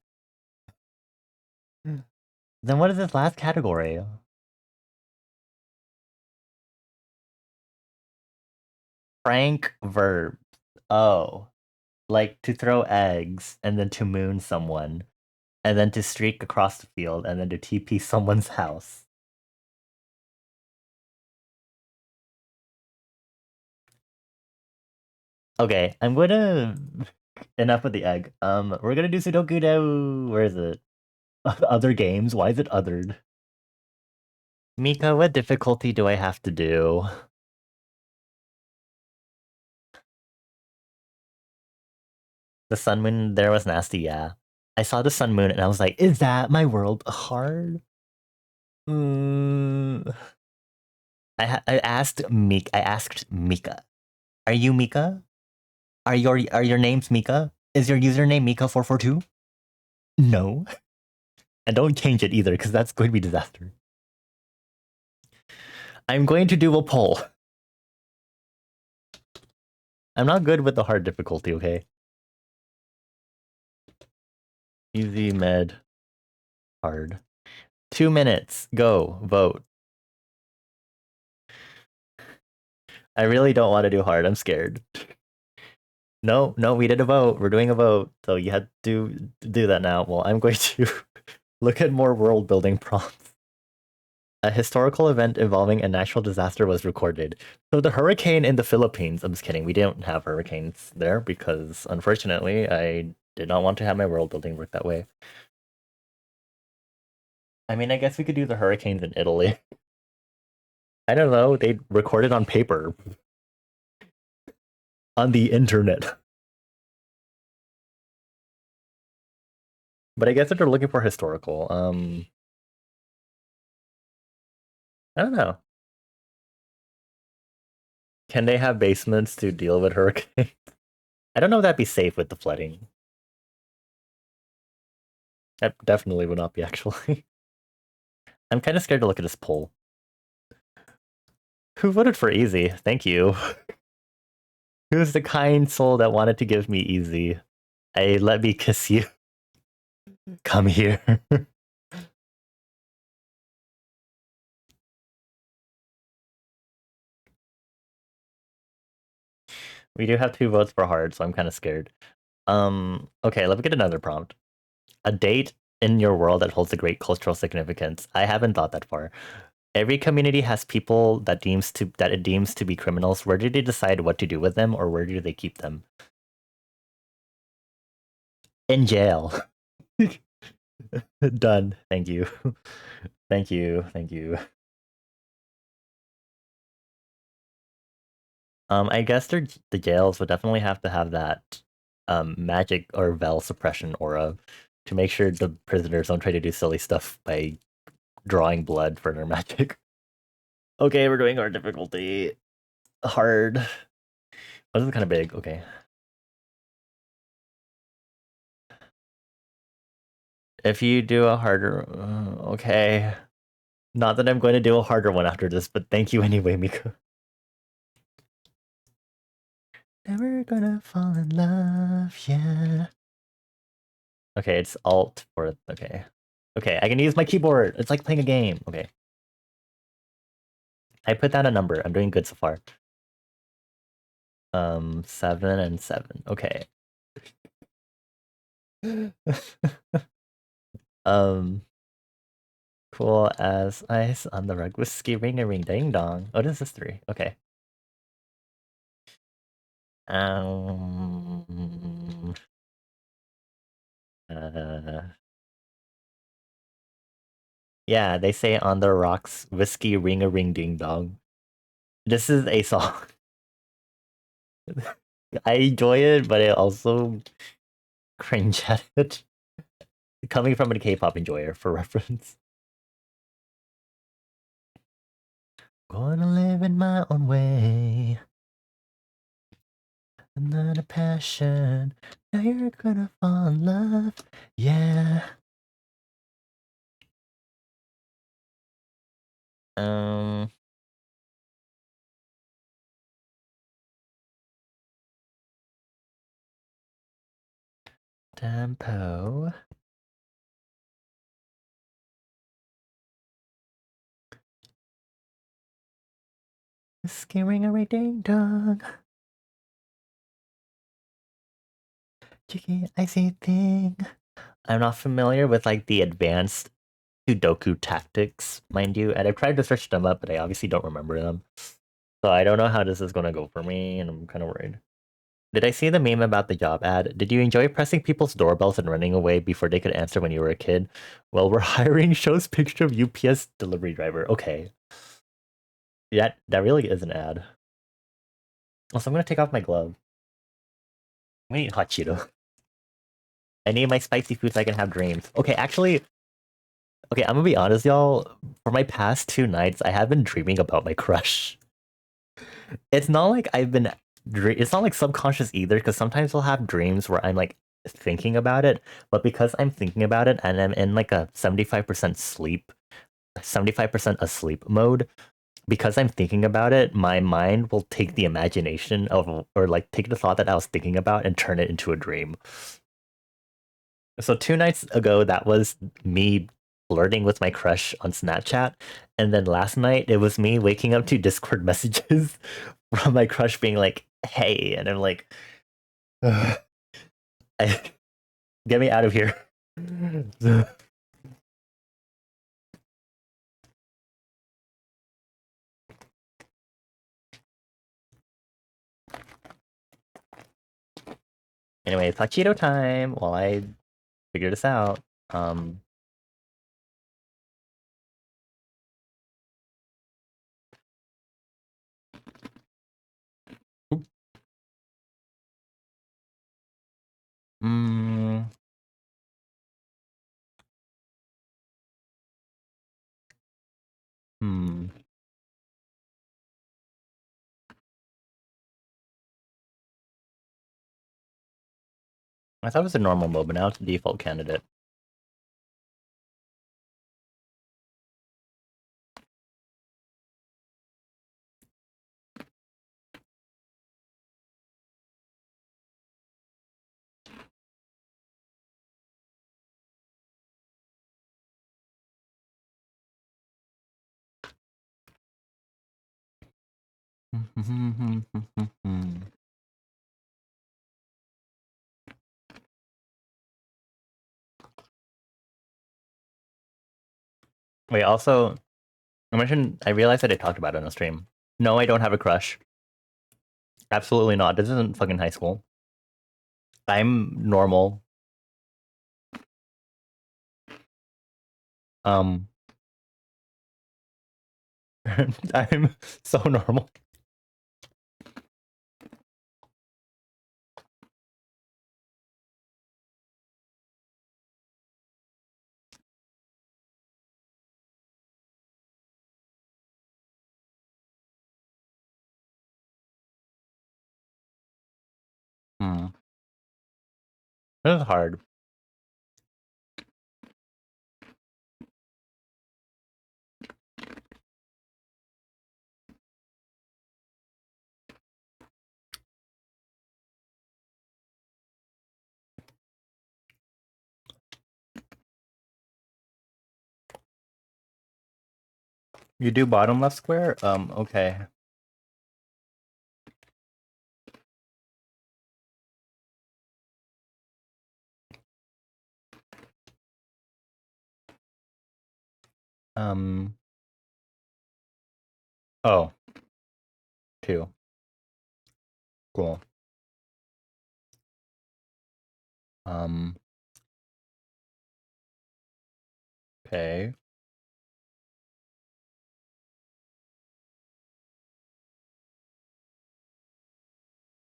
Then what is this last category? Frank verbs. Oh. Like to throw eggs and then to moon someone and then to streak across the field and then to TP someone's house. Okay, I'm gonna enough with the egg. We're gonna do Sudoku now. Where is it? Other games? Why is it othered? Mika, what difficulty do I have to do? The sun moon there was nasty, yeah. I saw the sun moon and I was like, is that my world hard? Mm. I asked Mika. Are you Mika? Are your names Mika? Is your username Mika442? No. And don't change it either, because that's going to be disaster. I'm going to do a poll. I'm not good with the hard difficulty, okay? Easy, med, hard. 2 minutes. Go. Vote. I really don't want to do hard. I'm scared. No, no, we did a vote. We're doing a vote. So you had to do that now. Well, I'm going to look at more world building prompts. A historical event involving a natural disaster was recorded. So the hurricane in the Philippines, I'm just kidding. We don't have hurricanes there because unfortunately I did not want to have my world building work that way. I mean, I guess we could do the hurricanes in Italy. I don't know. They recorded on paper on the internet. But I guess if they're looking for historical, I don't know. Can they have basements to deal with hurricanes? I don't know if that'd be safe with the flooding. That definitely would not be actually. I'm kind of scared to look at this poll. Who voted for easy? Thank you. Who's the kind soul that wanted to give me easy? Hey, let me kiss you. Come here. We do have 2 votes for hard, so I'm kind of scared. Okay, let me get another prompt. A date in your world that holds a great cultural significance. I haven't thought that far. Every community has people that it deems to be criminals. Where do they decide what to do with them, or where do they keep them? In jail. Done. Thank you. Thank you. Thank you. I guess the jails would definitely have to have that magic or veil suppression aura to make sure the prisoners don't try to do silly stuff by drawing blood for their magic. Okay, we're doing our difficulty. Hard. Oh, this is kind of big. Okay. If you do a harder... okay. Not that I'm going to do a harder one after this, but thank you anyway, Miko. Never gonna fall in love, yeah. Okay, it's alt for... okay. Okay, I can use my keyboard. It's like playing a game. Okay. I put down a number. I'm doing good so far. 7 and 7. Okay. Cool as ice on the rug. Whiskey ring a ring ding dong. Oh, this is 3. Okay. Um. Uh. Yeah, they say on the rocks, whiskey ring a ring ding dong. This is a song. I enjoy it, but I also cringe at it. Coming from a K-pop enjoyer, for reference. Gonna live in my own way. Another passion. Now you're gonna fall in love. Yeah. Um. Tempo. Scaring a ding dong. Chicky icy thing. I'm not familiar with like the advanced Sudoku tactics, mind you, and I've tried to search them up, but I obviously don't remember them. So I don't know how this is gonna go for me, and I'm kind of worried. Did I see the meme about the job ad? Did you enjoy pressing people's doorbells and running away before they could answer when you were a kid? Well, we're hiring shows picture of UPS delivery driver. Okay. Yeah, that really is an ad. Also, I'm gonna take off my glove. I'm gonna eat hot Cheeto. I need my spicy food so I can have dreams. Okay, actually, okay, I'm gonna be honest, y'all. For my past 2 nights, I have been dreaming about my crush. It's not like I've been it's not like subconscious either, because sometimes I'll have dreams where I'm like thinking about it, but because I'm thinking about it and I'm in like a 75% sleep, 75% asleep mode, because I'm thinking about it, my mind will take the imagination of, or like take the thought that I was thinking about and turn it into a dream. So 2 nights ago, that was me flirting with my crush on Snapchat. And then last night, it was me waking up to Discord messages from my crush being like, hey. And I'm like, "Ugh, get me out of here." Anyway, it's Cheeto time while I figure this out. Um, mm, hmm. I thought it was a normal mode, but now it's the default candidate. Wait, also, I realized that I talked about it on a stream. No, I don't have a crush. Absolutely not. This isn't fucking high school. I'm normal. Um, I'm so normal. Hmm. This is hard. You do bottom left square? Okay. Um, oh, two. Cool. Um, okay.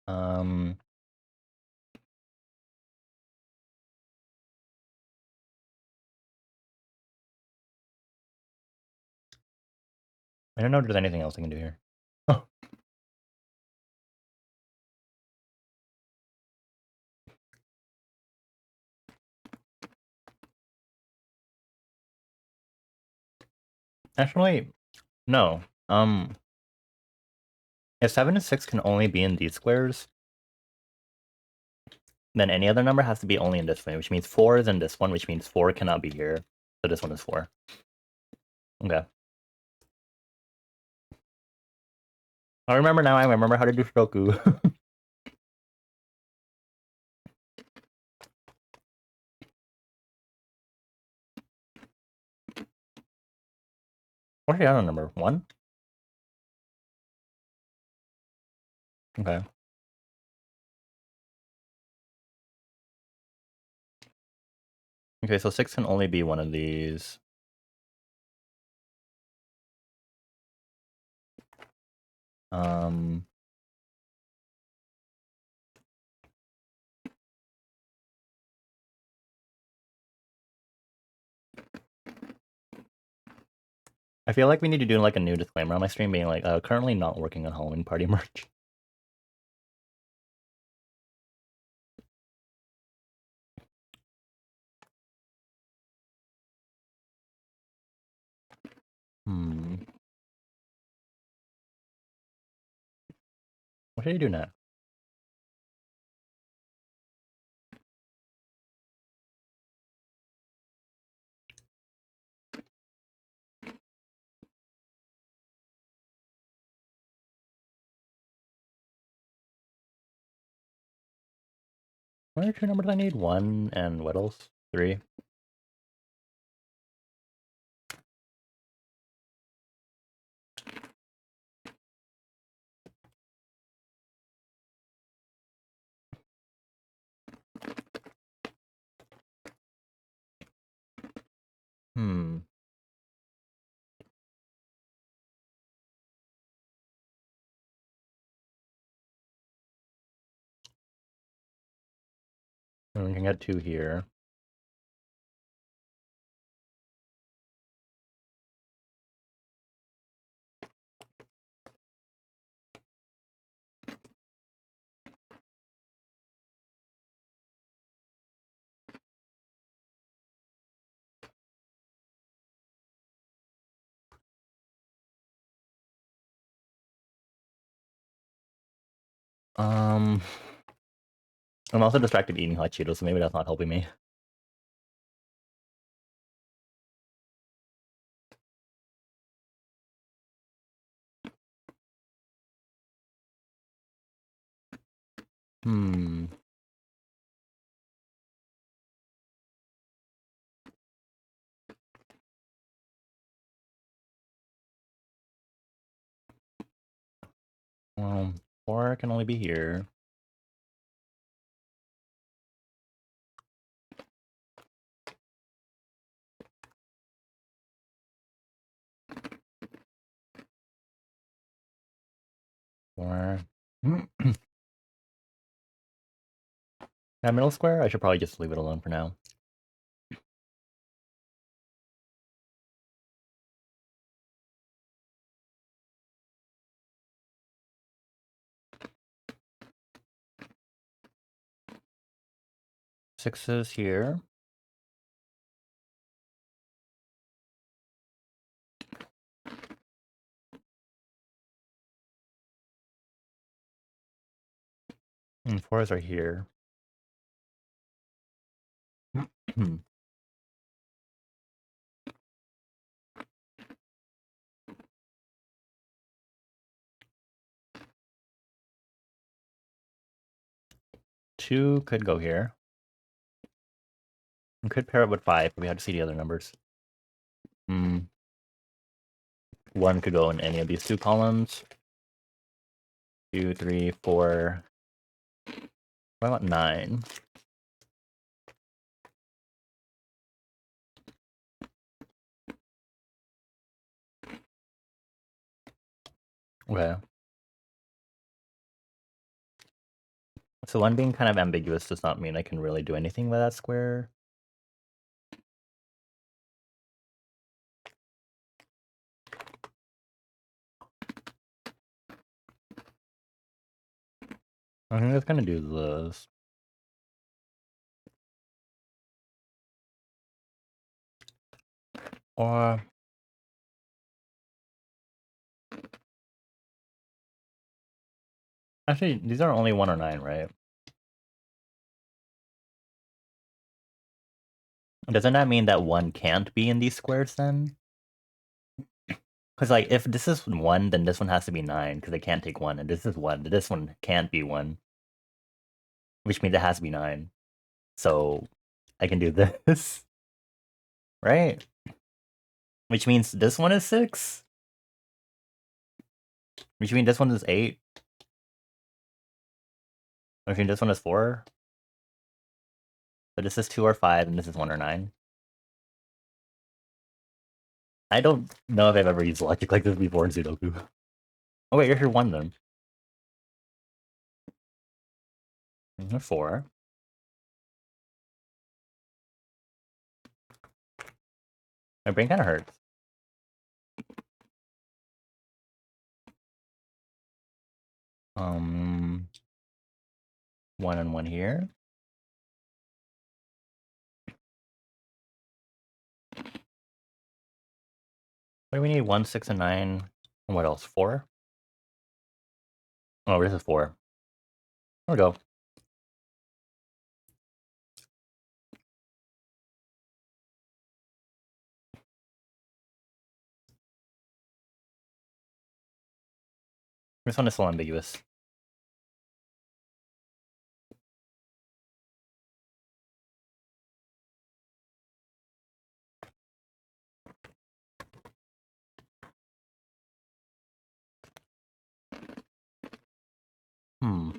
Um, I don't know if there's anything else I can do here. Actually, no. If 7 and 6 can only be in these squares, then any other number has to be only in this one, which means 4 is in this one, which means 4 cannot be here. So this one is 4. Okay. I remember now. I remember how to do Sudoku. What's the other number? 1? Okay. Okay, so 6 can only be one of these. Um, I feel like we need to do like a new disclaimer on my stream being like, currently not working on Halloween party merch. Hmm. What should you do next? What are two numbers I need? 1 and what else? 3. Hmm. And we can get 2 here. I'm also distracted eating hot Cheetos, so maybe that's not helping me. Hmm. Well, 4 can only be here. Four. That middle square, I should probably just leave it alone for now. Sixes here. And 4s are here. 2 could go here. We could pair up with 5, but we have to see the other numbers. 1 could go in any of these 2 columns. 2, 3, 4. What about 9? Okay. So 1 being kind of ambiguous does not mean I can really do anything with that square. I think it's gonna do this. Or actually, these are only 1 or 9, right? Doesn't that mean that 1 can't be in these squares then? Because like, if this is 1, then this one has to be 9, because they can't take 1, and this is 1. This one can't be 1, which means it has to be 9. So I can do this, right? Which means this one is 6. Which means this one is 8. Which means this one is 4. But this is 2 or 5, and this is 1 or 9. I don't know if I've ever used logic like this before in Sudoku. Oh wait, you're here 1 then. 4. My brain kind of hurts. 1 and 1 here. What do we need? 1, 6, and 9. And what else? 4? Oh, this is 4. There we go. This one is still ambiguous. Hmm.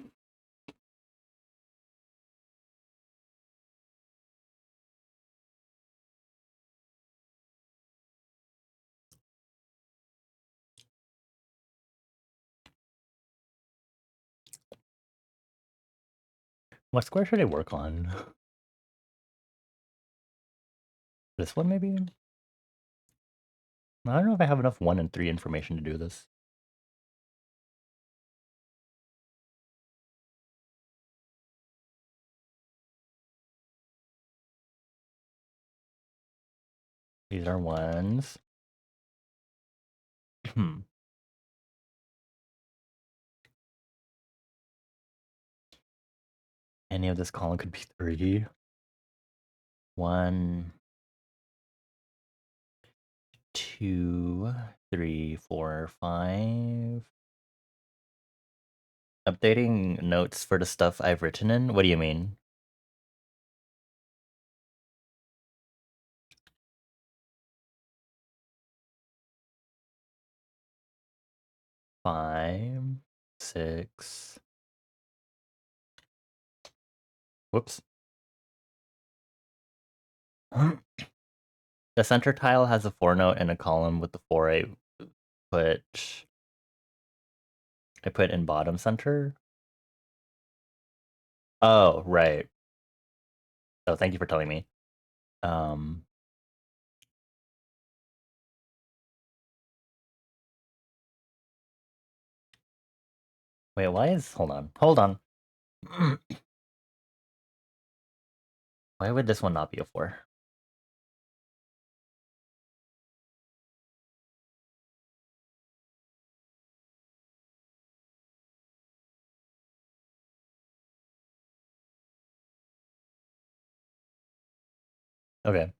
What square should I work on? This one, maybe? I don't know if I have enough 1 and 3 information to do this. These are 1s. Hmm. Any of this column could be 3. 1, 2, 3, 4, 5. Updating notes for the stuff I've written in? What do you mean? Five, 6. Whoops. The center tile has a 4 note and a column with the 4 put I put in bottom center. Oh, right. Oh, thank you for telling me. Um, wait, why is hold on. Why would this one not be a 4? Okay.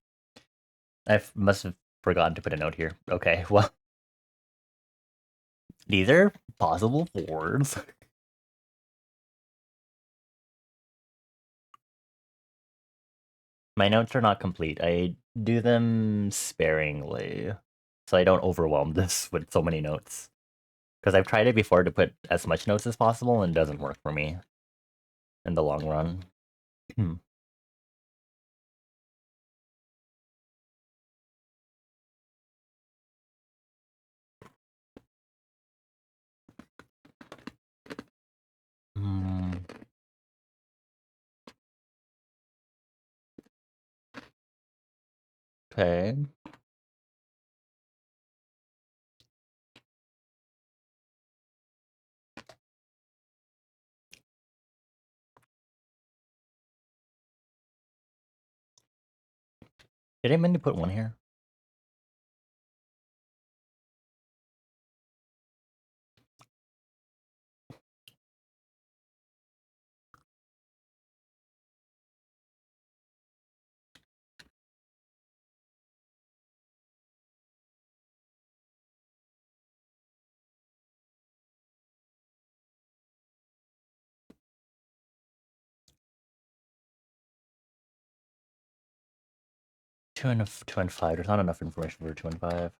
I must have forgotten to put a note here. Okay, well, these are possible 4s. My notes are not complete. I do them sparingly, so I don't overwhelm this with so many notes. Because I've tried it before to put as much notes as possible and it doesn't work for me in the long run. Hmm. Hmm. Okay. Did I mean to put 1 here? Two and 5. There's not enough information for 2 and 5.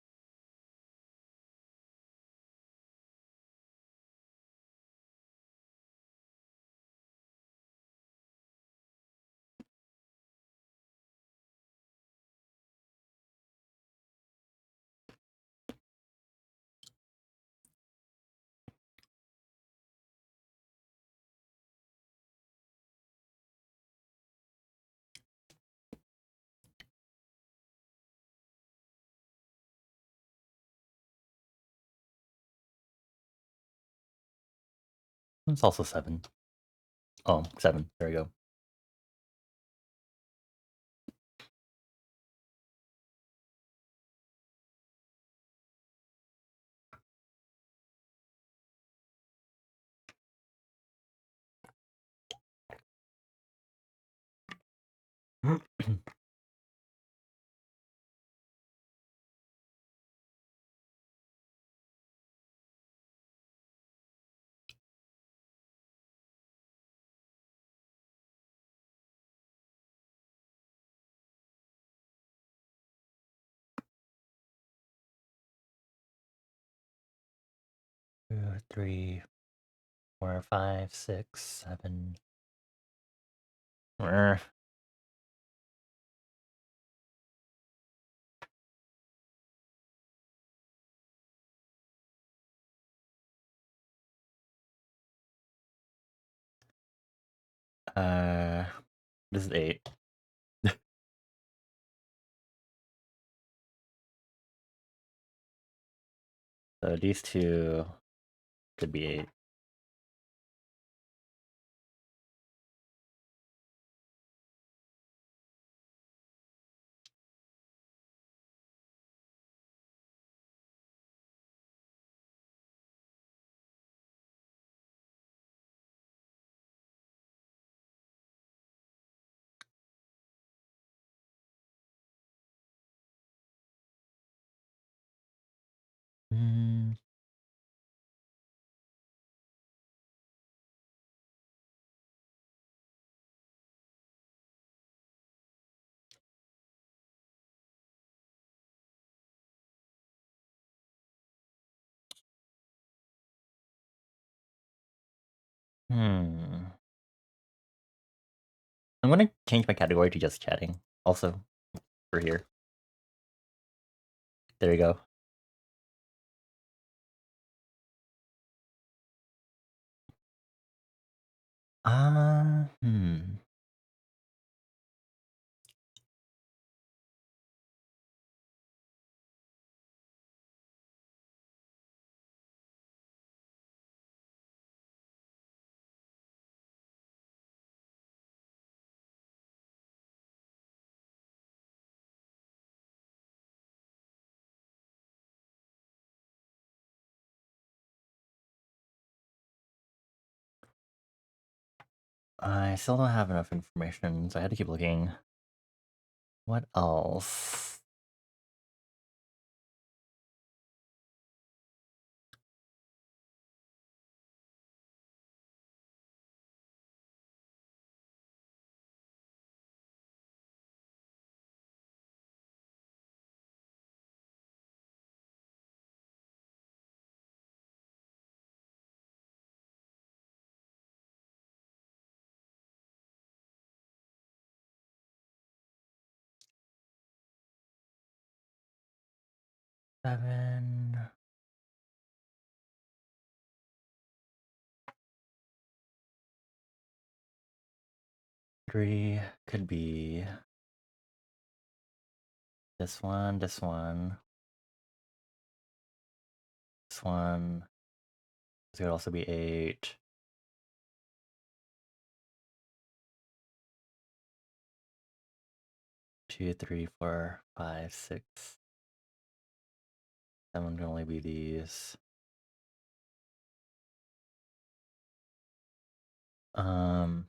It's also 7. Oh, 7. There we go. 2, 3, 4, 5, 6, 7. This is 8. So these two could be 8. Mm. Hmm. I'm gonna change my category to just chatting. Also, for here. There you go. Hmm. I still don't have enough information, so I had to keep looking. What else? Seven. Three could be this one, this one, this one. This could also be 8. 2, 3, 4, 5, 6. 7 can only be these. Um.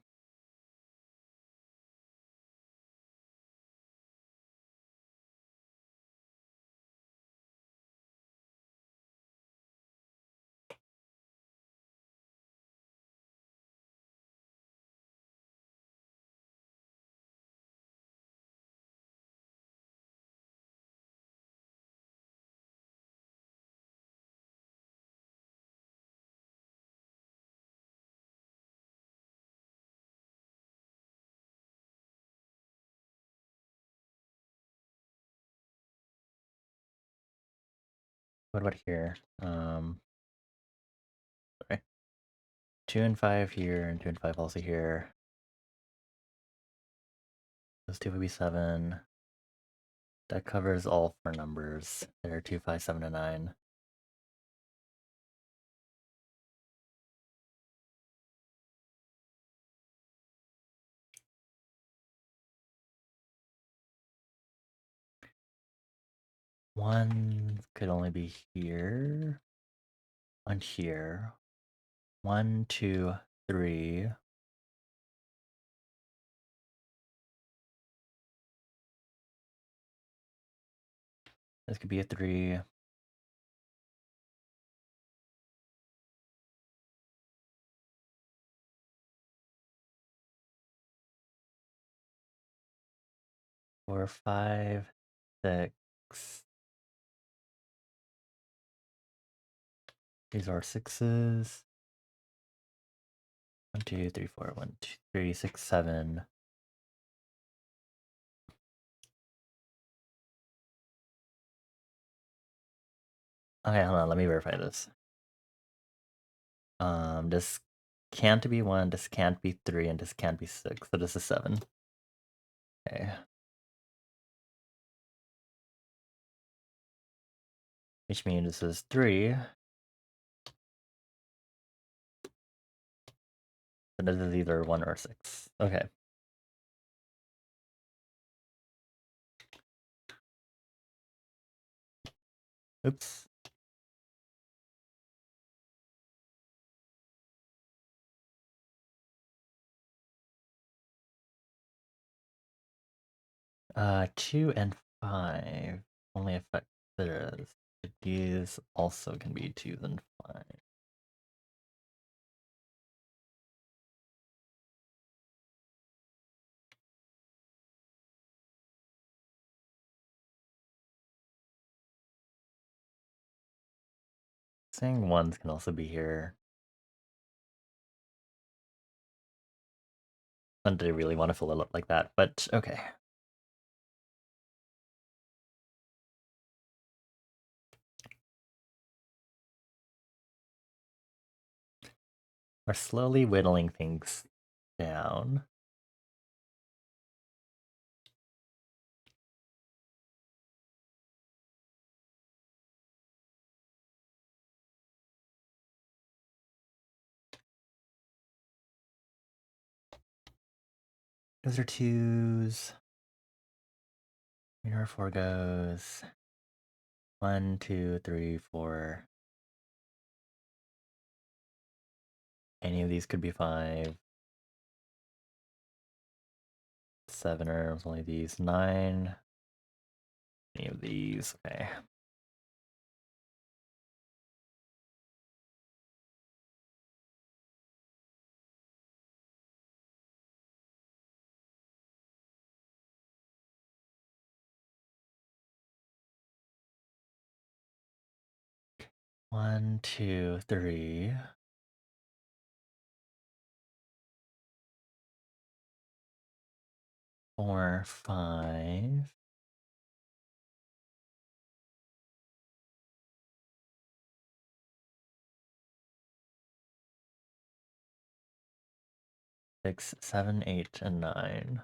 What about here? Sorry. 2 and 5 here, and 2 and 5 also here. Those two would be 7. That covers all 4 numbers. There are 2, 5, 7, and 9. One could only be here. One here. 1, 2, 3. This could be a 3. Four, 5, 6. These are 6s. 1, 2, 3, 4. 1, 2, 3, 6, 7. Okay, hold on. Let me verify this. This can't be 1. This can't be 3, and this can't be 6. So this is 7. Okay. Which means this is 3. So this is either 1 or 6. Okay. Oops. Two and 5 only affect this. These also can be 2s and 5. Saying 1s can also be here. I didn't really want to fill it up like that, but okay. We're slowly whittling things down. Those are 2s. Here 4 goes. 1, 2, 3, 4. Any of these could be 5. 7 are only these. 9. Any of these. Okay. One, 2, 3. 4, 5. 6, 7, 8, and 9.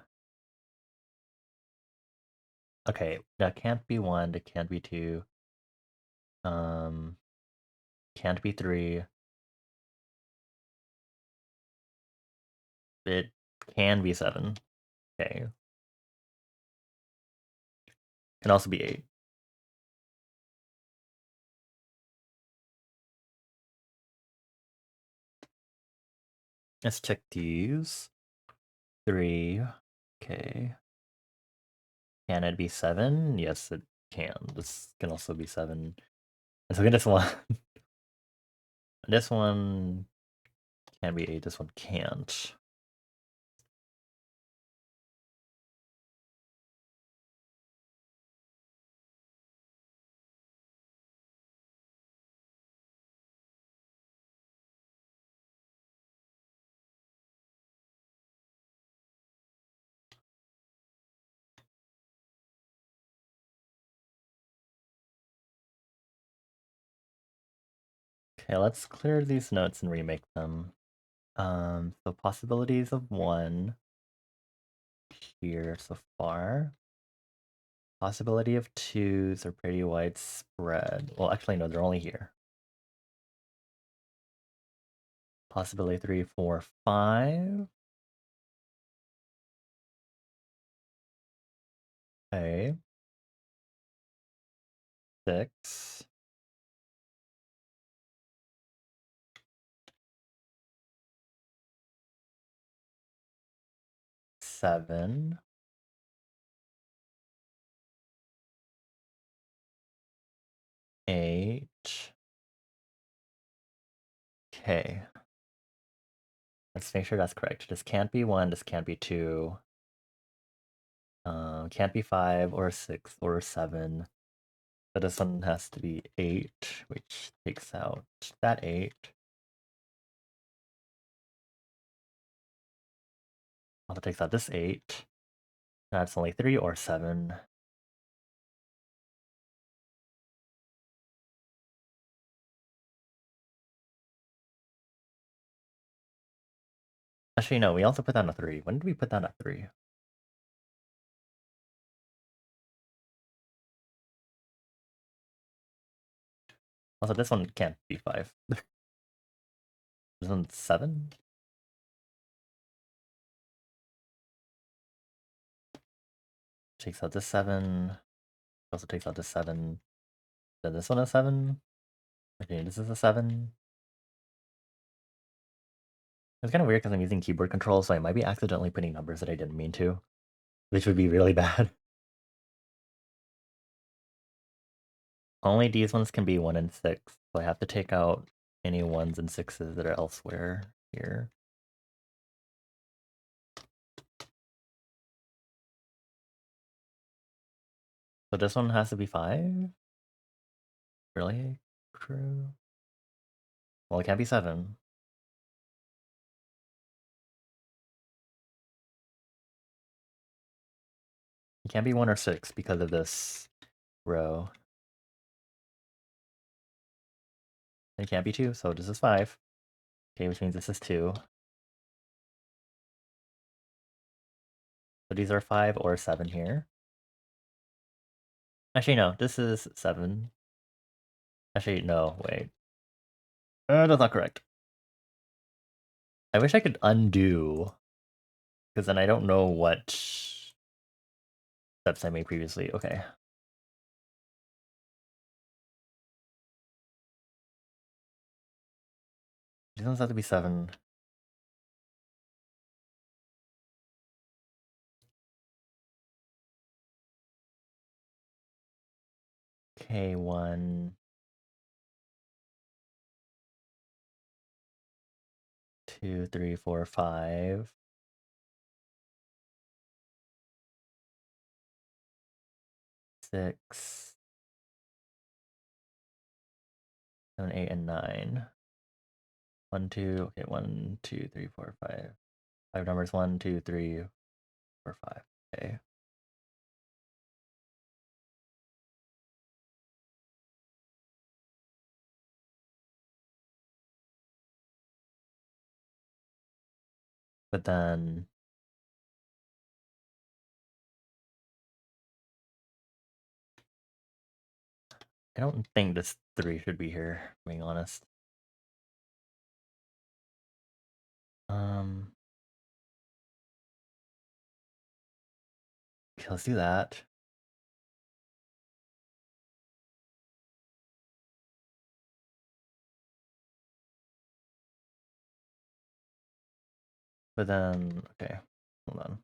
Okay, that can't be 1, that can't be 2. Can't be 3. It can be 7. Okay. Can also be 8. Let's check these. 3. Okay. Can it be 7? Yes, it can. This can also be 7. And so this one. This one can be 8. This one can't. Okay, let's clear these notes and remake them. So possibilities of 1 here so far. Possibility of 2s are pretty widespread. Well, actually, no, they're only here. Possibility 3, 4, 5. Okay. 6. 7. Okay. Let's make sure that's correct. This can't be 1, this can't be 2. Can't be 5 or 6 or 7. So this one has to be 8, which takes out that 8. Also takes out this 8. That's only 3 or 7. Actually, no, we also put down a 3. When did we put down a 3? Also, this one can't be 5. This one's 7? Takes out this 7. Also takes out this 7. Then this one a 7. Okay, this is a 7. It's kind of weird because I'm using keyboard controls, so I might be accidentally putting numbers that I didn't mean to, which would be really bad. Only these ones can be 1 and 6, so I have to take out any 1s and 6s that are elsewhere here. So this one has to be 5? Really? True. Well, it can't be 7. It can't be 1 or 6 because of this row. It can't be 2, so this is 5. Okay, which means this is 2. So these are 5 or 7 here. Actually, no, this is 7. Actually, no, wait. That's not correct. I wish I could undo, because then I don't know what steps I made previously. Okay. These ones have to be 7. Okay, 1, 2, 3, 4, 5. 6, 7, 8, and 9. 1, 2, okay, 1, 2, 3, 4, 5. 5 numbers, 1, 2, 3, 4, 5. Okay. But then I don't think this 3 should be here, being honest. Okay, let's do that. But then, okay, hold on.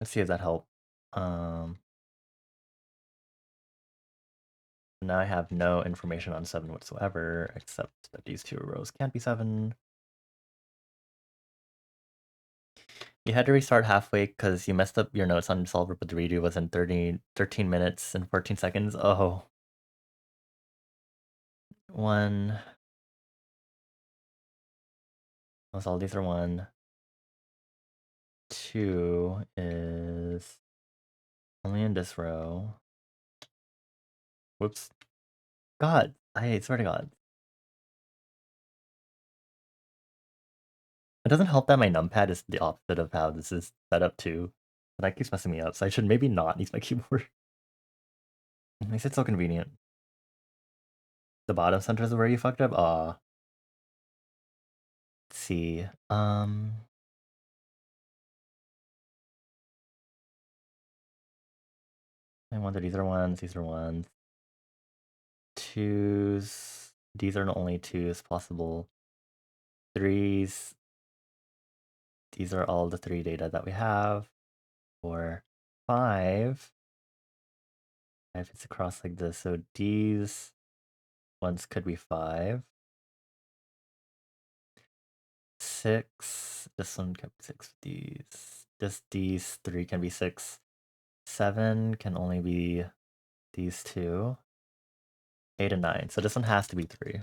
Let's see if that helped. Now I have no information on 7 whatsoever, except that these 2 rows can't be 7. You had to restart halfway because you messed up your notes on Solver, but the redo was in 13 minutes and 14 seconds. Oh. 1. Oh, all these are 1. 2 is only in this row. Whoops. God, I swear to God. It doesn't help that my numpad is the opposite of how this is set up too. But that keeps messing me up, so I should maybe not use my keyboard. It makes it so convenient. The bottom center is where you fucked up? Aw. Let's see. I wonder, these are 1s, these are 1s. 2s. These are the only 2s possible. 3s. These are all the 3 data that we have. 4, 5. If it's across like this, so these ones could be 5. 6. This one can be 6. These 3 can be 6. 7 can only be these 2. 8 and 9. So this one has to be 3.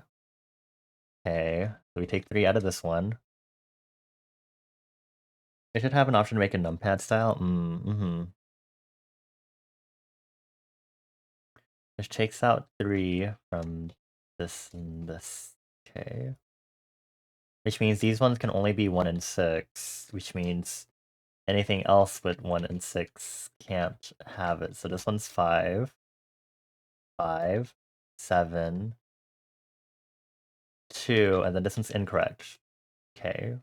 Okay. So we take 3 out of this one. It should have an option to make a numpad style. Which takes out 3 from this and this. Okay. Which means these ones can only be 1 and 6. Which means anything else with 1 and 6 can't have it. So this one's 5. 5. 7. 2. And then this one's incorrect. Okay.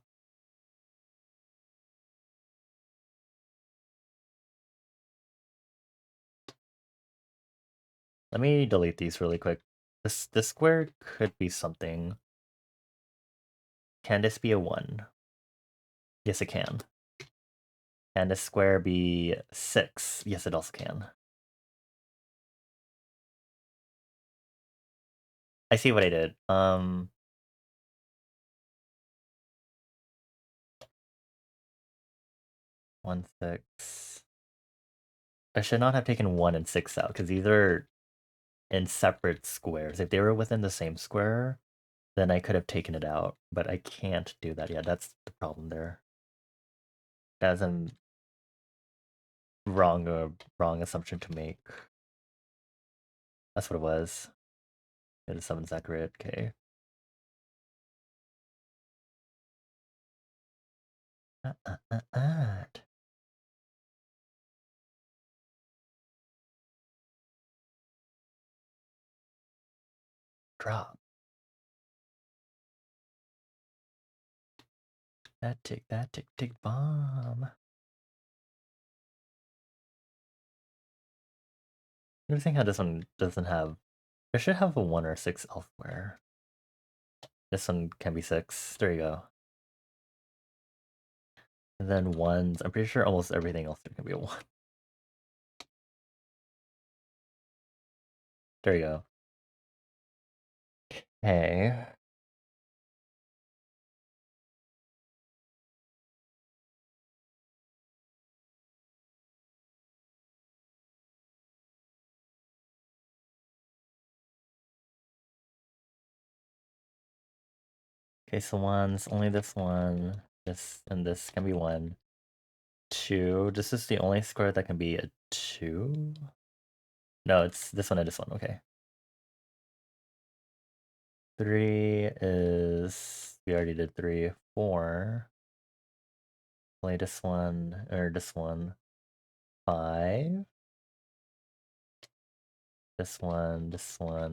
Let me delete these really quick. This square could be something. Can this be a 1? Yes, it can. Can this square be 6? Yes, it also can. I see what I did. 1, 6. I should not have taken 1 and 6 out, because these are in separate squares. If they were within the same square, then I could have taken it out, but I can't do that yet. That's the problem there. That's a wrong assumption to make. That's what it was. It is 7's accurate. Okay. Drop. That tick bomb. Noticing how this one doesn't have. It should have a 1 or 6 elsewhere. This one can be 6. There you go. And then 1s. I'm pretty sure almost everything else can be a 1. There you go. Okay. Okay, so 1s. Only this one. This and this can be 1. 2. This is the only square that can be a 2. No, it's this one and this one. Okay. 3 is. We already did 3. 4. Only this one or this one. 5. This one,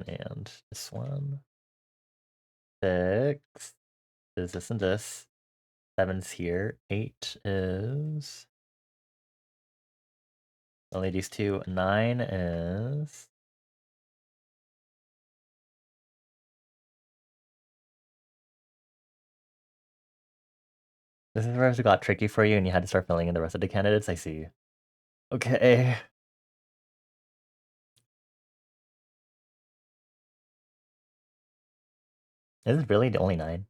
and this one. 6 is this and this. 7's here. 8 is only these 2. 9 is. This is where it got tricky for you and you had to start filling in the rest of the candidates. I see. Okay. Is it really the only 9?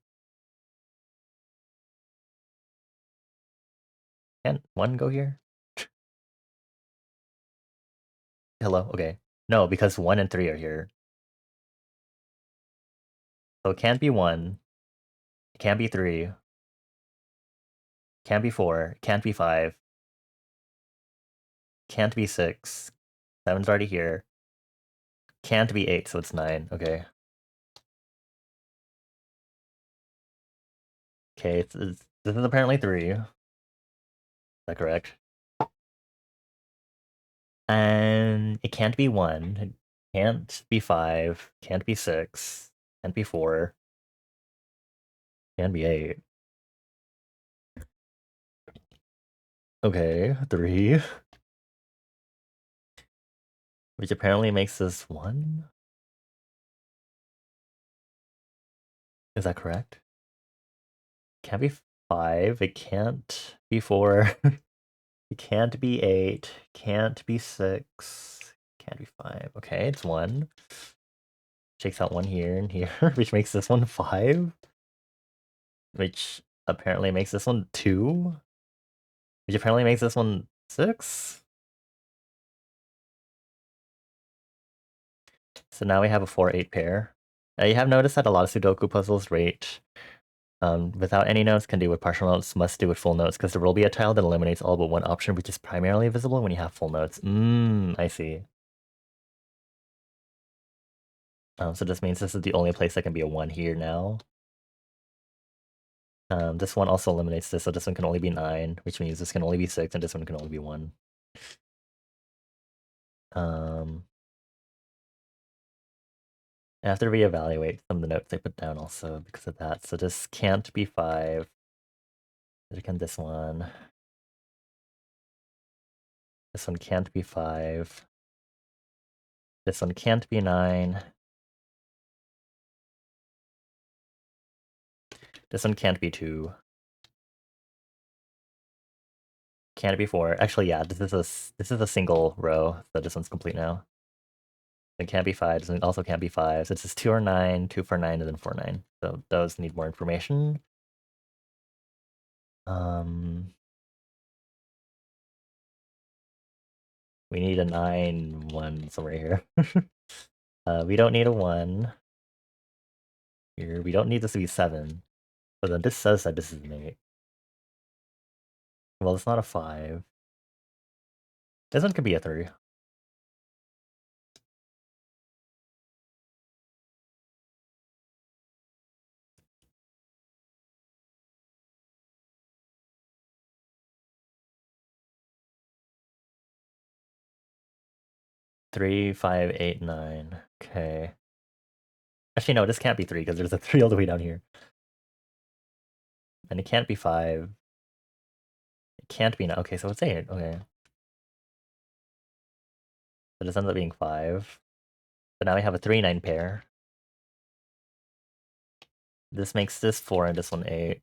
Can't 1 go here? Hello? Okay. No, because 1 and 3 are here. So it can't be 1. It can't be 3. Can't be 4. Can't be 5. Can't be 6. 7's already here. Can't be 8, so it's 9. Okay. Okay, this is apparently 3. Is that correct? And it can't be 1. It can't be 5. Can't be 6. Can't be 4. Can't be 8. Okay, 3. Which apparently makes this 1? Is that correct? Can't be 5. It can't be 4. It can't be 8. Can't be 6. can't be 5. Okay, it's 1. Takes out 1 here and here, which makes this one 5. Which apparently makes this one 2. Which apparently makes this one 6. So now we have a 4-8 pair. You have noticed that a lot of Sudoku puzzles rate without any notes can do with partial notes, must do with full notes, because there will be a tile that eliminates all but one option, which is primarily visible when you have full notes. I see. So this means this is the only place that can be a 1 here now. This one also eliminates this, so this one can only be 9, which means this can only be 6, and this one can only be 1. I have to reevaluate some of the notes I put down also because of that. So this can't be 5. Neither can this one. This one can't be 5. This one can't be 9. This one can't be 2. Can't be 4. Actually, yeah, this is a single row, so this one's complete now. It can't be 5. This one also can't be 5. So it's just 2 or 9, 2 for 9, and then 4 9. So those need more information. We need a 9 1 somewhere here. We don't need a 1 here. We don't need this to be 7. So then this says that this is an 8. Well, it's not a 5. This one could be a 3. 3, 5, 8, 9. Okay. Actually, no, this can't be 3 because there's a 3 all the way down here. And it can't be 5. It can't be 9. Okay, so it's 8. Okay. So this ends up being 5. So now we have a 3 9 pair. This makes this 4 and this one 8.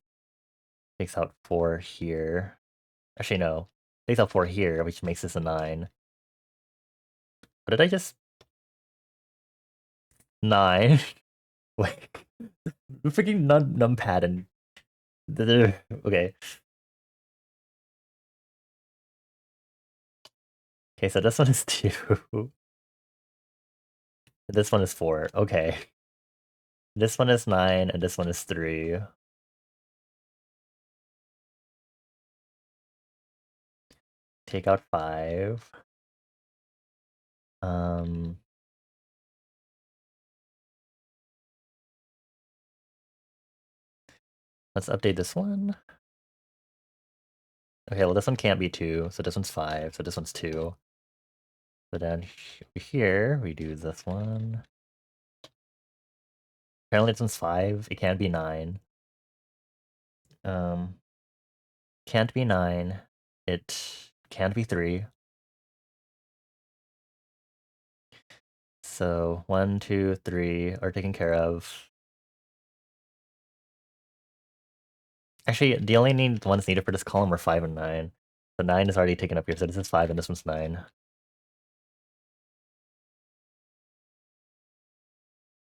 Takes out 4 here. Actually, no. Takes out 4 here, which makes this a 9. What did I just... 9? Like, freaking numpad and... Okay. Okay, so this one is 2. This one is 4. Okay. This one is 9, and this one is 3. Take out 5. Let's update this one. Okay, well this one can't be 2, so this one's 5, so this one's 2. So down here, we do this one. Apparently this one's 5, it can be 9. Can't be 9. It can't be 3. So 1, 2, 3 are taken care of. Actually, the only ones needed for this column are 5 and 9. So 9 is already taken up here, so this is 5 and this one's 9.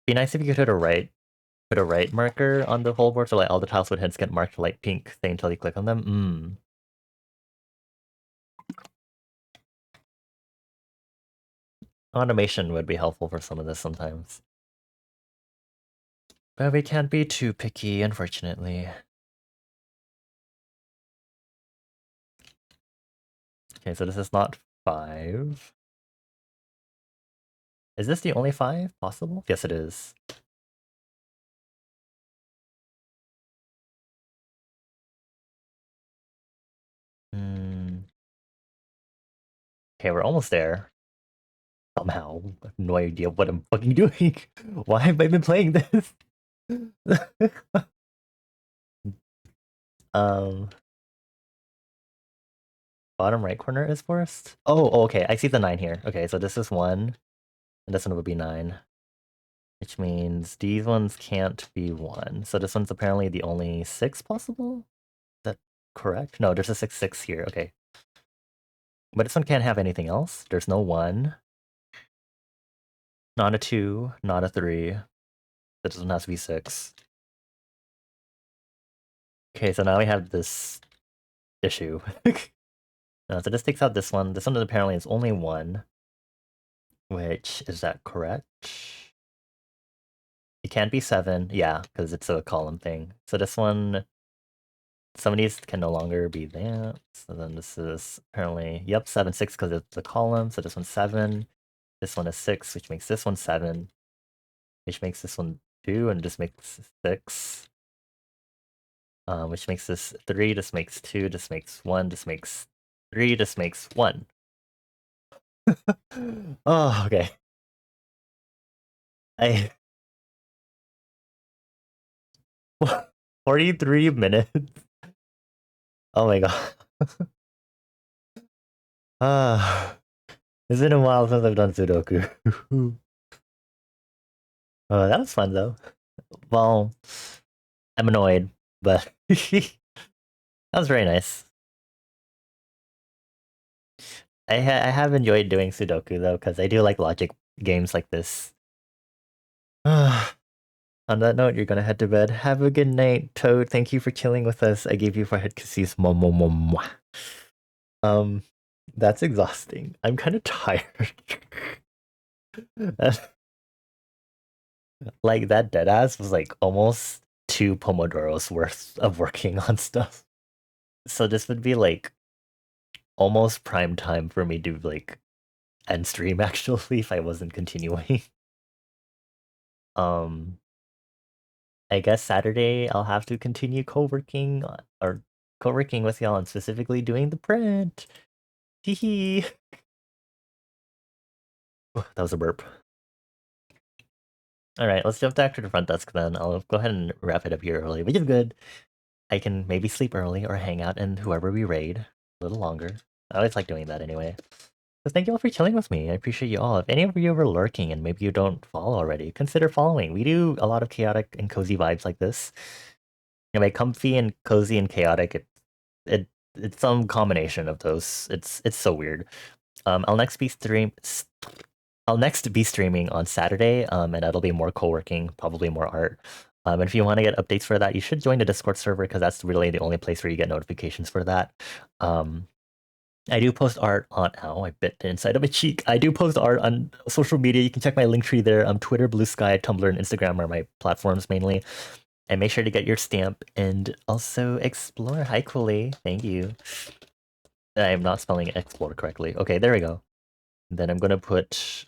Be nice if you could put a right marker on the whole board so like all the tiles with heads get marked light pink thing until you click on them. Automation would be helpful for some of this sometimes. But we can't be too picky, unfortunately. Okay, so this is not 5. Is this the only 5 possible? Yes, it is. Okay, we're almost there. Somehow. I have no idea what I'm fucking doing. Why have I been playing this? Bottom right corner is worst? Oh, okay, I see the 9 here. Okay, so this is 1, and this one would be 9. Which means these ones can't be 1. So this one's apparently the only 6 possible? Is that correct? No, there's a 6, 6 here. Okay. But this one can't have anything else. There's no 1. Not a 2, not a 3. That doesn't have to be 6. Okay, so now we have this issue. So this takes out this one. This one apparently is only 1. Which, is that correct? It can't be 7. Yeah, because it's a column thing. So this one, some of these can no longer be that. So then this is apparently, yep, 7, 6 because it's a column. So this one's 7. This one is 6, which makes this one 7. Which makes this one 2, and this makes 6. Which makes this 3, this makes 2, this makes 1, this makes 3, this makes 1. Oh, okay. 43 minutes. Oh my god. It's been a while since I've done Sudoku. That was fun though. Well, I'm annoyed, but that was very nice. I have enjoyed doing Sudoku though, because I do like logic games like this. On that note, you're gonna head to bed. Have a good night, Toad. Thank you for chilling with us. I gave you 4 head kisses. That's exhausting. I'm kind of tired. Like that deadass was like almost 2 pomodoros worth of working on stuff. So this would be like almost prime time for me to like end stream actually if I wasn't continuing. um I guess Saturday I'll have to continue co-working or co-working with y'all and specifically doing the print. Hee That was a burp. Alright, let's jump back to the front desk then. I'll go ahead and wrap it up here early, which is good. I can maybe sleep early or hang out and whoever we raid a little longer. I always like doing that anyway. So thank you all for chilling with me. I appreciate you all. If any of you are lurking and maybe you don't follow already, consider following. We do a lot of chaotic and cozy vibes like this. You know, by comfy and cozy and chaotic, it's some combination of those. It's so weird. I'll next be streaming on Saturday, and that'll be more co-working, probably more art. And if you want to get updates for that, you should join the Discord server because that's really the only place where you get notifications for that. I do post art on. Ow, I bit the inside of my cheek. I do post art on social media. You can check my link tree there. Twitter, Blue Sky, Tumblr, and Instagram are my platforms mainly. And make sure to get your stamp and also explore. Hi, Quilly. Thank you. I'm not spelling explore correctly. Okay, there we go. Then I'm gonna put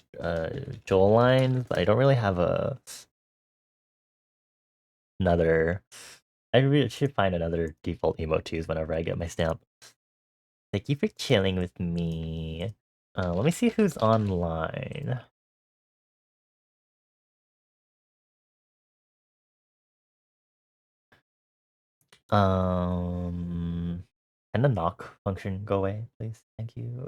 Joel lines. I don't really have another. I really should find another default emote to use whenever I get my stamp. Thank you for chilling with me. Let me see who's online. Can the knock function go away, please? Thank you.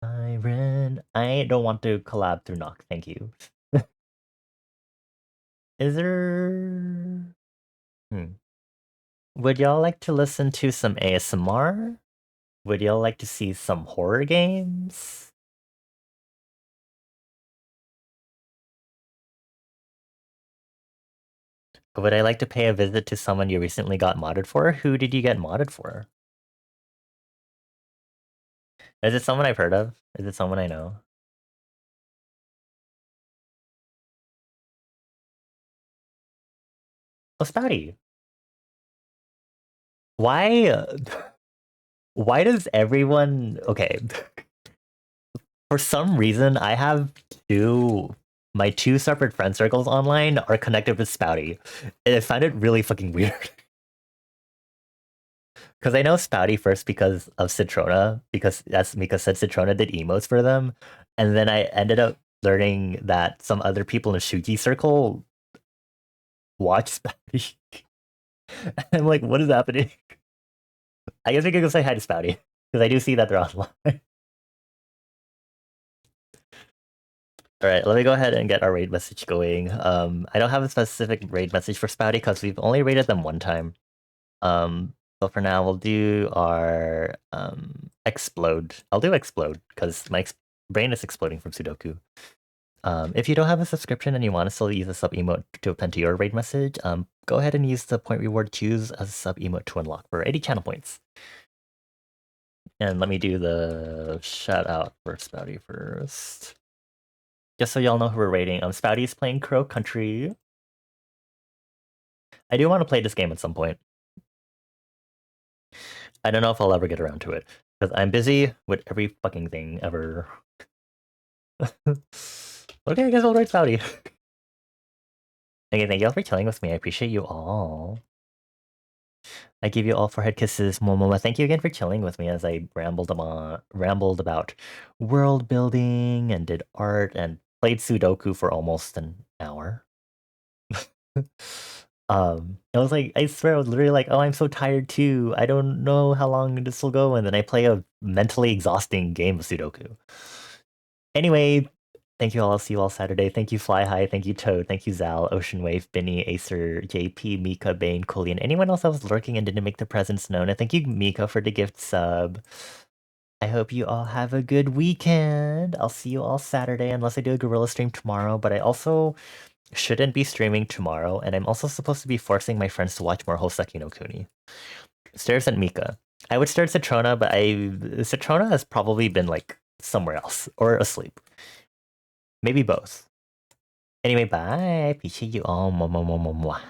Iron. I don't want to collab through knock. Thank you. Is there? Would y'all like to listen to some ASMR? Would y'all like to see some horror games? Would I like to pay a visit to someone you recently got modded for? Who did you get modded for? Is it someone I've heard of? Is it someone I know? Oh, Spouty. Why? Why does everyone? Okay. For some reason, I have my 2 separate friend circles online are connected with Spouty. And I find it really fucking weird. Because I know Spouty first because of Citrona, because that's Mika said Citrona did emotes for them. And then I ended up learning that some other people in the Shuji circle watch Spouty. I'm like, what is happening? I guess we could go say hi to Spouty, because I do see that they're online. Alright, let me go ahead and get our raid message going. I don't have a specific raid message for Spouty because we've only raided them one time. So for now, we'll do our explode. I'll do explode because my brain is exploding from Sudoku. If you don't have a subscription and you want to still use a sub emote to append to your raid message, go ahead and use the point reward choose as a sub emote to unlock for 80 channel points. And let me do the shout out for Spouty first. Just so y'all know who we're raiding, Spouty's playing Crow Country. I do want to play this game at some point. I don't know if I'll ever get around to it, because I'm busy with every fucking thing ever. Okay, I guess I'll raid Spouty. Okay, thank you all for chilling with me. I appreciate you all. I give you all forehead kisses, Momoa. Thank you again for chilling with me as I rambled about world building and did art and played Sudoku for almost an hour. I was like, I swear, I was literally like, oh, I'm so tired too. I don't know how long this will go, and then I play a mentally exhausting game of Sudoku. Anyway, thank you all. I'll see you all Saturday. Thank you, Fly High. Thank you, Toad. Thank you, Zal, Ocean Wave, Benny, Acer, JP, Mika, Bane, Cooley, and anyone else that was lurking and didn't make their presence known. And thank you, Mika, for the gift sub. I hope you all have a good weekend. I'll see you all Saturday, unless I do a gorilla stream tomorrow. But I also shouldn't be streaming tomorrow, and I'm also supposed to be forcing my friends to watch more Hoseki no Kuni. Stairs and Mika. I would start Citrona, but Citrona has probably been like somewhere else or asleep. Maybe both. Anyway, bye. Appreciate you all. Mwah, mwah, mwah, mwah, mwah.